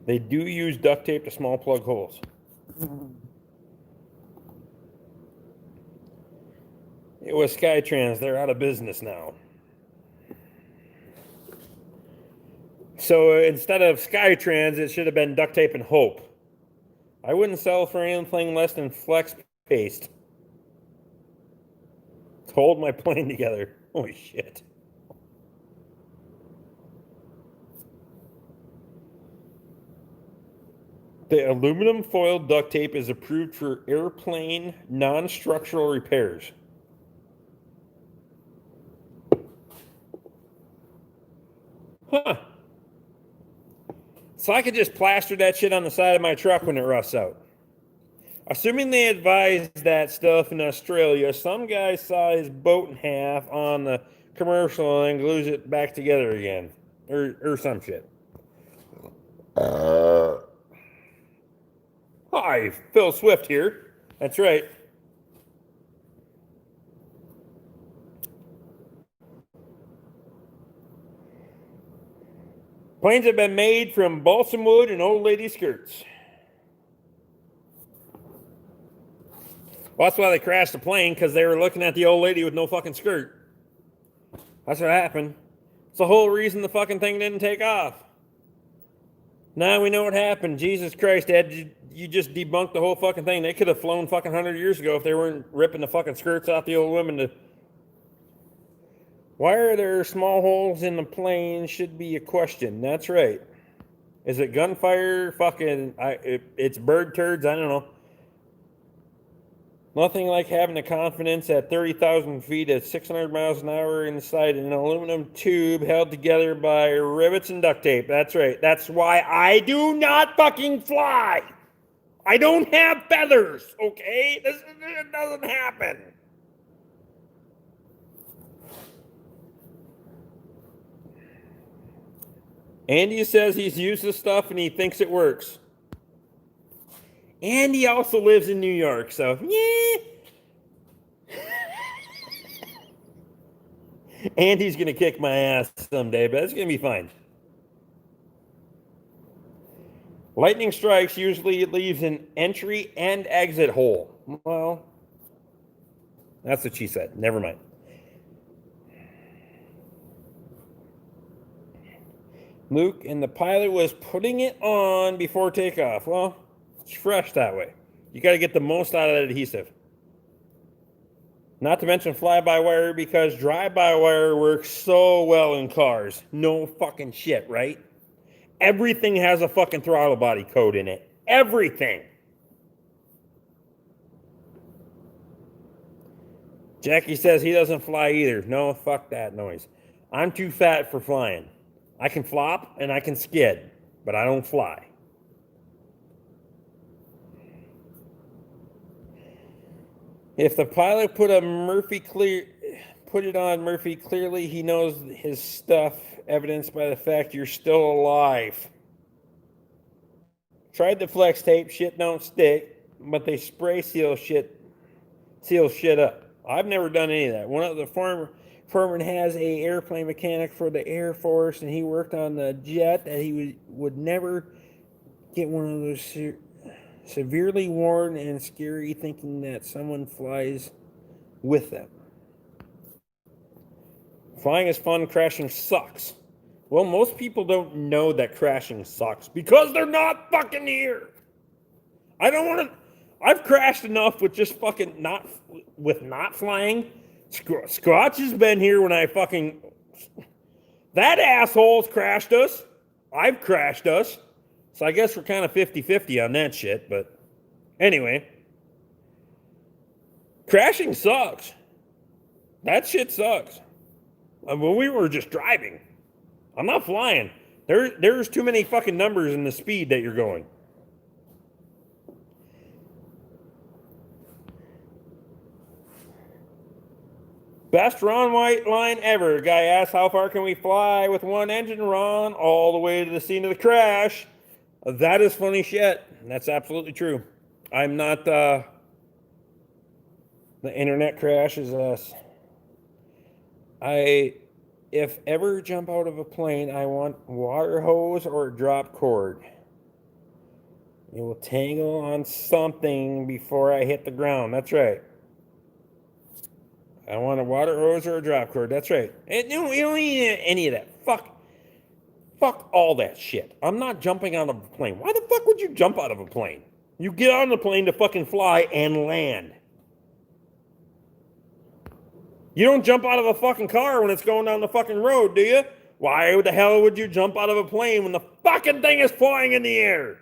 They do use duct tape to small plug holes. It was Skytrans. They're out of business now. So instead of Skytrans, it should have been Duct Tape and Hope. I wouldn't sell for anything less than Flex Paste to hold my plane together. Holy shit. The aluminum foil duct tape is approved for airplane non-structural repairs. Huh. So I could just plaster that shit on the side of my truck when it rusts out. Assuming they advised that stuff in Australia, some guy saw his boat in half on the commercial and glues it back together again. Or some shit. Hi, Phil Swift here. That's right. Planes have been made from balsam wood and old lady skirts. Well, that's why they crashed the plane, because they were looking at the old lady with no fucking skirt. That's what happened. It's the whole reason the fucking thing didn't take off. Now we know what happened. Jesus Christ, Ed, you just debunked the whole fucking thing. They could have flown fucking 100 years ago if they weren't ripping the fucking skirts off the old women to... Why are there small holes in the plane should be a question. That's right. Is it gunfire? Fucking... it's bird turds? I don't know. Nothing like having the confidence at 30,000 feet at 600 miles an hour inside an aluminum tube held together by rivets and duct tape. That's right. That's why I do not fucking fly. I don't have feathers, okay? This doesn't happen. Andy says he's used this stuff and he thinks it works. And he also lives in New York, so yeah. And he's gonna kick my ass someday, but it's gonna be fine. Lightning strikes usually leaves an entry and exit hole. Well, that's what she said. Never mind. Luke, and the pilot was putting it on before takeoff. Well, it's fresh that way. You got to get the most out of that adhesive. Not to mention fly-by-wire, because drive-by-wire works so well in cars. No fucking shit, right? Everything has a fucking throttle body code in it. Everything. Jackie says he doesn't fly either. No, fuck that noise. I'm too fat for flying. I can flop and I can skid, but I don't fly. If the pilot put put it on, Murphy. Clearly he knows his stuff, evidenced by the fact you're still alive. Tried the flex tape, shit don't stick, but they spray seal shit up. I've never done any of that. One of the foreman has a airplane mechanic for the Air Force, and he worked on the jet that he would never get one of those severely worn and scary, thinking that someone flies with them. Flying is fun, crashing sucks. Well, most people don't know that crashing sucks because they're not fucking here. I don't want to. I've crashed enough with just fucking not flying. Squatch has been here when I fucking. That asshole's crashed us. I've crashed us. So I guess we're kind of 50-50 on that shit. But anyway, crashing sucks. That shit sucks. When we were just driving. I'm not flying. There's too many fucking numbers in the speed that you're going. Best Ron White line ever. Guy asks, how far can we fly with one engine, Ron? All the way to the scene of the crash. That is funny shit. That's absolutely true. I'm not, the internet crashes us. If ever jump out of a plane, I want water hose or a drop cord. It will tangle on something before I hit the ground. That's right. I want a water hose or a drop cord. That's right. And you don't need any of that. Fuck all that shit. I'm not jumping out of a plane. Why the fuck would you jump out of a plane? You get on the plane to fucking fly and land. You don't jump out of a fucking car when it's going down the fucking road, do you? Why the hell would you jump out of a plane when the fucking thing is flying in the air?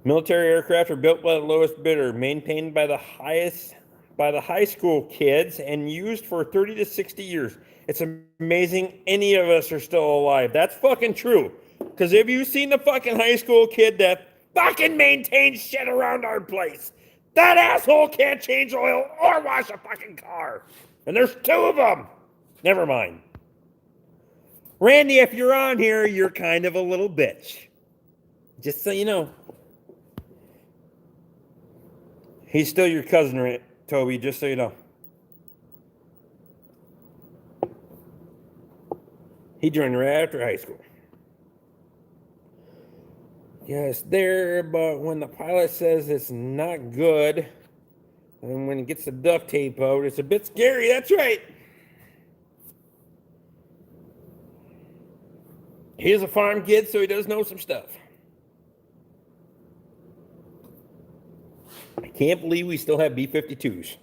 Military aircraft are built by the lowest bidder, maintained by the high school kids, and used for 30 to 60 years. It's amazing any of us are still alive. That's fucking true. Because have you seen the fucking high school kid that fucking maintains shit around our place? That asshole can't change oil or wash a fucking car. And there's two of them. Never mind. Randy, if you're on here, you're kind of a little bitch. Just so you know. He's still your cousin, Toby, just so you know. He joined right after high school. Yes, there, but when the pilot says it's not good, and when he gets the duct tape out, it's a bit scary. That's right. He's a farm kid, so he does know some stuff. I can't believe we still have B-52s.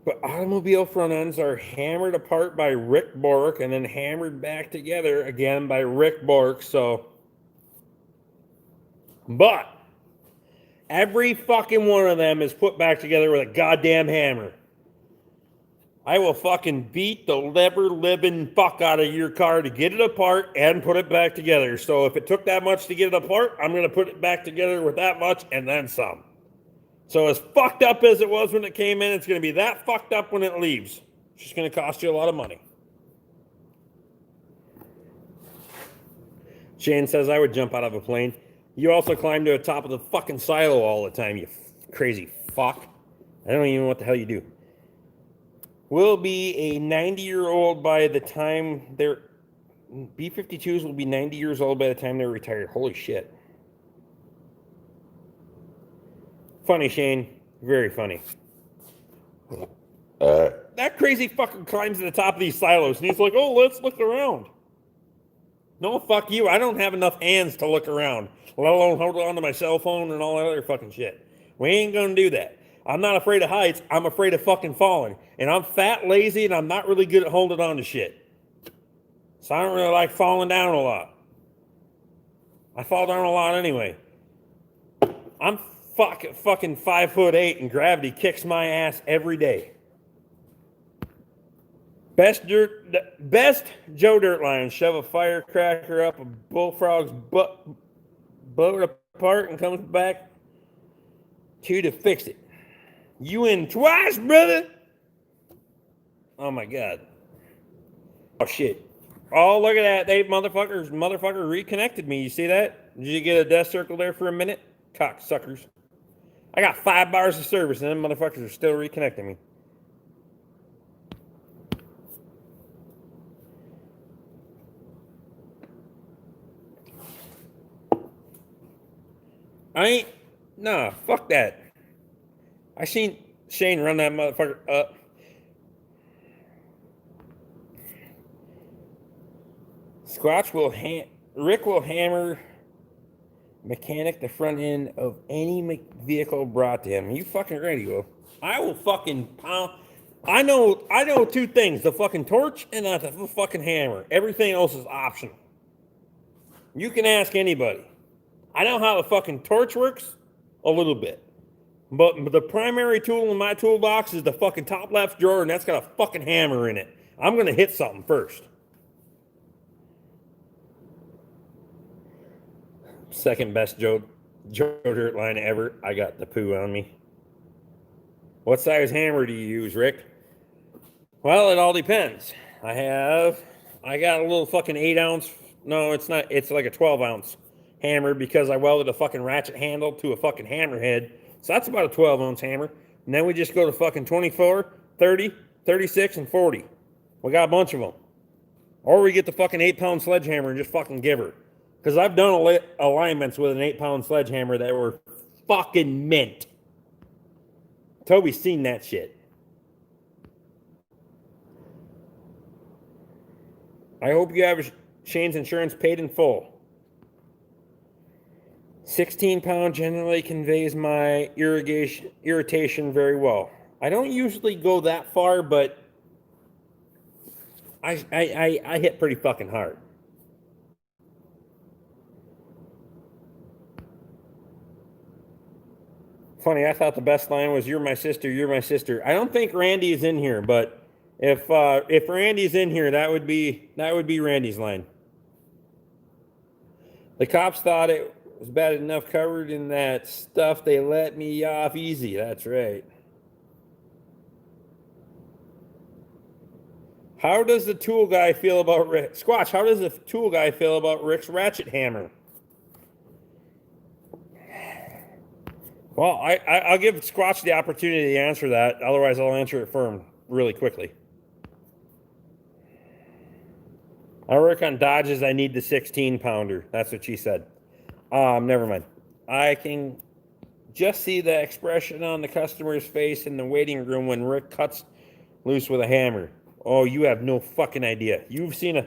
But automobile front ends are hammered apart by Rick Bork and then hammered back together again by Rick Bork, so... But every fucking one of them is put back together with a goddamn hammer. I will fucking beat the living fuck out of your car to get it apart and put it back together. So if it took that much to get it apart, I'm going to put it back together with that much and then some. So as fucked up as it was when it came in, it's going to be that fucked up when it leaves. It's just going to cost you a lot of money. Shane says, I would jump out of a plane. You also climb to the top of the fucking silo all the time, you crazy fuck. I don't even know what the hell you do. Will be a 90-year-old by the time they're... B-52s will be 90 years old by the time they're retired. Holy shit. Funny, Shane. Very funny. That crazy fucker climbs to the top of these silos, and he's like, oh, let's look around. No, fuck you. I don't have enough hands to look around, let alone hold on to my cell phone and all that other fucking shit. We ain't gonna do that. I'm not afraid of heights. I'm afraid of fucking falling. And I'm fat, lazy, and I'm not really good at holding on to shit. So I don't really like falling down a lot. I fall down a lot anyway. I'm fucking 5'8", and gravity kicks my ass every day. Best Joe Dirtline, shove a firecracker up a bullfrog's butt, blow it apart, and comes back to fix it. You in twice, brother? Oh my god. Oh shit. Oh, look at that. They motherfucker reconnected me. You see that? Did you get a death circle there for a minute? Cocksuckers. I got 5 bars of service and them motherfuckers are still reconnecting me. I ain't. Nah, fuck that. I seen Shane run that motherfucker up. Rick will hammer mechanic the front end of any vehicle brought to him. You fucking ready, will? I will fucking pound. I know 2 things: the fucking torch and the fucking hammer. Everything else is optional. You can ask anybody. I know how the fucking torch works a little bit, but the primary tool in my toolbox is the fucking top left drawer, and that's got a fucking hammer in it. I'm gonna hit something first. Second best Joe Dirt line ever. I got the poo on me. What size hammer do you use, Rick? Well, it all depends. I got a little fucking 8-ounce. No, it's not. It's like a 12-ounce hammer because I welded a fucking ratchet handle to a fucking hammerhead. So that's about a 12-ounce hammer. And then we just go to fucking 24, 30, 36, and 40. We got a bunch of them. Or we get the fucking 8-pound sledgehammer and just fucking give her. Because I've done alignments with an 8-pound sledgehammer that were fucking mint. Toby's seen that shit. I hope you have Shane's insurance paid in full. 16-pound generally conveys my irritation very well. I don't usually go that far, but I hit pretty fucking hard. Funny, I thought the best line was "You're my sister, you're my sister." I don't think Randy is in here, but if Randy's in here, that would be Randy's line. The cops thought it was bad enough covered in that stuff. They let me off easy. That's right. How does the tool guy feel about Rick? Squatch, how does the tool guy feel about Rick's ratchet hammer? Well, I'll give Squatch the opportunity to answer that. Otherwise, I'll answer it for him really quickly. I work on Dodges. I need the 16-pounder. That's what she said. Never mind. I can just see the expression on the customer's face in the waiting room when Rick cuts loose with a hammer. Oh, you have no fucking idea. You've seen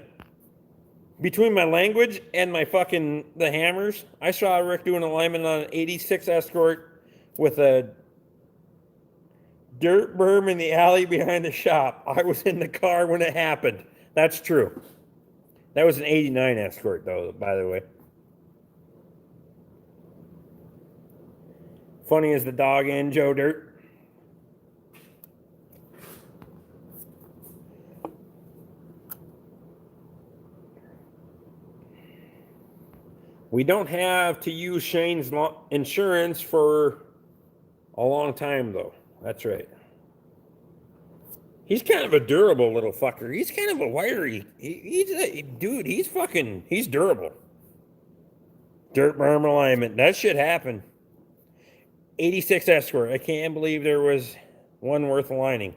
between my language and my fucking the hammers, I saw Rick do an alignment on an 86 Escort with a dirt berm in the alley behind the shop. I was in the car when it happened. That's true. That was an 89 Escort, though, by the way. Funny as the dog and Joe Dirt. We don't have to use Shane's insurance for a long time, though. That's right. He's kind of a durable little fucker. He's kind of a wiry. He's durable. Dirt berm alignment. That shit happened. 86 Escort. I can't believe there was one worth aligning.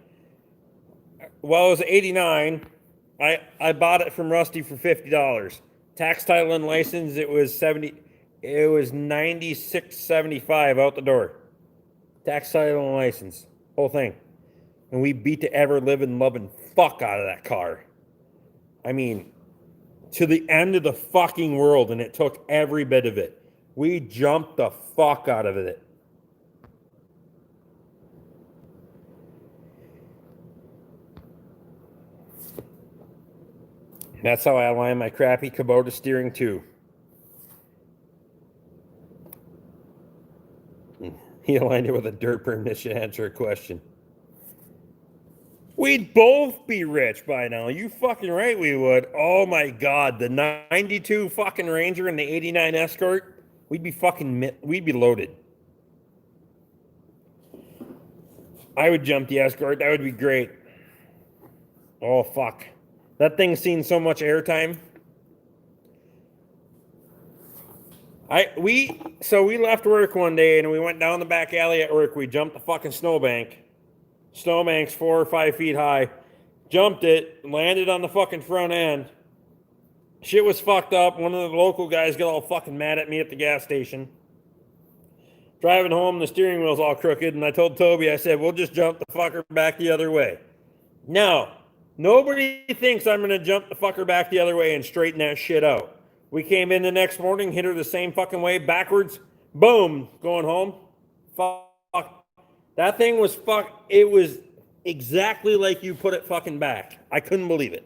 Well, it was 89. I bought it from Rusty for $50. Tax, title, and license, it was $96.75 out the door. Tax, title, and license. Whole thing. And we beat the ever-living, loving fuck out of that car. I mean, to the end of the fucking world, and it took every bit of it. We jumped the fuck out of it. That's how I align my crappy Kubota steering too. He aligned it with a dirt berm. This should answer a question. We'd both be rich by now. You fucking right we would. Oh my God. The 92 fucking Ranger and the 89 Escort. We'd be loaded. I would jump the Escort. That would be great. Oh, fuck. That thing's seen so much airtime. We left work one day and we went down the back alley at work. We jumped the fucking snowbank. Snowbank's 4 or 5 feet high. Jumped it, landed on the fucking front end. Shit was fucked up. One of the local guys got all fucking mad at me at the gas station. Driving home, the steering wheel's all crooked, and I told Toby, I said, we'll just jump the fucker back the other way. No, nobody thinks I'm going to jump the fucker back the other way and straighten that shit out. We came in the next morning, hit her the same fucking way, backwards, boom, going home. Fuck. That thing was it was exactly like you put it fucking back. I couldn't believe it.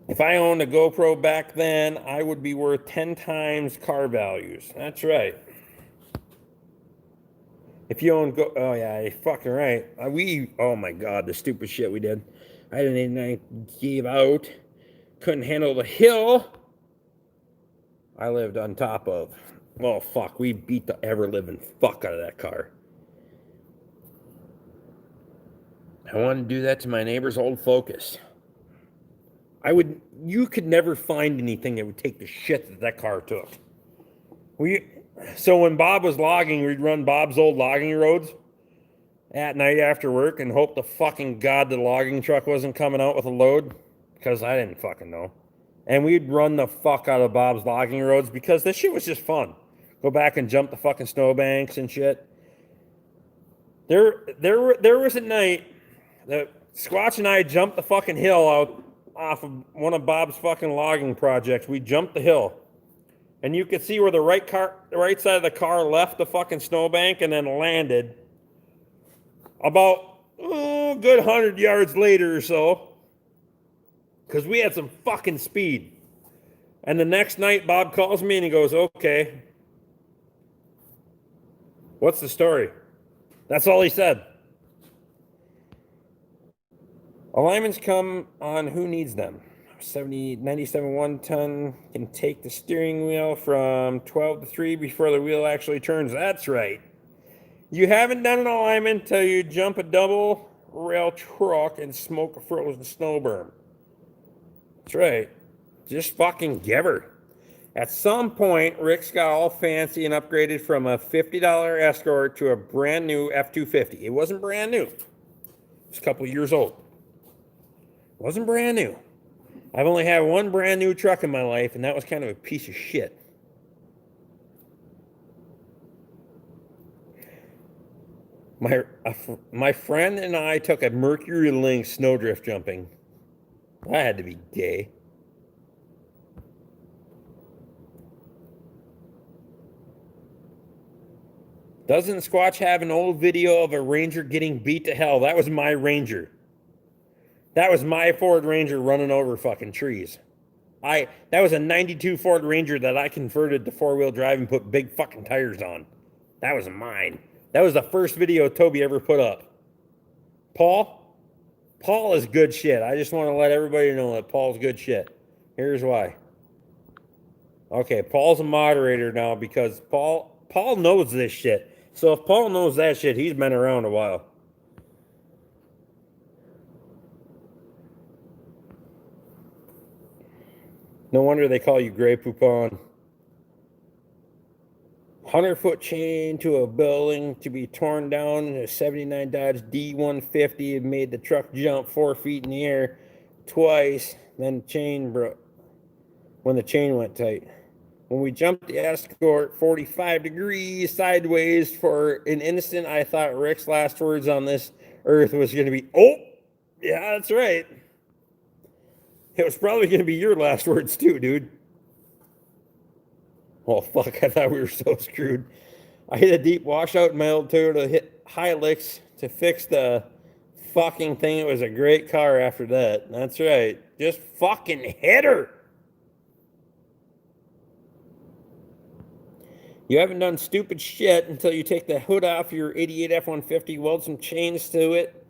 If I owned a GoPro back then, I would be worth 10 times car values. That's right. If you own oh yeah, you're fucking right. Oh my God, the stupid shit we did. I gave out. Couldn't handle the hill I lived on top of. Oh fuck, we beat the ever-living fuck out of that car. I wanted to do that to my neighbor's old Focus. You could never find anything that would take the shit that car took. So when Bob was logging, we'd run Bob's old logging roads at night after work and hope to fucking God the logging truck wasn't coming out with a load, because I didn't fucking know. And we'd run the fuck out of Bob's logging roads because this shit was just fun. Go back and jump the fucking snowbanks and shit. There was a night that Squatch and I jumped the fucking hill out off of one of Bob's fucking logging projects. We jumped the hill. And you could see where the right side of the car left the fucking snowbank and then landed about a good 100 yards later or so. Because we had some fucking speed. And the next night, Bob calls me and he goes, okay, what's the story? That's all he said. Alignments come on who needs them. 97 1-ton can take the steering wheel from 12 to 3 before the wheel actually turns. That's right. You haven't done an alignment until you jump a double rail truck and smoke a frozen snow berm. That's right. Just fucking give her. At some point, Rick's got all fancy and upgraded from a $50 Escort to a brand new F-250. It wasn't brand new. It was a couple years old. It wasn't brand new. I've only had one brand new truck in my life, and that was kind of a piece of shit. My friend and I took a Mercury Lynx snowdrift jumping. I had to be gay. Doesn't Squatch have an old video of a Ranger getting beat to hell? That was my Ranger. That was my Ford Ranger running over fucking trees. That was a 92 Ford Ranger that I converted to 4-wheel drive and put big fucking tires on. That was mine. That was the first video Toby ever put up. Paul is good shit. I just want to let everybody know that Paul's good shit. Here's why. Okay, Paul's a moderator now because Paul knows this shit. So if Paul knows that shit, he's been around a while. No wonder they call you Grey Poupon. 100-foot chain to a building to be torn down. A 79 Dodge D150 made the truck jump 4 feet in the air twice. Then the chain broke when the chain went tight. When we jumped the Escort 45 degrees sideways for an instant, I thought Rick's last words on this earth was going to be, oh, yeah, that's right. It was probably going to be your last words too, dude. Oh, fuck, I thought we were so screwed. I hit a deep washout in my old Toyota Hilux to fix the fucking thing. It was a great car after that. That's right. Just fucking hit her. You haven't done stupid shit until you take the hood off your 88 F-150, weld some chains to it,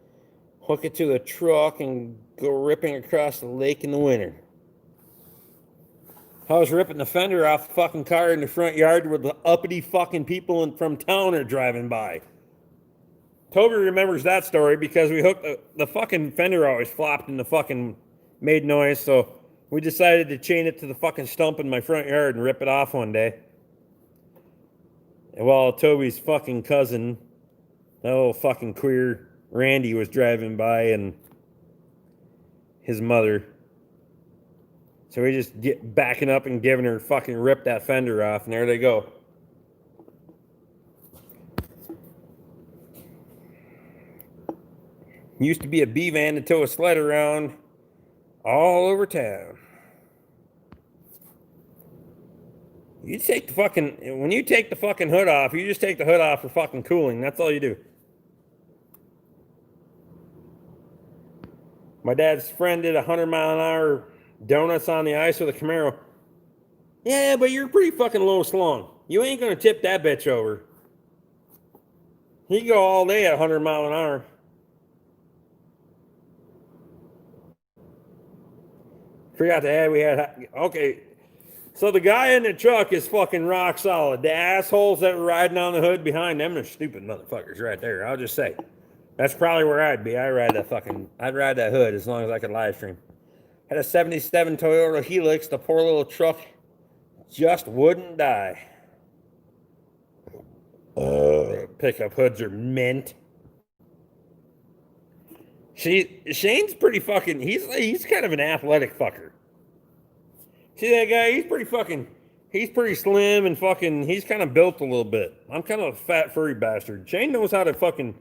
hook it to the truck, and go ripping across the lake in the winter. I was ripping the fender off the fucking car in the front yard where the uppity fucking people from town are driving by. Toby remembers that story because we hooked the fucking fender always flopped and the fucking made noise, so we decided to chain it to the fucking stump in my front yard and rip it off one day. And while Toby's fucking cousin, that little fucking queer Randy, was driving by and his mother. So we just get backing up and giving her fucking rip that fender off, and there they go. Used to be a B van to tow a sled around all over town. You take the fucking, when you take the fucking hood off, you just take the hood off for fucking cooling. That's all you do. My dad's friend did 100-mile-an-hour donuts on the ice with a Camaro. Yeah, but you're pretty fucking low slung. You ain't gonna tip that bitch over. He go all day at 100 mile an hour. Forgot to add we had, okay. So the guy in the truck is fucking rock solid. The assholes that were riding on the hood behind them are stupid motherfuckers right there. I'll just say. That's probably where I'd be. I'd ride that hood as long as I could live stream. Had a 77 Toyota Helix. The poor little truck just wouldn't die. Pickup hoods are mint. Shane's pretty fucking, he's kind of an athletic fucker. See that guy? He's pretty slim and fucking, he's kind of built a little bit. I'm kind of a fat furry bastard. Shane knows how to fucking,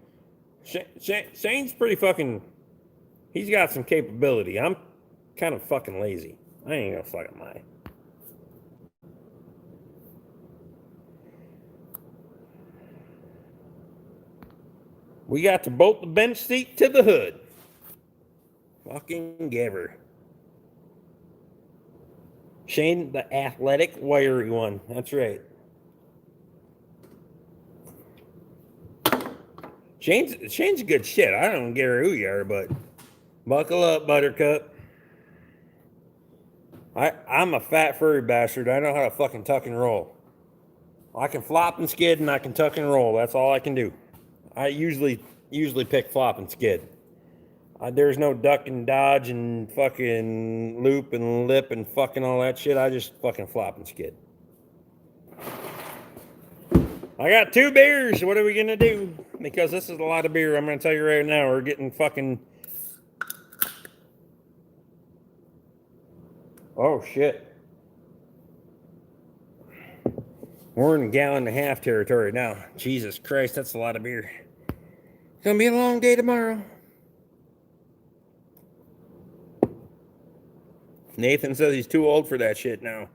Shane's pretty fucking, he's got some capability. I'm kind of fucking lazy. I ain't gonna fucking lie. We got to bolt the bench seat to the hood. Fucking giver. Shane, the athletic, wiry one. That's right. Shane's good shit. I don't care who you are, but buckle up, Buttercup. I'm a fat furry bastard. I know how to fucking tuck and roll. I can flop and skid, and I can tuck and roll. That's all I can do. I usually pick flop and skid. There's no duck and dodge and fucking loop and lip and fucking all that shit. I just fucking flop and skid. I got 2 beers. What are we gonna do? Because this is a lot of beer. I'm gonna tell you right now, we're getting fucking. Oh shit. We're in 1.5 gallon territory now. Jesus Christ, that's a lot of beer. It's gonna be a long day tomorrow. Nathan says he's too old for that shit now.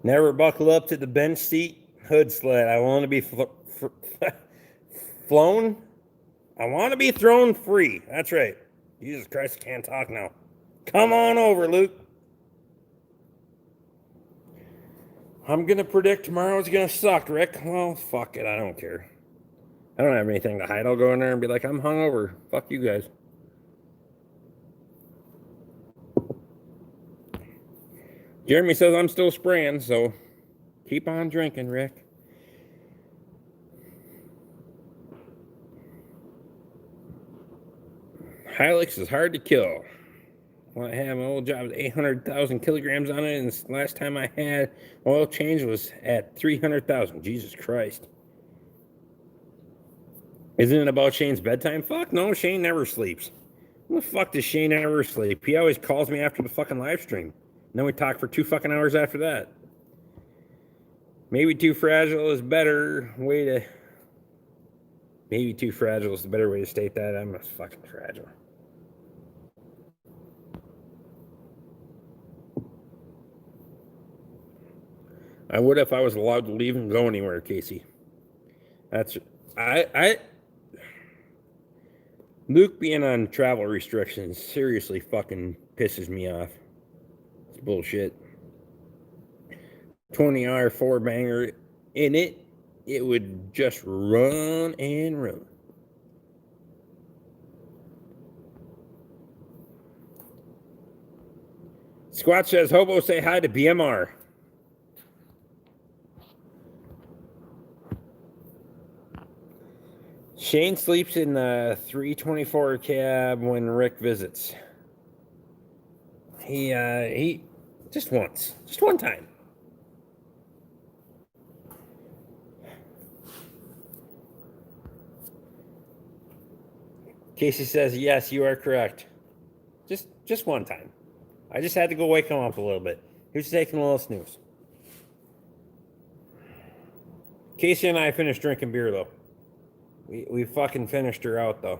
Never buckle up to the bench seat hood sled. I want to be flown. I want to be thrown free. That's right. Jesus Christ, I can't talk now. Come on over, Luke. I'm going to predict tomorrow's going to suck, Rick. Well, fuck it. I don't care. I don't have anything to hide. I'll go in there and be like, I'm hungover. Fuck you guys. Jeremy says I'm still spraying, so keep on drinking, Rick. Hilux is hard to kill. Well, I had my old job with 800,000 kilograms on it, and the last time I had oil change was at 300,000. Jesus Christ. Isn't it about Shane's bedtime? Fuck no, Shane never sleeps. When the fuck does Shane ever sleep? He always calls me after the fucking live stream. And then we talk for 2 fucking hours after that. Maybe too fragile is better way to... Maybe too fragile is the better way to state that. I'm a fucking fragile. I would if I was allowed to leave and go anywhere, Casey. That's... Luke being on travel restrictions seriously fucking pisses me off. It's bullshit. 20R 4-banger in it, it would just run and run. Squat says, Hobo, say hi to BMR. Shane sleeps in the 324 cab when Rick visits. He just once. Just one time. Casey says, yes, you are correct. Just one time. I just had to go wake him up a little bit. He was taking a little snooze. Casey and I finished drinking beer, though. We fucking finished her out, though.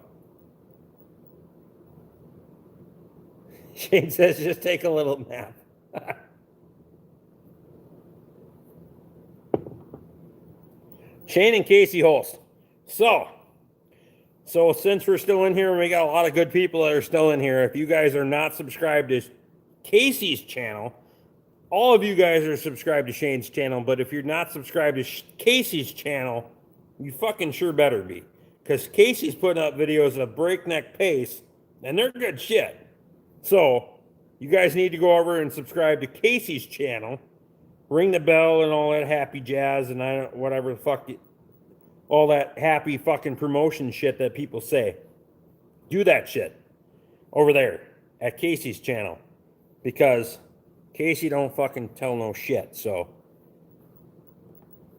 Shane says, just take a little nap. Shane and Casey Holst. So since we're still in here and we got a lot of good people that are still in here, if you guys are not subscribed to Casey's channel, all of you guys are subscribed to Shane's channel, but if you're not subscribed to Casey's channel, you fucking sure better be. Because Casey's putting up videos at a breakneck pace, and they're good shit. So, you guys need to go over and subscribe to Casey's channel, ring the bell and all that happy jazz and whatever the fuck, all that happy fucking promotion shit that people say. Do that shit over there at Casey's channel. Because Casey don't fucking tell no shit, so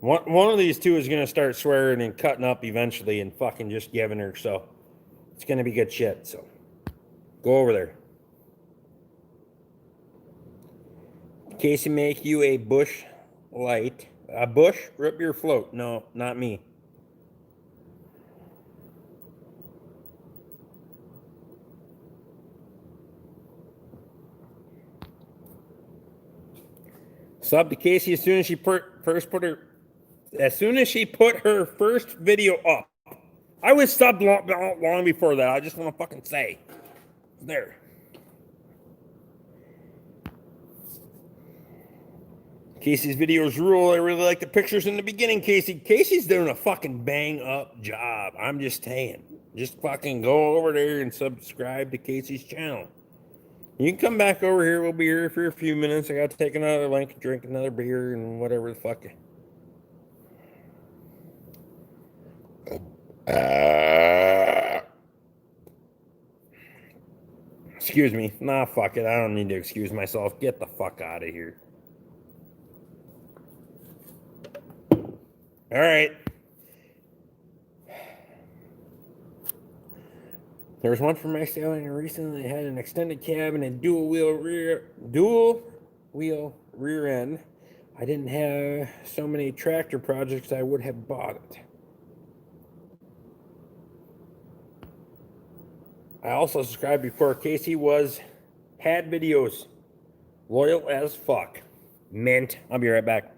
one of these two is gonna start swearing and cutting up eventually and fucking just giving her, so it's gonna be good shit. So go over there. Casey make you a bush light. A bush? Rip your float. No, not me. Sub to Casey as soon as she put her first video up. I was subbed long before that. I just want to fucking say. There. Casey's videos rule. I really like the pictures in the beginning, Casey. Casey's doing a fucking bang up job. I'm just saying. Just fucking go over there and subscribe to Casey's channel. You can come back over here. We'll be here for a few minutes. I got to take another link, drink another beer, and whatever the fuck. Excuse me. Nah, fuck it. I don't need to excuse myself. Get the fuck out of here. All right. There was one for my sailing and recently had an extended cab and a dual wheel rear end. I didn't have so many tractor projects I would have bought it. I also subscribed before Casey had videos. Loyal as fuck. Mint. I'll be right back.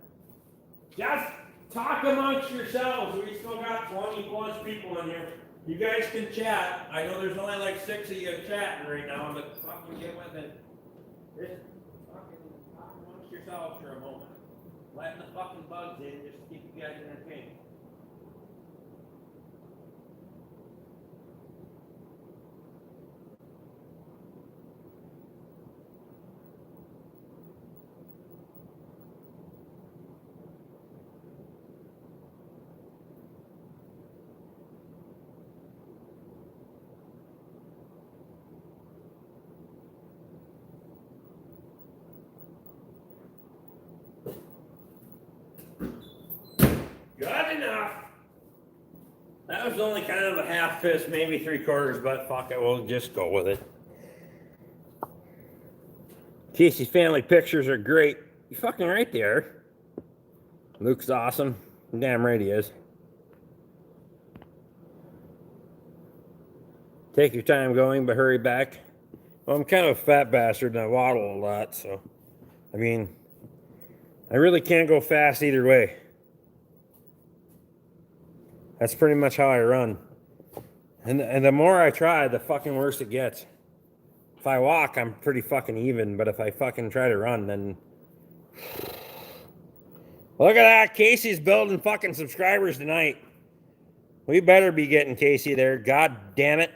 Just talk amongst yourselves. We still got 20 plus people in here. You guys can chat. I know there's only like 6 of you chatting right now, but fucking get with it. Just fucking talk amongst yourselves for a moment. Letting the fucking bugs in just to keep you guys entertained. Good enough. That was only kind of a half fist, maybe 3/4, but fuck it, we'll just go with it. Casey's family pictures are great. You fucking right there. Luke's awesome. Damn right he is. Take your time going, but hurry back. Well, I'm kind of a fat bastard and I waddle a lot, so I mean, I really can't go fast either way. That's pretty much how I run. And the more I try, the fucking worse it gets. If I walk, I'm pretty fucking even, but if I fucking try to run, then... Look at that, Casey's building fucking subscribers tonight. We better be getting Casey there, god damn it.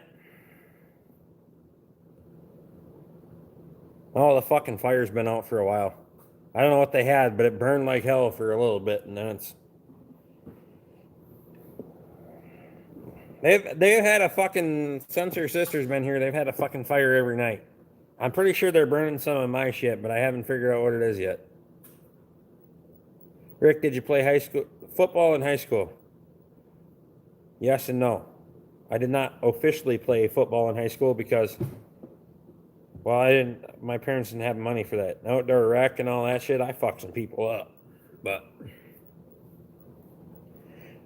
Oh, the fucking fire's been out for a while. I don't know what they had, but it burned like hell for a little bit, and then it's. They've had a fucking since her sister's been here. They've had a fucking fire every night. I'm pretty sure they're burning some of my shit, but I haven't figured out what it is yet. Rick, did you play high school football in high school? Yes and no. I did not officially play football in high school because, well, I didn't. My parents didn't have money for that outdoor rec and all that shit. I fucked some people up, but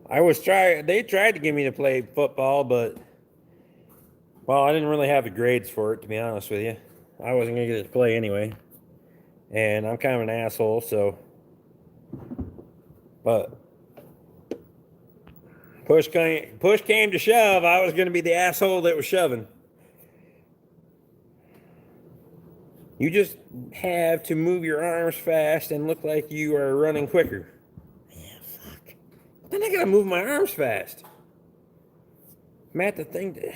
They tried to get me to play football, but well, I didn't really have the grades for it, to be honest with you. I wasn't gonna get to play anyway, and I'm kind of an asshole, so. But push came to shove. I was gonna be the asshole that was shoving. You just have to move your arms fast and look like you are running quicker. Man, fuck. Then I gotta move my arms fast. Matt, the thing to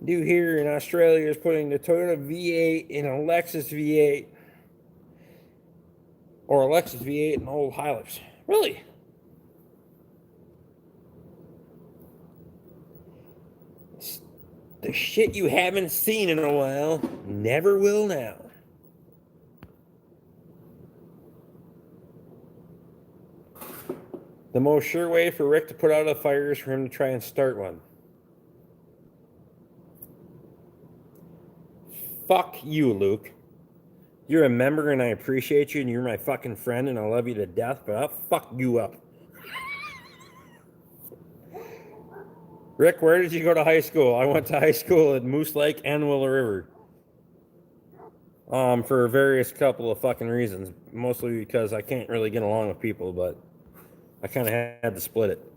do here in Australia is putting the Toyota V8 in a Lexus V8. Or a Lexus V8 in an old Hilux. Really? The shit you haven't seen in a while never will now. The most sure way for Rick to put out a fire is for him to try and start one. Fuck you, Luke. You're a member and I appreciate you and you're my fucking friend and I love you to death, but I'll fuck you up. Rick, where did you go to high school? I went to high school at Moose Lake and Willow River. For various couple of fucking reasons. Mostly because I can't really get along with people, but I kind of had to split it.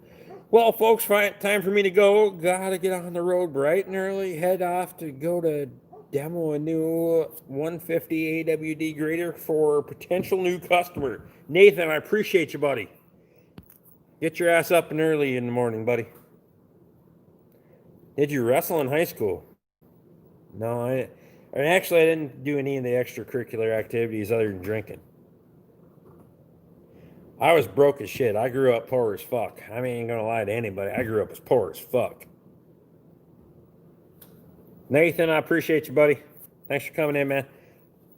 Well, folks, time for me to go. Gotta get on the road bright and early. Head off to go to demo a new 150 AWD grader for a potential new customer. Nathan, I appreciate you, buddy. Get your ass up and early in the morning, buddy. Did you wrestle in high school? No, I didn't do any of the extracurricular activities other than drinking. I was broke as shit. I grew up poor as fuck. I ain't gonna lie to anybody. I grew up as poor as fuck. Nathan, I appreciate you, buddy. Thanks for coming in, man.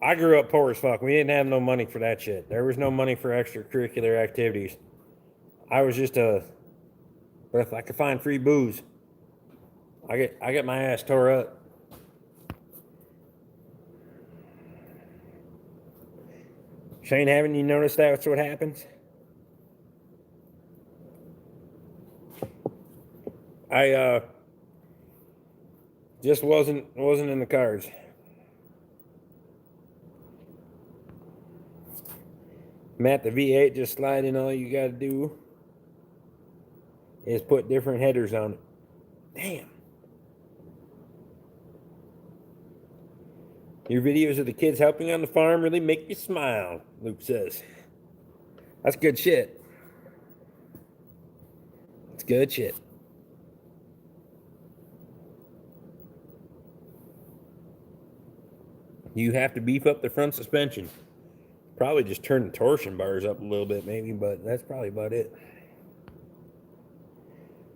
I grew up poor as fuck. We didn't have no money for that shit. There was no money for extracurricular activities. I was just but if I could find free booze, I get my ass tore up. Shane, haven't you noticed that's what happens? I just wasn't in the cards. Matt, the V8 just slide in. All you gotta do is put different headers on it. Damn. Your videos of the kids helping on the farm really make you smile, Luke says. That's good shit. It's good shit. You have to beef up the front suspension. Probably just turn the torsion bars up a little bit maybe, but that's probably about it.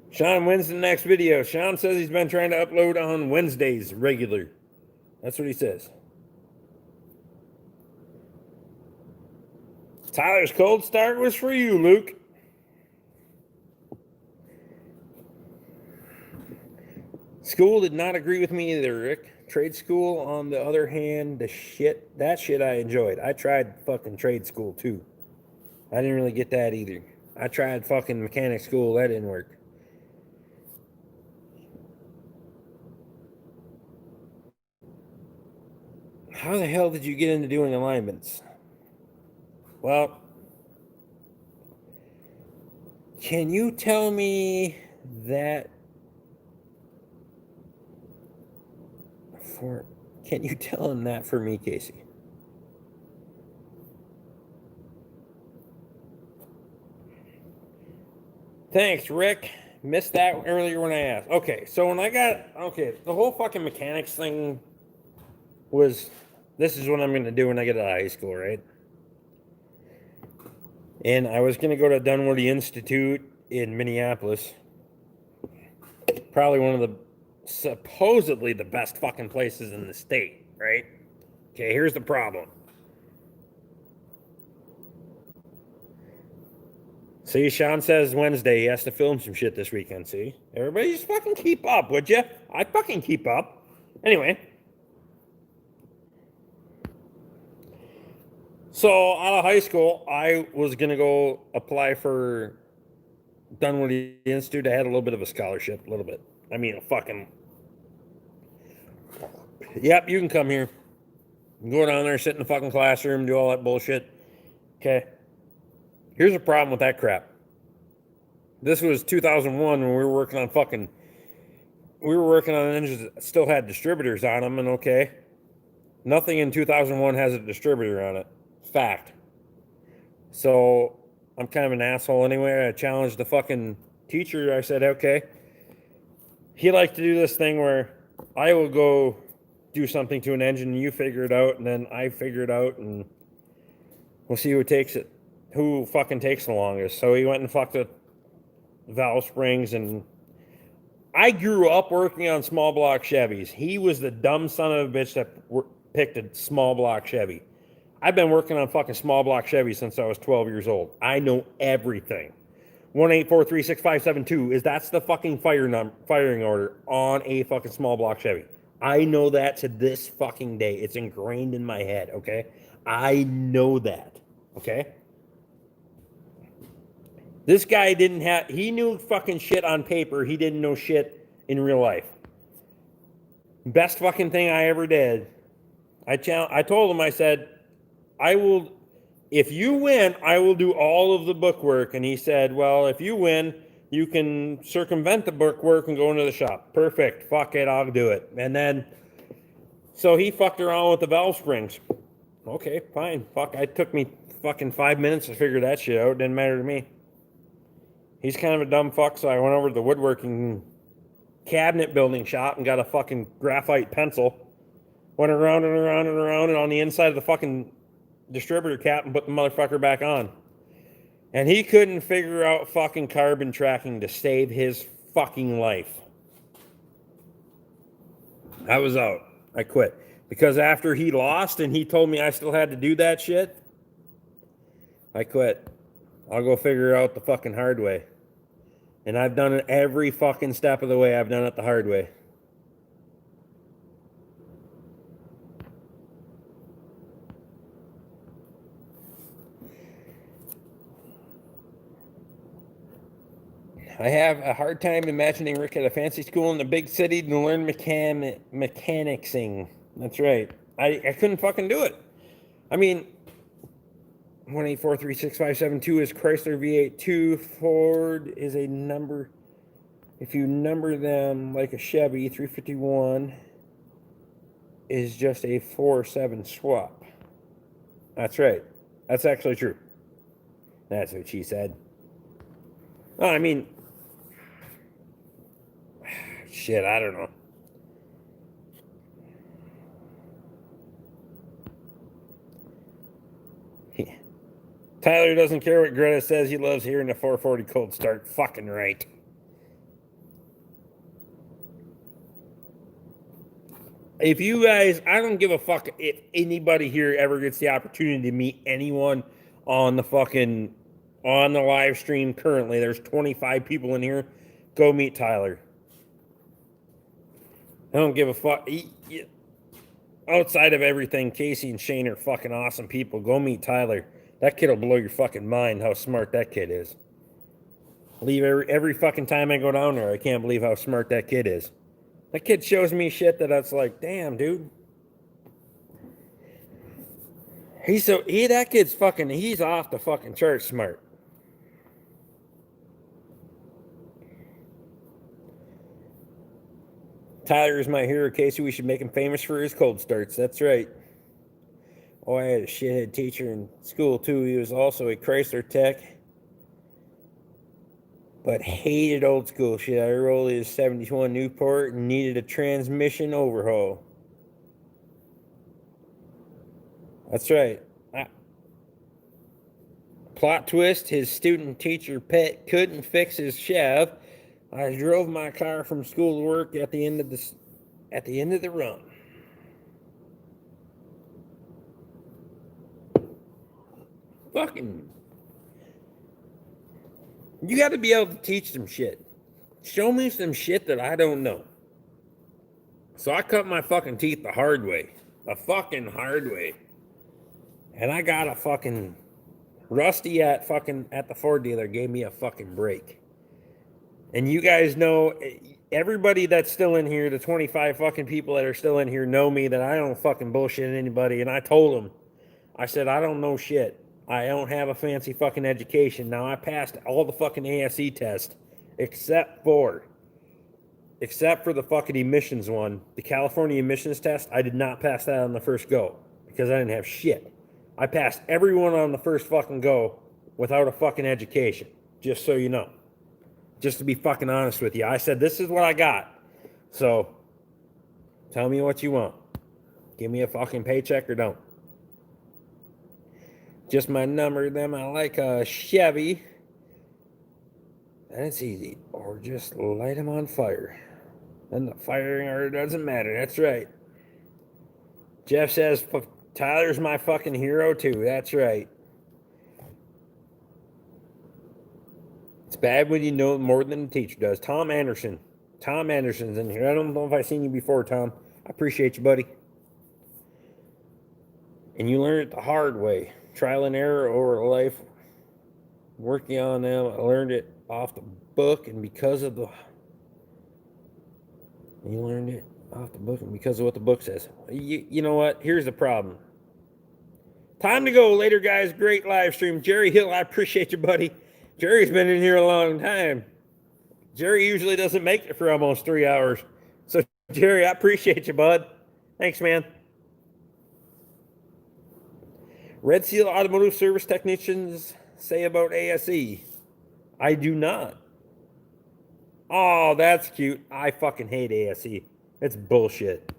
Sean, when's the next video? Sean says he's been trying to upload on Wednesdays regular. That's what he says. Tyler's cold start was for you, Luke. School did not agree with me either, Rick. Trade school, on the other hand, that shit I enjoyed. I tried fucking trade school too. I didn't really get that either. I tried fucking mechanic school, that didn't work. How the hell did you get into doing alignments? Well, can you tell me that can you tell him that for me, Casey? Thanks, Rick. Missed that earlier when I asked. Okay, so when the whole fucking mechanics thing was this is what I'm going to do when I get out of high school, right? And I was going to go to Dunwoody Institute in Minneapolis. Probably one of the supposedly the best fucking places in the state, right? Okay, here's the problem. See, Sean says Wednesday he has to film some shit this weekend, see? Everybody just fucking keep up, would you? I fucking keep up. Anyway. So, out of high school, I was going to go apply for Dunwoody Institute. I had a little bit of a scholarship, a little bit. I mean, a fucking... Yep, you can come here. You can go down there, sit in the fucking classroom, do all that bullshit. Okay. Here's the problem with that crap. This was 2001 when we were working on engines that still had distributors on them, and okay. Nothing in 2001 has a distributor on it. Fact. So, I'm kind of an asshole anyway. I challenged the fucking teacher. I said, okay. He liked to do this thing where I will go do something to an engine, and you figure it out, and then I figure it out, and we'll see who fucking takes the longest. So he went and fucked with valve springs, and I grew up working on small block Chevys. He was the dumb son of a bitch that picked a small block Chevy. I've been working on fucking small block Chevy since I was 12 years old. I know everything. 1-843-6572 that's the fucking firing order on a fucking small block Chevy. I know that to this fucking day. It's ingrained in my head, okay? I know that, okay? This guy he knew fucking shit on paper. He didn't know shit in real life. Best fucking thing I ever did. I told him, I said, if you win, I will do all of the bookwork. And he said, well, if you win, you can circumvent the bookwork and go into the shop. Perfect. Fuck it, I'll do it. And then, so he fucked around with the valve springs. Okay, fine. Fuck, it took me fucking 5 minutes to figure that shit out. It didn't matter to me. He's kind of a dumb fuck, so I went over to the woodworking cabinet building shop and got a fucking graphite pencil. Went around and around and around, and on the inside of the fucking distributor cap and put the motherfucker back on. And he couldn't figure out fucking carbon tracking to save his fucking life. I was out. I quit. Because after he lost and he told me I still had to do that shit, I quit. I'll go figure out the fucking hard way. And I've done it every fucking step of the way. I've done it the hard way. I have a hard time imagining Rick at a fancy school in a big city to learn mechanicsing. That's right. I couldn't fucking do it. I mean, 1-843-6572 is Chrysler V8-2. Ford is a number. If you number them like a Chevy, 351 is just a 4-7 swap. That's right. That's actually true. That's what she said. Oh, I mean, shit, I don't know. Tyler doesn't care what Greta says. He loves hearing the 440 cold start. Fucking right. If you guys, I don't give a fuck if anybody here ever gets the opportunity to meet anyone on the live stream currently. There's 25 people in here. Go meet Tyler. I don't give a fuck. Outside of everything, Casey and Shane are fucking awesome people. Go meet Tyler. That kid will blow your fucking mind how smart that kid is. Leave every fucking time I go down there. I can't believe how smart that kid is. That kid shows me shit that it's like, damn, dude. That kid's fucking, he's off the fucking chart smart. Tyler's my hero, Casey. We should make him famous for his cold starts. That's right. Oh, I had a shithead teacher in school, too. He was also a Chrysler tech, but hated old school shit. I rolled his 71 Newport and needed a transmission overhaul. That's right. Plot twist, his student teacher pet couldn't fix his Chev. I drove my car from school to work at the end of the run. Fucking, you got to be able to teach some shit. Show me some shit that I don't know. So I cut my fucking teeth the hard way. The fucking hard way. And I got a fucking Rusty at the Ford dealer gave me a fucking break. And you guys know, everybody that's still in here, the 25 fucking people that are still in here know me that I don't fucking bullshit anybody. And I told them, I said, I don't know shit. I don't have a fancy fucking education. Now I passed all the fucking ASE tests except for the fucking emissions one. The California emissions test, I did not pass that on the first go because I didn't have shit. I passed everyone on the first fucking go without a fucking education, just so you know. Just to be fucking honest with you. I said, this is what I got. So, tell me what you want. Give me a fucking paycheck or don't. Just my number, them. I like a Chevy. And it's easy. Or just light them on fire. And the firing order doesn't matter. That's right. Jeff says, Tyler's my fucking hero too. That's right. It's bad when you know more than the teacher does. Tom Anderson. Tom Anderson's in here. I don't know if I've seen you before, Tom. I appreciate you, buddy. And you learn it the hard way. Trial and error over life. Working on them. I learned it off the book and because of the... You learned it off the book and because of what the book says. You know what? Here's the problem. Time to go later, guys. Great live stream. Jerry Hill, I appreciate you, buddy. Jerry's been in here a long time. Jerry usually doesn't make it for almost 3 hours. So, Jerry, I appreciate you, bud. Thanks, man. Red Seal Automotive Service Technicians say about ASE. I do not. Oh, that's cute. I fucking hate ASE. It's bullshit.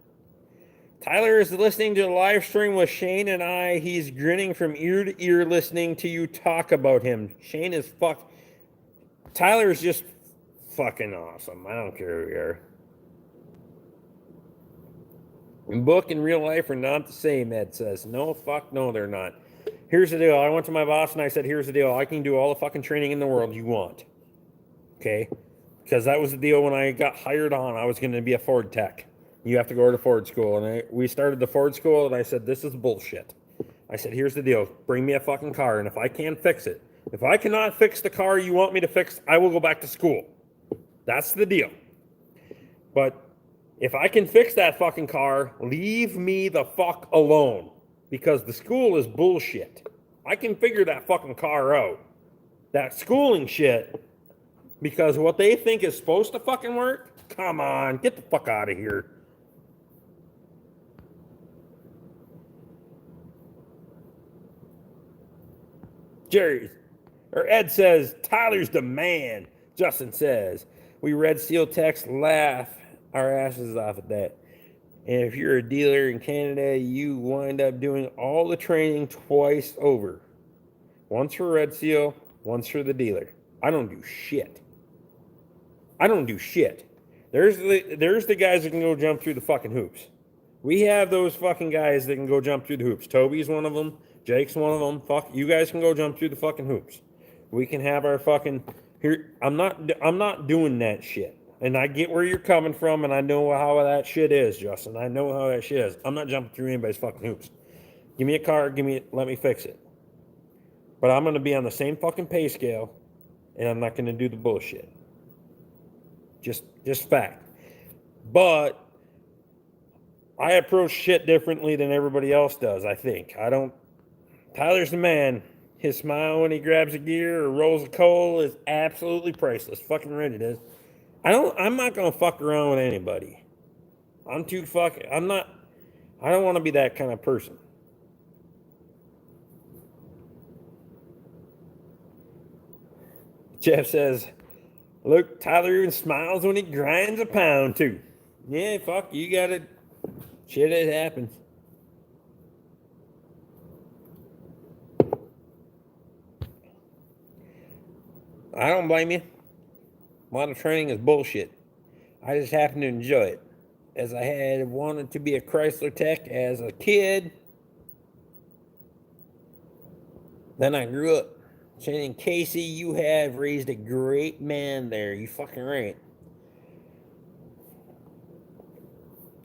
Tyler is listening to the live stream with Shane and I. He's grinning from ear to ear listening to you talk about him. Shane is Tyler is just fucking awesome. I don't care who you are. Book and real life are not the same, Ed says. No, fuck no, they're not. Here's the deal. I went to my boss and I said, here's the deal. I can do all the fucking training in the world you want. Okay? Because that was the deal when I got hired on. I was going to be a Ford tech. You have to go to Ford school. And we started the Ford school, and I said, this is bullshit. I said, here's the deal. Bring me a fucking car, and if I can't fix it, if I cannot fix the car you want me to fix, I will go back to school. That's the deal. But if I can fix that fucking car, leave me the fuck alone. Because the school is bullshit. I can figure that fucking car out. That schooling shit, because what they think is supposed to fucking work, come on, get the fuck out of here. Ed says, Tyler's the man. Justin says, we Red Seal techs laugh our asses off at that. And if you're a dealer in Canada, you wind up doing all the training twice over. Once for Red Seal, once for the dealer. I don't do shit. There's the guys that can go jump through the fucking hoops. We have those fucking guys that can go jump through the hoops. Toby's one of them. Jake's one of them. Fuck, you guys can go jump through the fucking hoops. We can have our fucking here. I'm not doing that shit. And I get where you're coming from, and I know how that shit is, Justin. I know how that shit is. I'm not jumping through anybody's fucking hoops. Give me a car, let me fix it. But I'm gonna be on the same fucking pay scale, and I'm not gonna do the bullshit. Just fact. But I approach shit differently than everybody else does, I think. Tyler's the man. His smile when he grabs a gear or rolls a coal is absolutely priceless. Fucking right it is. I'm not gonna fuck around with anybody. I don't want to be that kind of person. Jeff says, look, Tyler even smiles when he grinds a pound too. Yeah, fuck, you got it. Shit, it happens. I don't blame you. A lot of training is bullshit. I just happen to enjoy it. As I had wanted to be a Chrysler tech as a kid. Then I grew up. Saying, Casey, you have raised a great man there. You fucking right.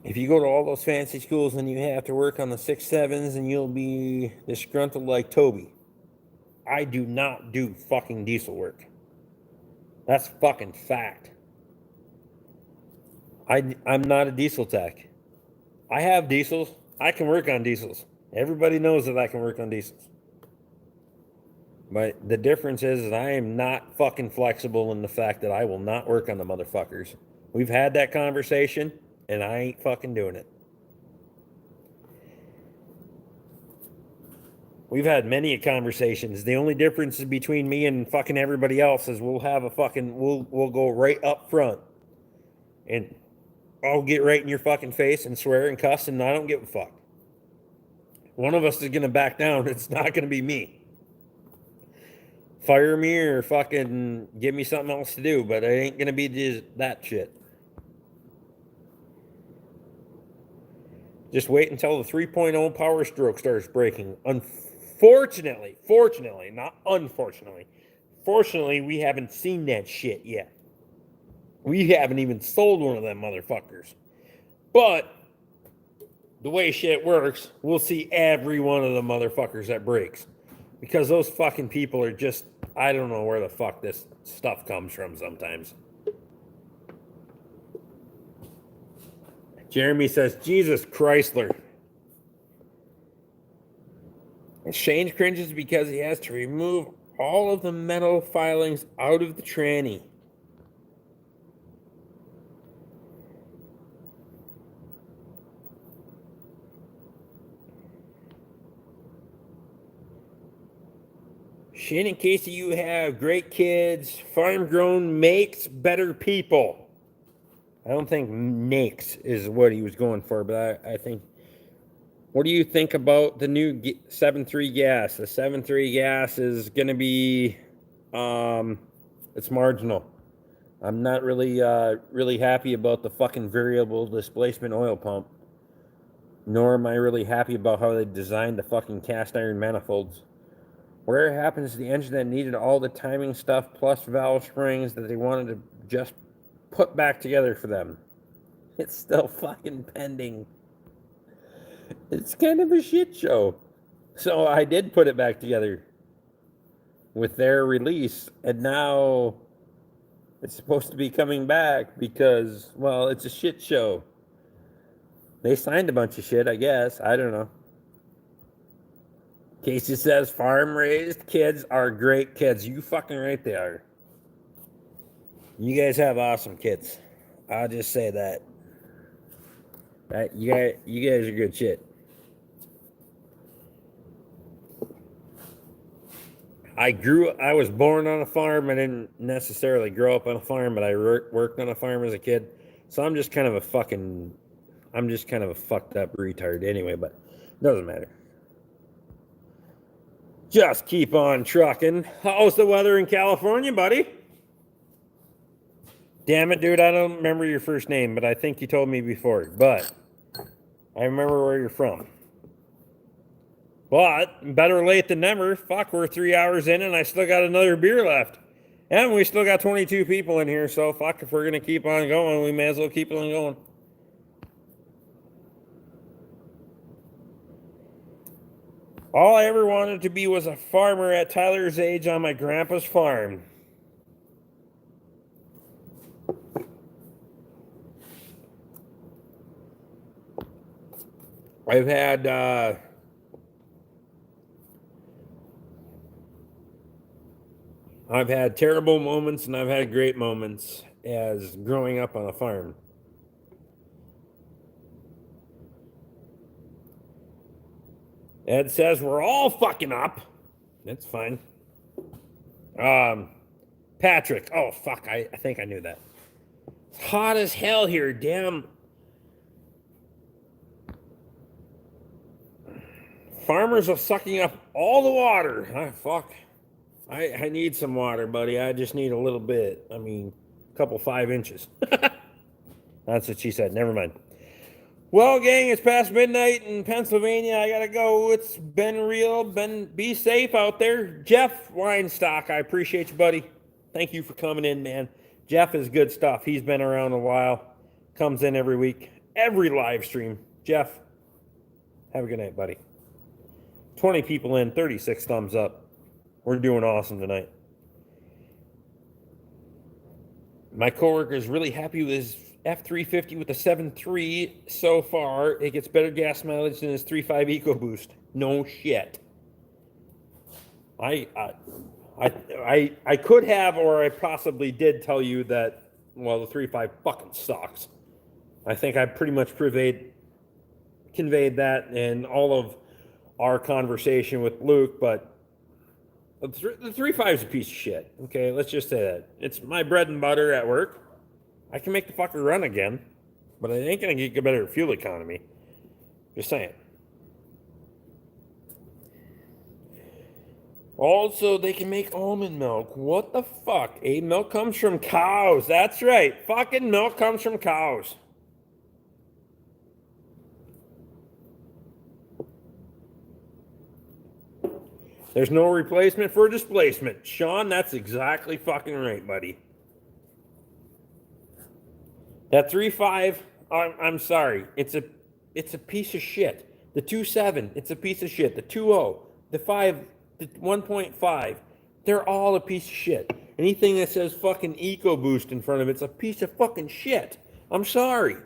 If you go to all those fancy schools and you have to work on the 6.7s and you'll be disgruntled like Toby. I do not do fucking diesel work. That's fucking fact. I'm not a diesel tech. I have diesels. I can work on diesels. Everybody knows that I can work on diesels. But the difference is I am not fucking flexible in the fact that I will not work on the motherfuckers. We've had that conversation, and I ain't fucking doing it. We've had many conversations. The only difference between me and fucking everybody else is we'll go right up front. And I'll get right in your fucking face and swear and cuss, and I don't give a fuck. One of us is going to back down. It's not going to be me. Fire me or fucking give me something else to do, but it ain't going to be just that shit. Just wait until the 3.0 Power Stroke starts breaking. Fortunately, not unfortunately. Fortunately, we haven't seen that shit yet. We haven't even sold one of them motherfuckers. But the way shit works, we'll see every one of the motherfuckers that breaks. Because those fucking people are just, I don't know where the fuck this stuff comes from sometimes. Jeremy says, Jesus Chrysler. And Shane cringes because he has to remove all of the metal filings out of the tranny. Shane and Casey, you have great kids. Farm grown makes better people. I don't think makes is what he was going for, but I think. What do you think about the new 7.3 gas? The 7.3 gas is going to be, it's marginal. I'm not really happy about the fucking variable displacement oil pump. Nor am I really happy about how they designed the fucking cast iron manifolds. Where happens to the engine that needed all the timing stuff plus valve springs that they wanted to just put back together for them? It's still fucking pending. It's kind of a shit show. So I did put it back together with their release, and now it's supposed to be coming back because, well, it's a shit show. They signed a bunch of shit, I guess. I don't know. Casey says farm-raised kids are great kids. You fucking right they are. You guys have awesome kids. I'll just say that. You guys are good shit. I was born on a farm. I didn't necessarily grow up on a farm, but I worked on a farm as a kid. So I'm just kind of a fucked up retard anyway, but it doesn't matter. Just keep on trucking. How's the weather in California, buddy? Damn it, dude, I don't remember your first name, but I think you told me before. But I remember where you're from. But better late than never. Fuck, we're 3 hours in and I still got another beer left. And we still got 22 people in here, so fuck, if we're going to keep on going, we may as well keep on going. All I ever wanted to be was a farmer at Tyler's age on my grandpa's farm. I've had terrible moments and I've had great moments as growing up on a farm. Ed says we're all fucking up. That's fine. Patrick. Oh, fuck. I think I knew that. It's hot as hell here. Damn. Farmers are sucking up all the water. Ah, fuck. I need some water, buddy. I just need a little bit. I mean, a couple 5 inches. That's what she said. Never mind. Well, gang, it's past midnight in Pennsylvania. I gotta go. It's been real. Be safe out there. Jeff Weinstock, I appreciate you, buddy. Thank you for coming in, man. Jeff is good stuff. He's been around a while. Comes in every week, every live stream. Jeff, have a good night, buddy. 20 people in, 36 thumbs up. We're doing awesome tonight. My coworker is really happy with his F350 with the 7.3 so far. It gets better gas mileage than his 3.5 EcoBoost. No shit. I could have, or I possibly did tell you that, well, the 3.5 fucking sucks. I think I pretty much conveyed that in all of our conversation with Luke, but the 3.5 is a piece of shit. Okay, let's just say that. It's my bread and butter at work. I can make the fucker run again, but it ain't gonna get better fuel economy. Just saying. Also, they can make almond milk. What the fuck? Milk comes from cows. That's right. Fucking milk comes from cows. There's no replacement for displacement. Sean, that's exactly fucking right, buddy. That 3.5, I'm sorry. It's a piece of shit. The 2.7, it's a piece of shit. The 2.0, the 5, the 1.5, they're all a piece of shit. Anything that says fucking EcoBoost in front of it's a piece of fucking shit. I'm sorry.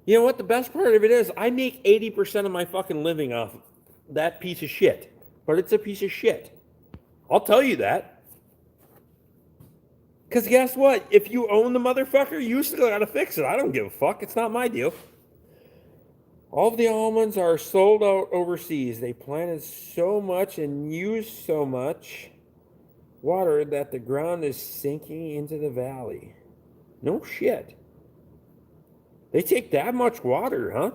You know what? The best part of it is I make 80% of my fucking living off that piece of shit. But it's a piece of shit. I'll tell you that. Because guess what? If you own the motherfucker, you still gotta fix it. I don't give a fuck. It's not my deal. All of the almonds are sold out overseas. They planted so much and used so much water that the ground is sinking into the valley. No shit. They take that much water, huh?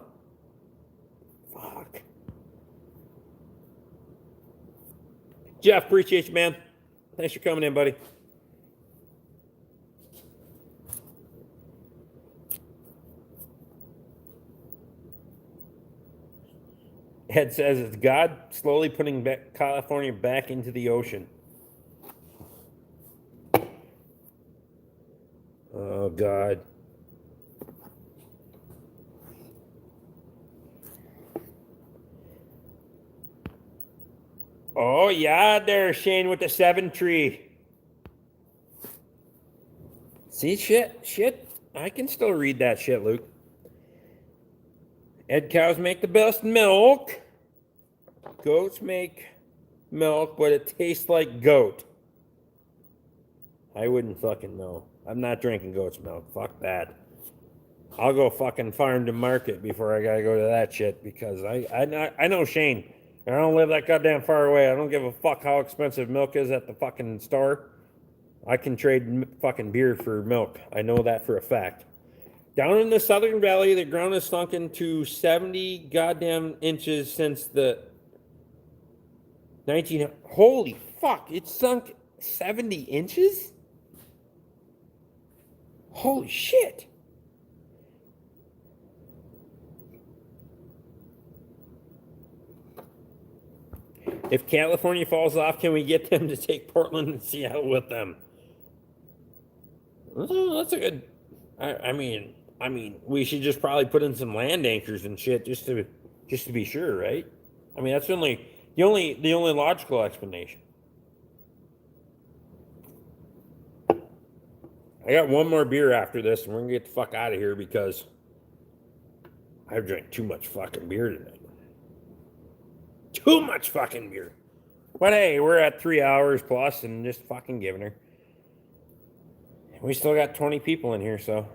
Fuck. Jeff, appreciate you, man. Thanks for coming in, buddy. Ed says it's God slowly putting California back into the ocean. Oh, God. Oh, yeah, there, Shane with the 7 tree. See, shit. I can still read that shit, Luke. Ed cows make the best milk. Goats make milk, but it tastes like goat. I wouldn't fucking know. I'm not drinking goat's milk. Fuck that. I'll go fucking farm to market before I gotta go to that shit because I know Shane. And I don't live that goddamn far away. I don't give a fuck how expensive milk is at the fucking store. I can trade fucking beer for milk. I know that for a fact. Down in the Southern Valley, the ground has sunken to 70 goddamn inches since the 19... Holy fuck, it's sunk 70 inches? Holy shit. If California falls off, can we get them to take Portland and Seattle with them? Oh, that's a good... I mean, we should just probably put in some land anchors and shit just to be sure, right? I mean, that's the only logical explanation. I got one more beer after this, and we're gonna get the fuck out of here because I've drank too much fucking beer tonight. Too much fucking beer. But hey, we're at 3 hours plus and just fucking giving her. We still got 20 people in here, so.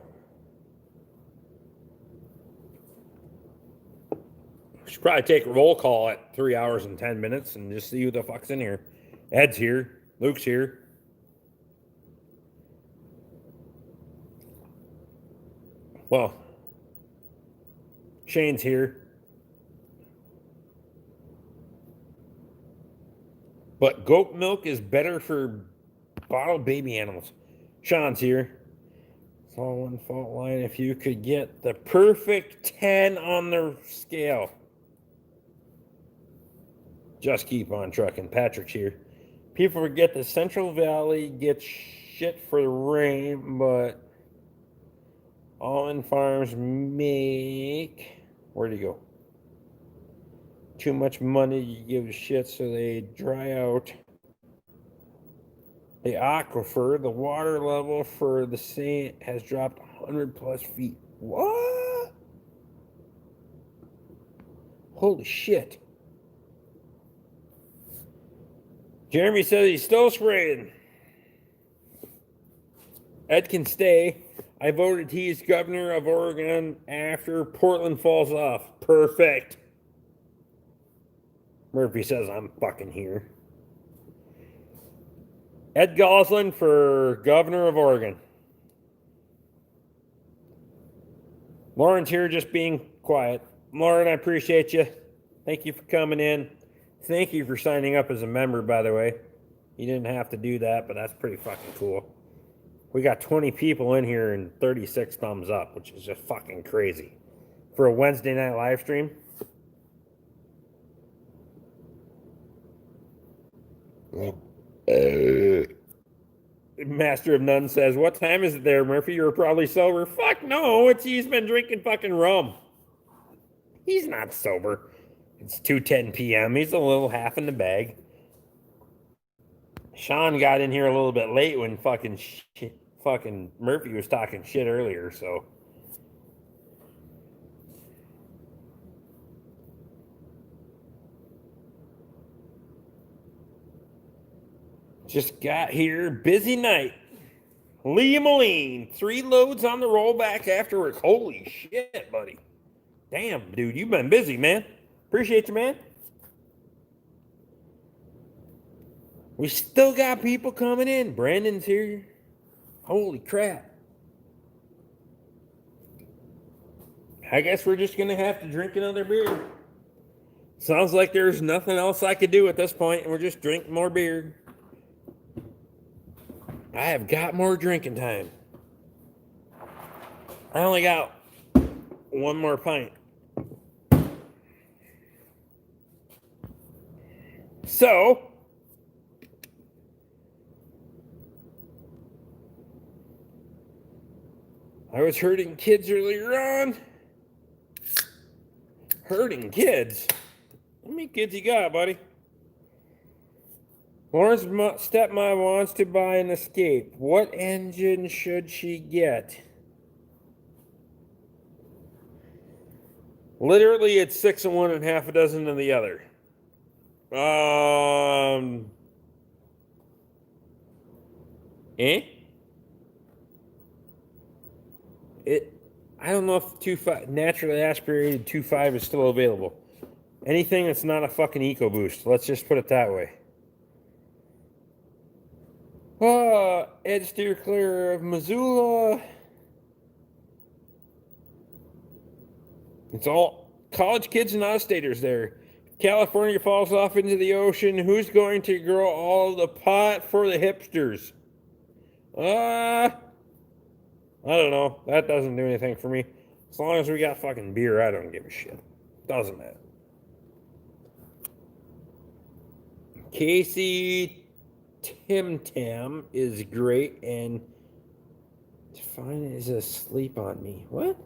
We should probably take a roll call at 3 hours and 10 minutes and just see who the fuck's in here. Ed's here. Luke's here. Well, Shane's here. But goat milk is better for bottled baby animals. Sean's here. It's all one fault line. If you could get the perfect 10 on the scale. Just keep on trucking. Patrick's here. People forget the Central Valley gets shit for the rain, but almond farms make. Where'd he go? Too much money, you give a shit, so they dry out. The aquifer, the water level for the Saint has dropped 100 plus feet. What? Holy shit. Jeremy says he's still spraying. Ed can stay. I voted he's governor of Oregon after Portland falls off. Perfect. Murphy says I'm fucking here. Ed Goslin for governor of Oregon. Lauren's here just being quiet. Lauren, I appreciate you. Thank you for coming in. Thank you for signing up as a member, by the way. You didn't have to do that, but that's pretty fucking cool. We got 20 people in here and 36 thumbs up, which is just fucking crazy. For a Wednesday night live stream. Master of None says, what time is it there, Murphy? You're probably sober. Fuck no, he's been drinking fucking rum. He's not sober. It's 2:10 p.m. He's a little half in the bag. Sean got in here a little bit late when fucking Murphy was talking shit earlier, so. Just got here. Busy night. Lee Moline. 3 loads on the rollback after work. Holy shit, buddy. Damn, dude. You've been busy, man. Appreciate you, man. We still got people coming in. Brandon's here. Holy crap. I guess we're just going to have to drink another beer. Sounds like there's nothing else I could do at this point, and we're just drinking more beer. I have got more drinking time. I only got one more pint. So, I was herding kids earlier on. Herding kids? How many kids you got, buddy? Lauren's stepmom wants to buy an Escape. What engine should she get? Literally, it's 6 of one and half a dozen of the other. I don't know if 2.5 naturally aspirated 2.5 is still available. Anything that's not a fucking EcoBoost. Let's just put it that way. Ed steer clear of Missoula. It's all college kids and out-of-staters there. If California falls off into the ocean, who's going to grow all the pot for the hipsters? I don't know. That doesn't do anything for me. As long as we got fucking beer, I don't give a shit. Doesn't matter. Casey Tim Tam is great, and Define is asleep on me. What?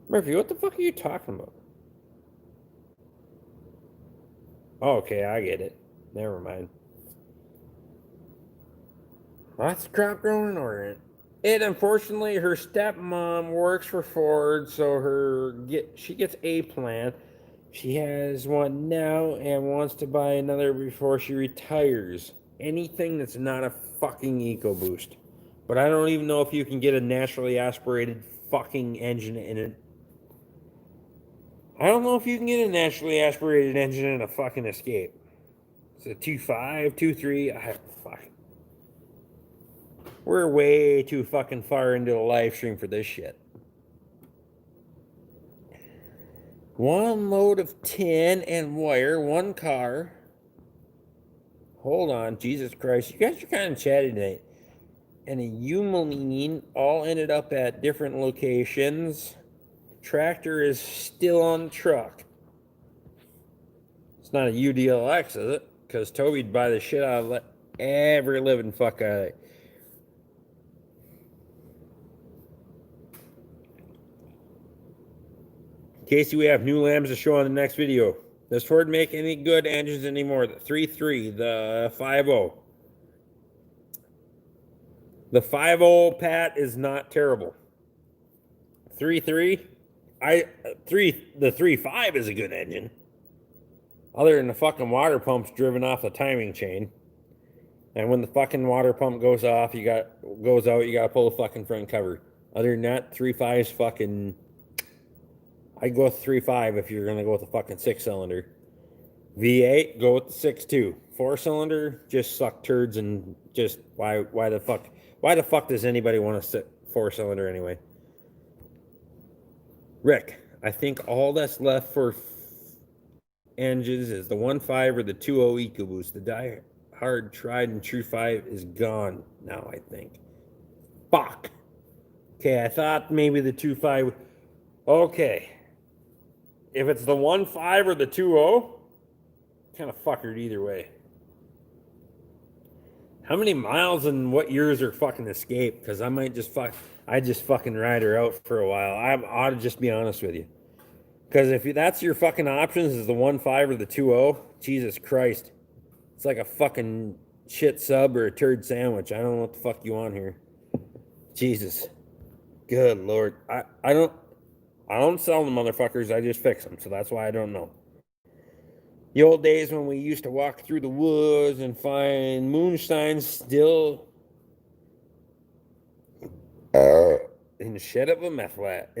Murphy, what the fuck are you talking about? Oh, okay, I get it. Never mind. Lots of crop growing in Oregon. And unfortunately, her stepmom works for Ford, so she gets a plan. She has one now and wants to buy another before she retires. Anything that's not a fucking EcoBoost. But I don't even know if you can get a naturally aspirated fucking engine in it. I don't know if you can get a naturally aspirated engine in a fucking Escape. It's a 2.5, 2.3. Fuck. We're way too fucking far into the live stream for this shit. 1 load of tin and wire, 1 car. Hold on, Jesus Christ. You guys are kind of chatty tonight. And a Umeline all ended up at different locations. Tractor is still on the truck. It's not a UDLX, is it? Because Toby'd buy the shit out of every living fuck out of it. Casey, we have new lambs to show on the next video. Does Ford make any good engines anymore? The 3.3, the 5.0. The 5.0 Pat is not terrible. 3.3, the 3.5 is a good engine. Other than the fucking water pump's driven off the timing chain. And when the fucking water pump goes off, you gotta pull the fucking front cover. Other than that, 3.5's fucking. I'd go with 3.5 if you're gonna go with a fucking 6-cylinder. V8, go with the 6.2. 4-cylinder, just suck turds and just why the fuck does anybody want to sit 4-cylinder anyway? Rick, I think all that's left for engines is the 1.5 or the 2.0 EcoBoost. The die-hard, tried and true 5 is gone now, I think. Fuck. Okay, I thought maybe the 2.5. Okay. If it's the 1.5 or the 2.0, kind of fuckered either way. How many miles and what years are fucking Escape? Because I might just fucking ride her out for a while. I ought to just be honest with you. Because if that's your fucking options is the 1.5 or the 2.0, Jesus Christ. It's like a fucking shit sub or a turd sandwich. I don't know what the fuck you want here. Jesus. Good Lord. I don't sell the motherfuckers, I just fix them, so that's why I don't know. The old days when we used to walk through the woods and find moonshine still instead of a meth lab.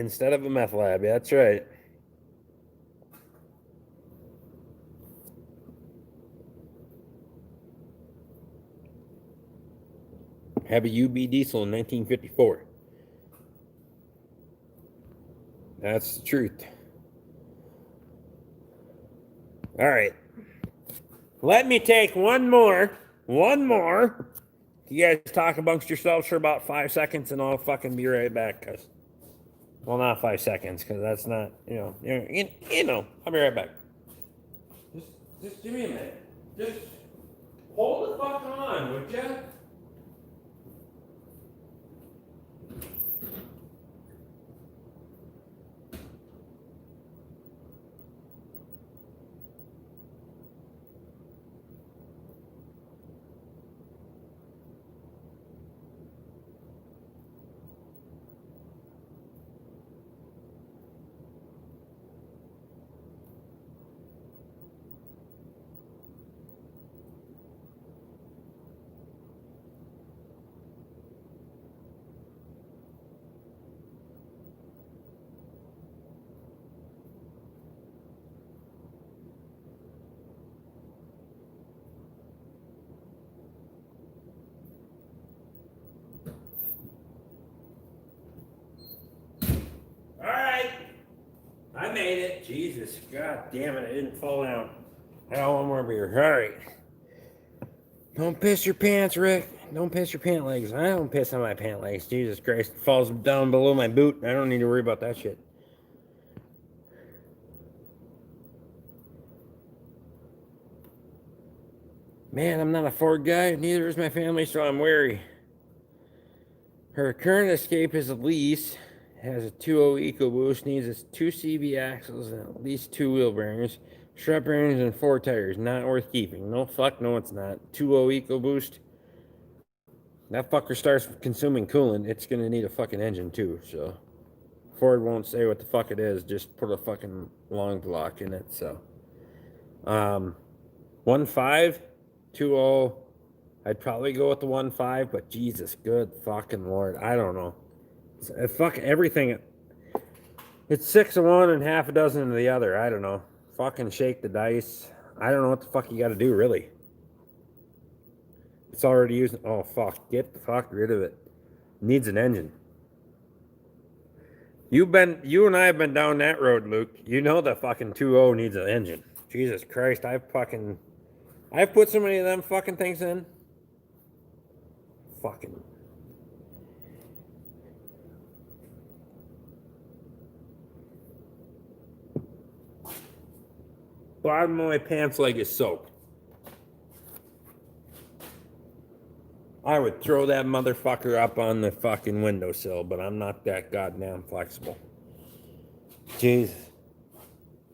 Yeah, that's right. Have a UB diesel in 1954. That's the truth. All right. Let me take one more. You guys talk amongst yourselves for about 5 seconds and I'll fucking be right back. Well, not 5 seconds, because that's not, you know, I'll be right back. Just give me a minute. Just hold the fuck on, would ya? I made it. Jesus. God damn it. I didn't fall down. I got one more beer. All right. Don't piss your pants, Rick. Don't piss your pant legs. I don't piss on my pant legs. Jesus Christ. It falls down below my boot. I don't need to worry about that shit. Man, I'm not a Ford guy. Neither is my family, so I'm wary. Her current Escape is a lease. Has a 2.0 EcoBoost, needs its 2 CV axles and at least 2 wheel bearings, strut bearings, and 4 tires. Not worth keeping. No, fuck, no, it's not. 2.0 EcoBoost. That fucker starts consuming coolant. It's gonna need a fucking engine too. So Ford won't say what the fuck it is. Just put a fucking long block in it. So 1.5, 2.0. I'd probably go with the 1.5, but Jesus, good fucking Lord, I don't know. Fuck everything. It's 6 of one and half a dozen of the other. I don't know. Fucking shake the dice. I don't know what the fuck you got to do, really. It's already using. Oh fuck! Get the fuck rid of it. Needs an engine. You and I have been down that road, Luke. You know the fucking 2.0 needs an engine. Jesus Christ! I've I've put so many of them fucking things in. Fucking. Bottom of my pants leg is soaked. I would throw that motherfucker up on the fucking windowsill, but I'm not that goddamn flexible. Jesus.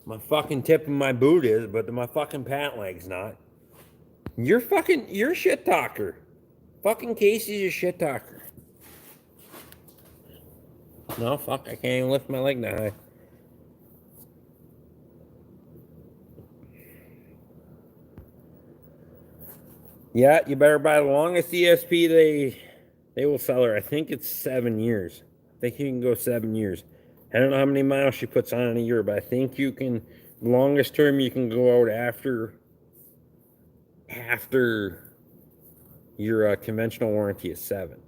My fucking tip of my boot is, but my fucking pant leg's not. You're a shit talker. Fucking Casey's a shit talker. No, fuck, I can't even lift my leg that high. Yeah, you better buy the longest ESP they will sell her. I think it's 7 years. I think you can go 7 years. I don't know how many miles she puts on in a year, but I think you can, longest term you can go out after your conventional warranty is 7.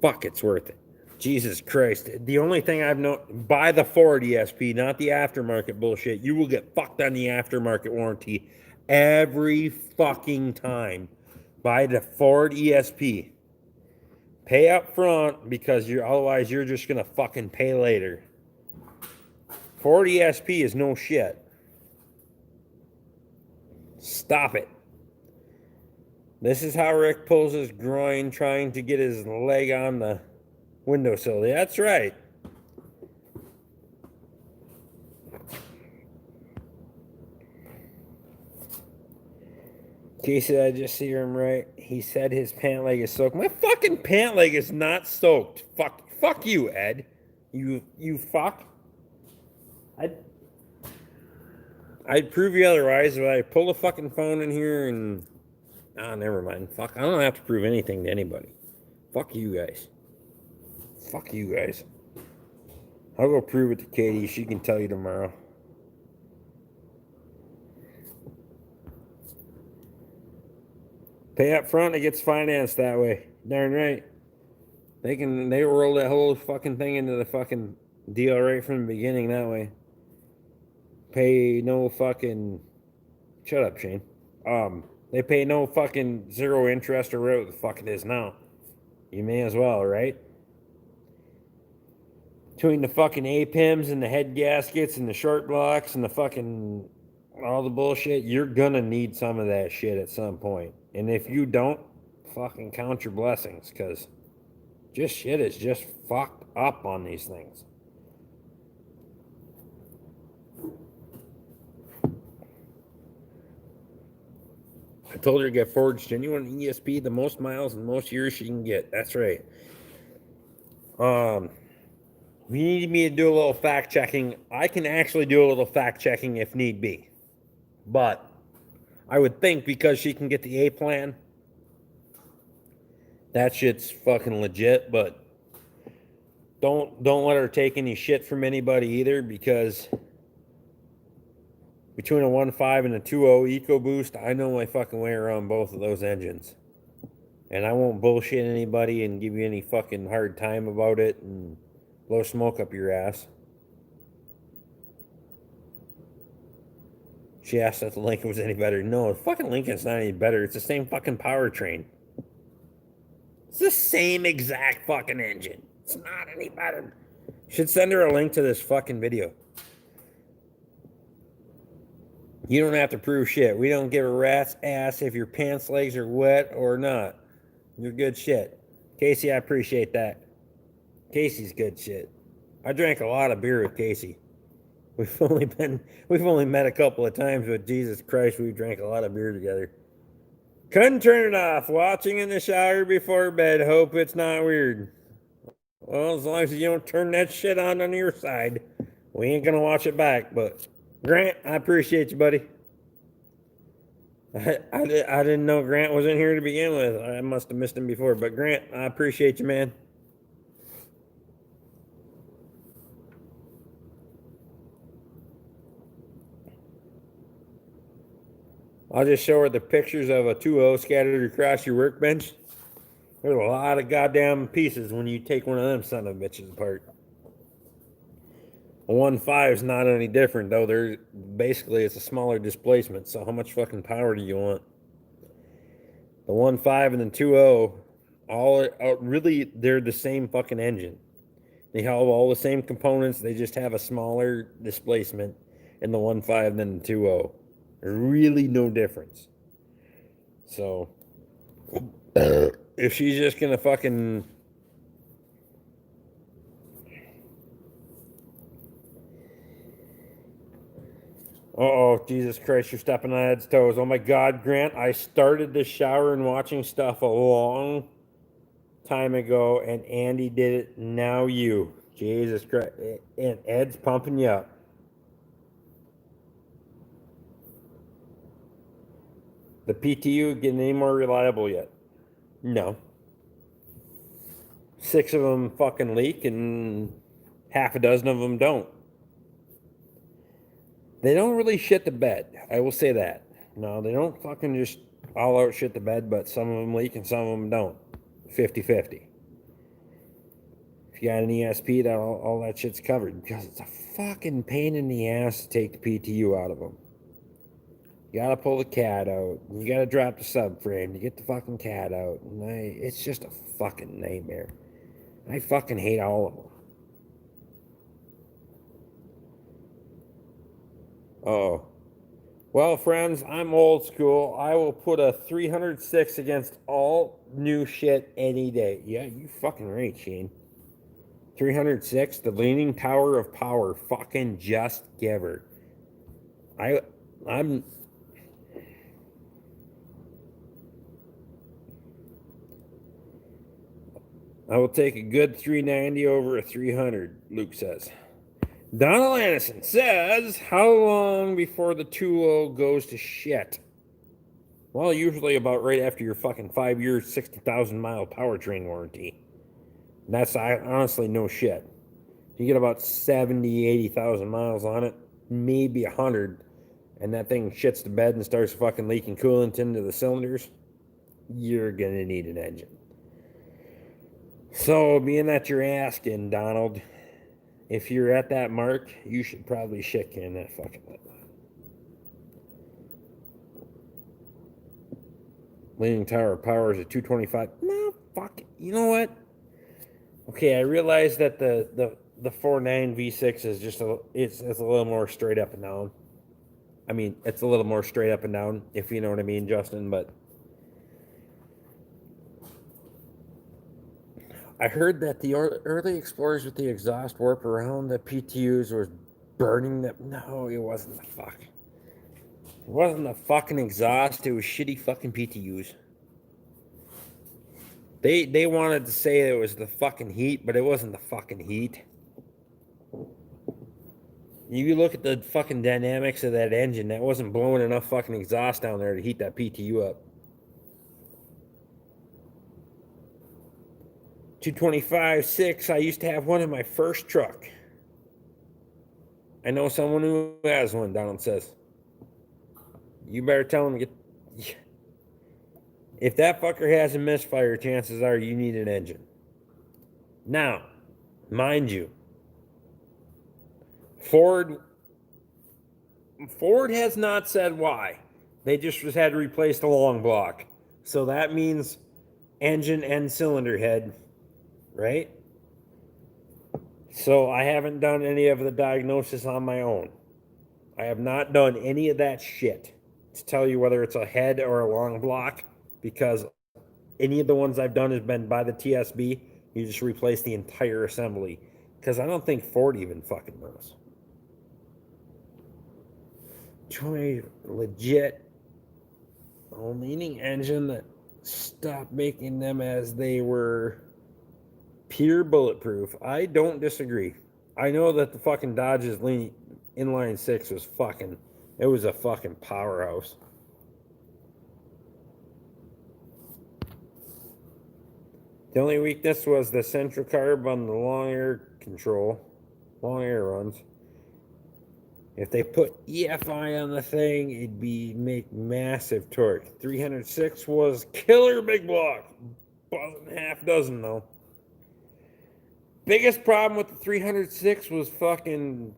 Fuck, it's worth it. Jesus Christ. The only thing I've known, buy the Ford ESP, not the aftermarket bullshit. You will get fucked on the aftermarket warranty every fucking time. Buy the Ford ESP. Pay up front because otherwise you're just gonna fucking pay later. Ford ESP is no shit. Stop it. This is how Rick pulls his groin trying to get his leg on the windowsill. That's right. Casey, I just see him right. He said his pant leg is soaked. My fucking pant leg is not soaked. Fuck you, Ed. You fuck. I'd prove you otherwise if I pull the fucking phone in here and... Ah, never mind. Fuck, I don't have to prove anything to anybody. Fuck you guys. Fuck you guys. I'll go prove it to Katie. She can tell you tomorrow. Pay up front, it gets financed that way. Darn right. They roll that whole fucking thing into the fucking deal right from the beginning that way. Pay no fucking... Shut up, Shane. They pay no fucking zero interest or whatever the fuck it is now. You may as well, right? Between the fucking APIMs and the head gaskets and the short blocks and the fucking... all the bullshit, you're gonna need some of that shit at some point. And if you don't, fucking count your blessings, because just shit is just fucked up on these things. I told her to get Ford's genuine ESP, the most miles and most years she can get. That's right. You need me to do a little fact checking. I can actually do a little fact checking if need be. But I would think because she can get the A plan, that shit's fucking legit. But don't let her take any shit from anybody either, because between a 1.5 and a 2.0 EcoBoost, I know my fucking way around both of those engines. And I won't bullshit anybody and give you any fucking hard time about it and blow smoke up your ass. She asked if the Lincoln was any better. No, the fucking Lincoln's not any better. It's the same fucking powertrain. It's the same exact fucking engine. It's not any better. Should send her a link to this fucking video. You don't have to prove shit. We don't give a rat's ass if your pants legs are wet or not. You're good shit. Casey, I appreciate that. Casey's good shit. I drank a lot of beer with Casey. We've only met a couple of times, but Jesus Christ, we drank a lot of beer together. Couldn't turn it off. Watching in the shower before bed. Hope it's not weird. Well, as long as you don't turn that shit on your side, we ain't gonna watch it back. But Grant, I appreciate you, buddy. I didn't know Grant was in here to begin with. I must have missed him before. But Grant, I appreciate you, man. I'll just show her the pictures of a 2.0 scattered across your workbench. There's a lot of goddamn pieces when you take one of them son of bitches apart. A 1.5 is not any different, though. They're basically it's a smaller displacement. So how much fucking power do you want? The 1.5 and the 2.0, all really they're the same fucking engine. They have all the same components. They just have a smaller displacement in the 1.5 than the 2.0. There's really no difference. So if she's just gonna fucking oh, Jesus Christ, you're stepping on Ed's toes. Oh my God, Grant, I started the shower and watching stuff a long time ago, and Andy did it. Now you. Jesus Christ. And Ed's pumping you up. The PTU getting any more reliable yet? No. 6 of them fucking leak, and half a dozen of them don't. They don't really shit the bed. I will say that. No, they don't fucking just all out shit the bed, but some of them leak and some of them don't. 50-50. If you got an ESP, that all that shit's covered because it's a fucking pain in the ass to take the PTU out of them. You gotta pull the cat out. You gotta drop the subframe to get the fucking cat out. And it's just a fucking nightmare. I fucking hate all of them. Oh. Well, friends, I'm old school. I will put a 306 against all new shit any day. Yeah, you fucking right, Shane. 306, the leaning tower of power. Fucking just give her. I will take a good 390 over a 300, Luke says. Donald Anderson says, how long before the 2.0 goes to shit? Well, usually about right after your fucking 5-year, 60,000 mile powertrain warranty. And that's honestly no shit. You get about 70, 80,000 miles on it, maybe 100, and that thing shits the bed and starts fucking leaking coolant into the cylinders, you're gonna need an engine. So, being that you're asking, Donald, if you're at that mark, you should probably shit can that fucking thing. Leaning tower of power is a 225. No, fuck it. You know what? Okay, I realize that the 4.9 V6 is just it's a little more straight up and down. I mean, it's a little more straight up and down, if you know what I mean, Justin, but I heard that the early explorers with the exhaust warp around the PTUs was burning them. No, it wasn't the fuck. It wasn't the fucking exhaust. It was shitty fucking PTUs. They wanted to say it was the fucking heat, but it wasn't the fucking heat. You look at the fucking dynamics of that engine, that wasn't blowing enough fucking exhaust down there to heat that PTU up. 225/6, I used to have one in my first truck. I know someone who has one, Donald says. You better tell him to get... If that fucker has a misfire, chances are you need an engine. Now, mind you, Ford has not said why. They just had to replace the long block. So that means engine and cylinder head, right? So I haven't done any of the diagnosis on my own. I have not done any of that shit to tell you whether it's a head or a long block, because any of the ones I've done has been by the TSB. You just replace the entire assembly, because I don't think Ford even fucking knows. Try legit leaning engine that stopped making them as they were pure bulletproof. I don't disagree. I know that the fucking Dodge's inline 6 was fucking, it was a fucking powerhouse. The only weakness was the central carb on the long air control, long air runs. If they put EFI on the thing, it'd make massive torque. 306 was killer big block. Wasn't half dozen though. Biggest problem with the 306 was fucking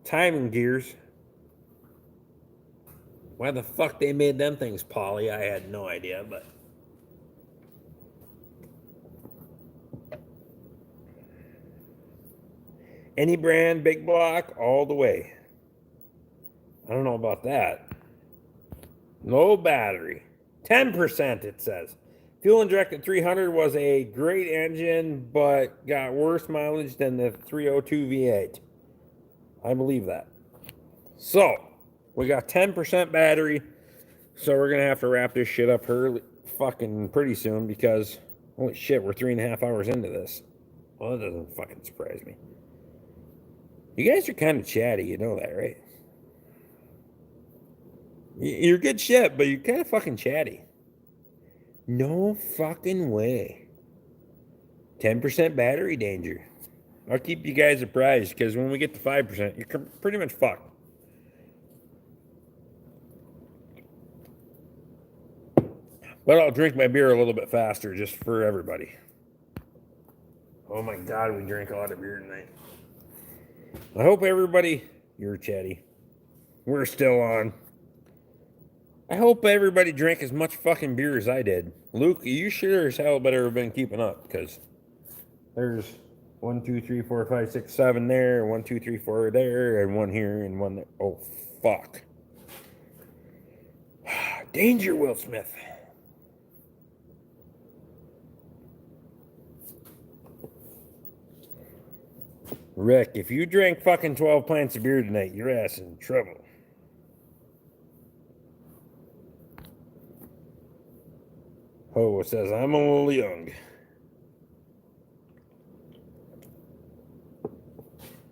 timing gears. Why the fuck they made them things poly, I had no idea, but any brand, big block, all the way. I don't know about that. No battery. 10% it says. Fuel injected 300 was a great engine, but got worse mileage than the 302 V8. I believe that. So, we got 10% battery, so we're going to have to wrap this shit up fucking pretty soon because, holy shit, we're 3.5 hours into this. Well, that doesn't fucking surprise me. You guys are kind of chatty, you know that, right? You're good shit, but you're kind of fucking chatty. No fucking way. 10% battery danger. I'll keep you guys apprised because when we get to 5%, you're pretty much fucked. But I'll drink my beer a little bit faster just for everybody. Oh my God, we drank a lot of beer tonight. I hope everybody, you're chatty. We're still on. I hope everybody drank as much fucking beer as I did. Luke, you sure as hell better have been keeping up because there's 1, 2, 3, 4, 5, 6, 7 there, 1, 2, 3, 4 there, and 1 here and 1 there. Oh, fuck. Danger, Will Smith. Rick, if you drank fucking 12 pints of beer tonight, your ass in trouble. Ho says, I'm a little young.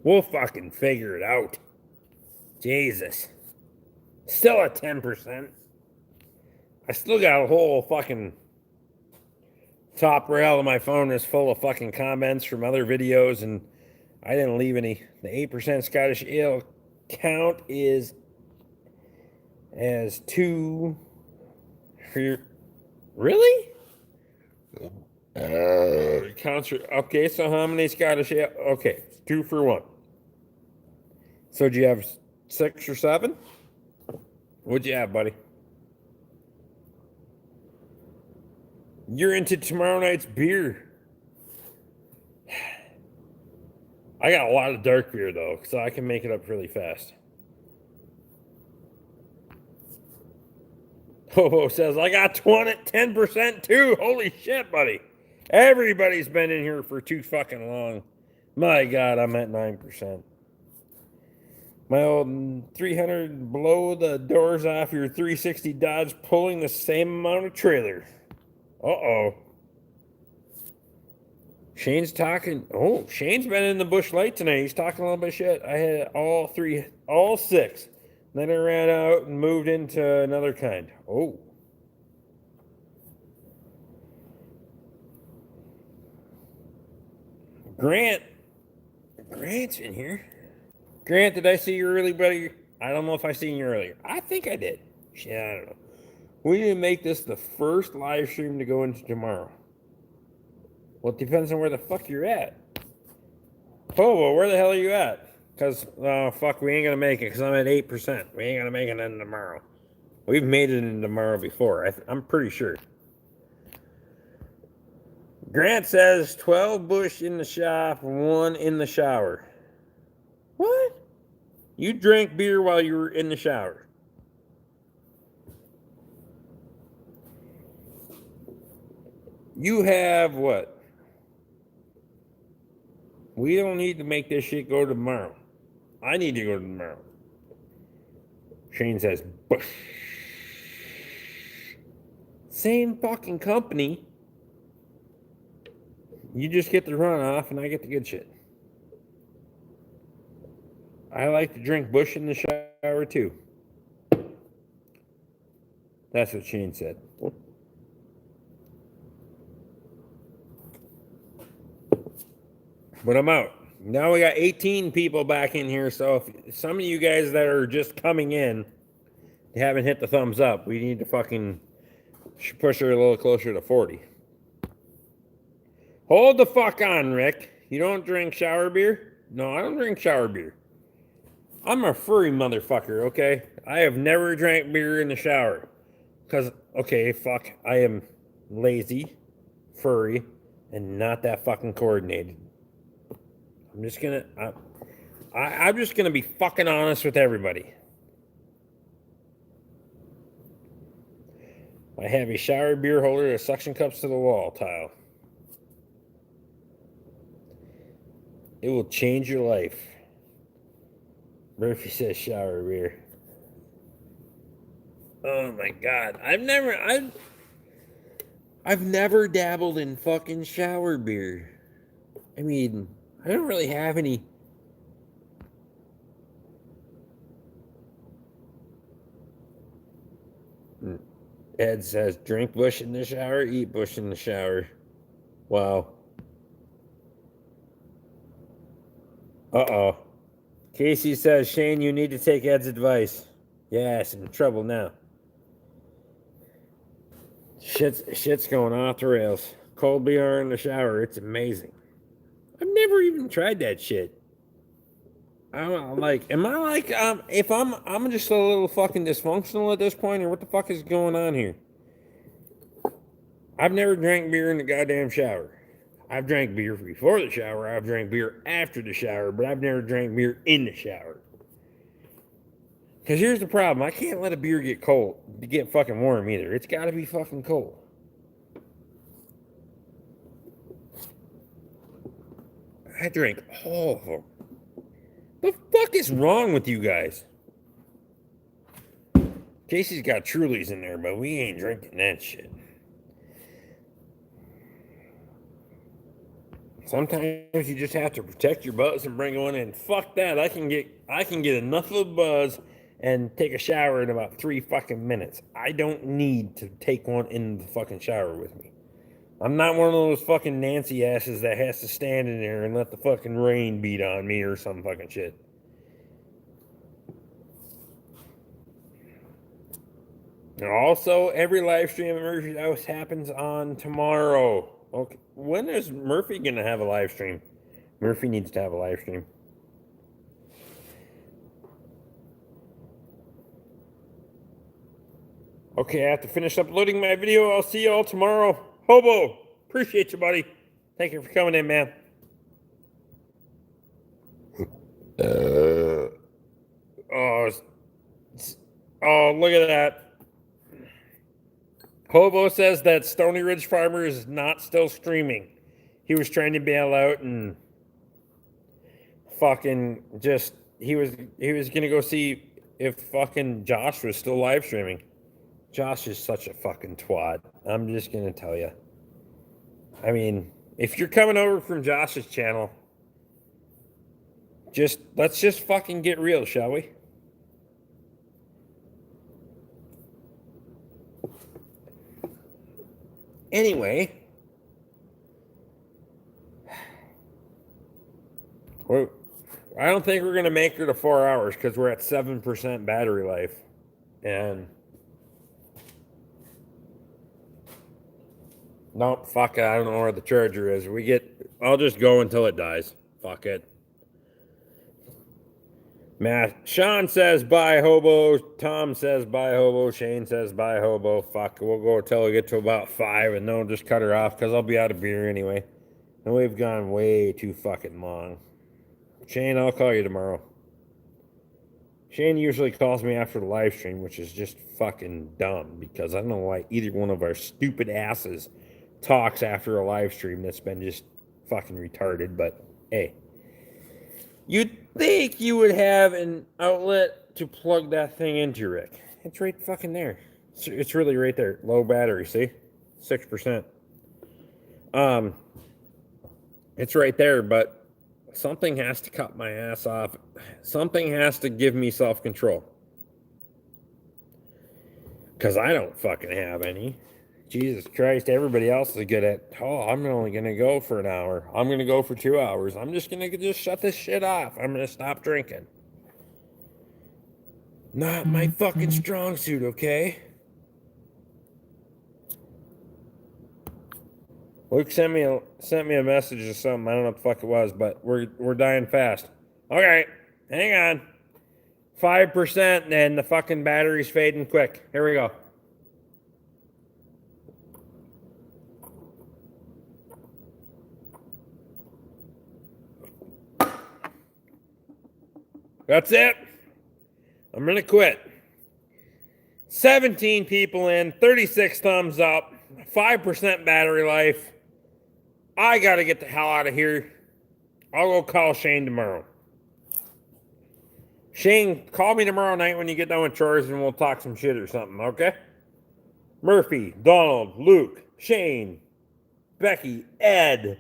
We'll fucking figure it out. Jesus. Still at 10%. I still got a whole fucking top rail of my phone is full of fucking comments from other videos, and I didn't leave any. The 8% Scottish Ale count is as 2 for your... Really? Okay, so how many Scottish Ale? Okay, 2 for 1. So do you have 6 or 7? What'd you have, buddy? You're into tomorrow night's beer. I got a lot of dark beer, though, so I can make it up really fast. Hobo says, I got 10% too. Holy shit, buddy. Everybody's been in here for too fucking long. My God, I'm at 9%. My old 300 blow the doors off your 360 Dodge pulling the same amount of trailer. Uh-oh. Shane's talking. Oh, Shane's been in the Busch Light tonight. He's talking a little bit of shit. I had all 6. Then I ran out and moved into another kind. Oh. Grant's in here. Grant, did I see you early, buddy? I don't know if I seen you earlier. I think I did. Shit, I don't know. We need to make this the first live stream to go into tomorrow. Well, it depends on where the fuck you're at. Oh, well, where the hell are you at? Because, fuck, we ain't going to make it because I'm at 8%. We ain't going to make it in tomorrow. We've made it in tomorrow before. I'm pretty sure. Grant says 12 Busch in the shop, 1 in the shower. What? You drank beer while you were in the shower. You have what? We don't need to make this shit go tomorrow. I need to go tomorrow. Shane says, Busch. Same fucking company. You just get the runoff and I get the good shit. I like to drink Busch in the shower too. That's what Shane said. But I'm out. Now we got 18 people back in here, so if some of you guys that are just coming in haven't hit the thumbs up, we need to fucking push her a little closer to 40. Hold the fuck on, Rick. You don't drink shower beer? No, I don't drink shower beer. I'm a furry motherfucker, okay? I have never drank beer in the shower. Because, okay, fuck, I am lazy, furry, and not that fucking coordinated. I'm just gonna, I'm just gonna be fucking honest with everybody. I have a shower beer holder that suction cups to the wall tile. It will change your life. Murphy says shower beer. Oh my god. I've never dabbled in fucking shower beer. I mean, I don't really have any. Ed says, drink Bush in the shower, eat Bush in the shower. Wow. Uh-oh. Casey says, Shane, you need to take Ed's advice. Yes, in trouble now. Shit's going off the rails. Cold beer in the shower, it's amazing. I've never even tried that shit. I'm like, am I like, if I'm just a little fucking dysfunctional at this point, or what the fuck is going on here? I've never drank beer in the goddamn shower. I've drank beer before the shower, I've drank beer after the shower, but I've never drank beer in the shower. Because here's the problem, I can't let a beer get cold, get fucking warm either. It's gotta be fucking cold. I drink all of them. The fuck is wrong with you guys? Casey's got Trulies in there, but we ain't drinking that shit. Sometimes you just have to protect your buzz and bring one in. Fuck that. I can get enough of a buzz and take a shower in about 3 fucking minutes. I don't need to take one in the fucking shower with me. I'm not one of those fucking Nancy asses that has to stand in there and let the fucking rain beat on me or some fucking shit. And also, every live stream at Murphy's House happens on tomorrow. Okay, when is Murphy gonna have a live stream? Murphy needs to have a live stream. Okay, I have to finish uploading my video. I'll see y'all tomorrow. Hobo, appreciate you, buddy. Thank you for coming in, man. Oh, look at that. Hobo says that Stony Ridge Farmer is not still streaming. He was trying to bail out and fucking just he was gonna go see if fucking Josh was still live streaming. Josh is such a fucking twat. I'm just gonna tell you. I mean, if you're coming over from Josh's channel, let's just fucking get real, shall we? Anyway, I don't think we're gonna make it to 4 hours because we're at 7% battery life, and nope, fuck it. I don't know where the charger is. I'll just go until it dies. Fuck it. Matt, Sean says bye, Hobo. Tom says bye, Hobo. Shane says bye, Hobo. Fuck, we'll go until we get to about 5, and then we'll just cut her off because I'll be out of beer anyway. And we've gone way too fucking long. Shane, I'll call you tomorrow. Shane usually calls me after the live stream, which is just fucking dumb because I don't know why either one of our stupid asses talks after a live stream that's been just fucking retarded, but hey. You'd think you would have an outlet to plug that thing into, Rick. It's right fucking there. It's really right there. Low battery, see? 6%. It's right there, but something has to cut my ass off. Something has to give me self-control. Because I don't fucking have any. Jesus Christ, everybody else is good at, I'm only going to go for an hour. I'm going to go for 2 hours. I'm just going to just shut this shit off. I'm going to stop drinking. Not my fucking strong suit, okay? Luke sent me a message or something. I don't know what the fuck it was, but we're dying fast. Okay, hang on. 5% and the fucking battery's fading quick. Here we go. That's it. I'm gonna quit. 17 people in, 36 thumbs up, 5% battery life. I gotta get the hell out of here. I'll go call Shane tomorrow. Shane, call me tomorrow night when you get done with chores and we'll talk some shit or something, okay? Murphy, Donald, Luke, Shane, Becky, Ed.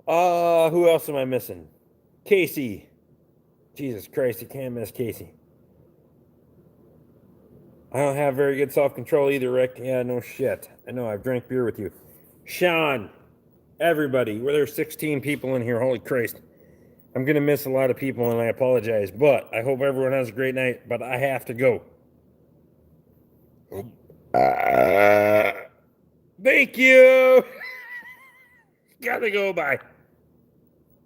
Who else am I missing? Casey. Jesus Christ, you can't miss Casey. I don't have very good self-control either, Rick. Yeah, no shit. I know, I've drank beer with you. Sean, everybody. Well, there's 16 people in here. Holy Christ. I'm going to miss a lot of people, and I apologize. But I hope everyone has a great night. But I have to go. Thank you. Gotta go. Bye.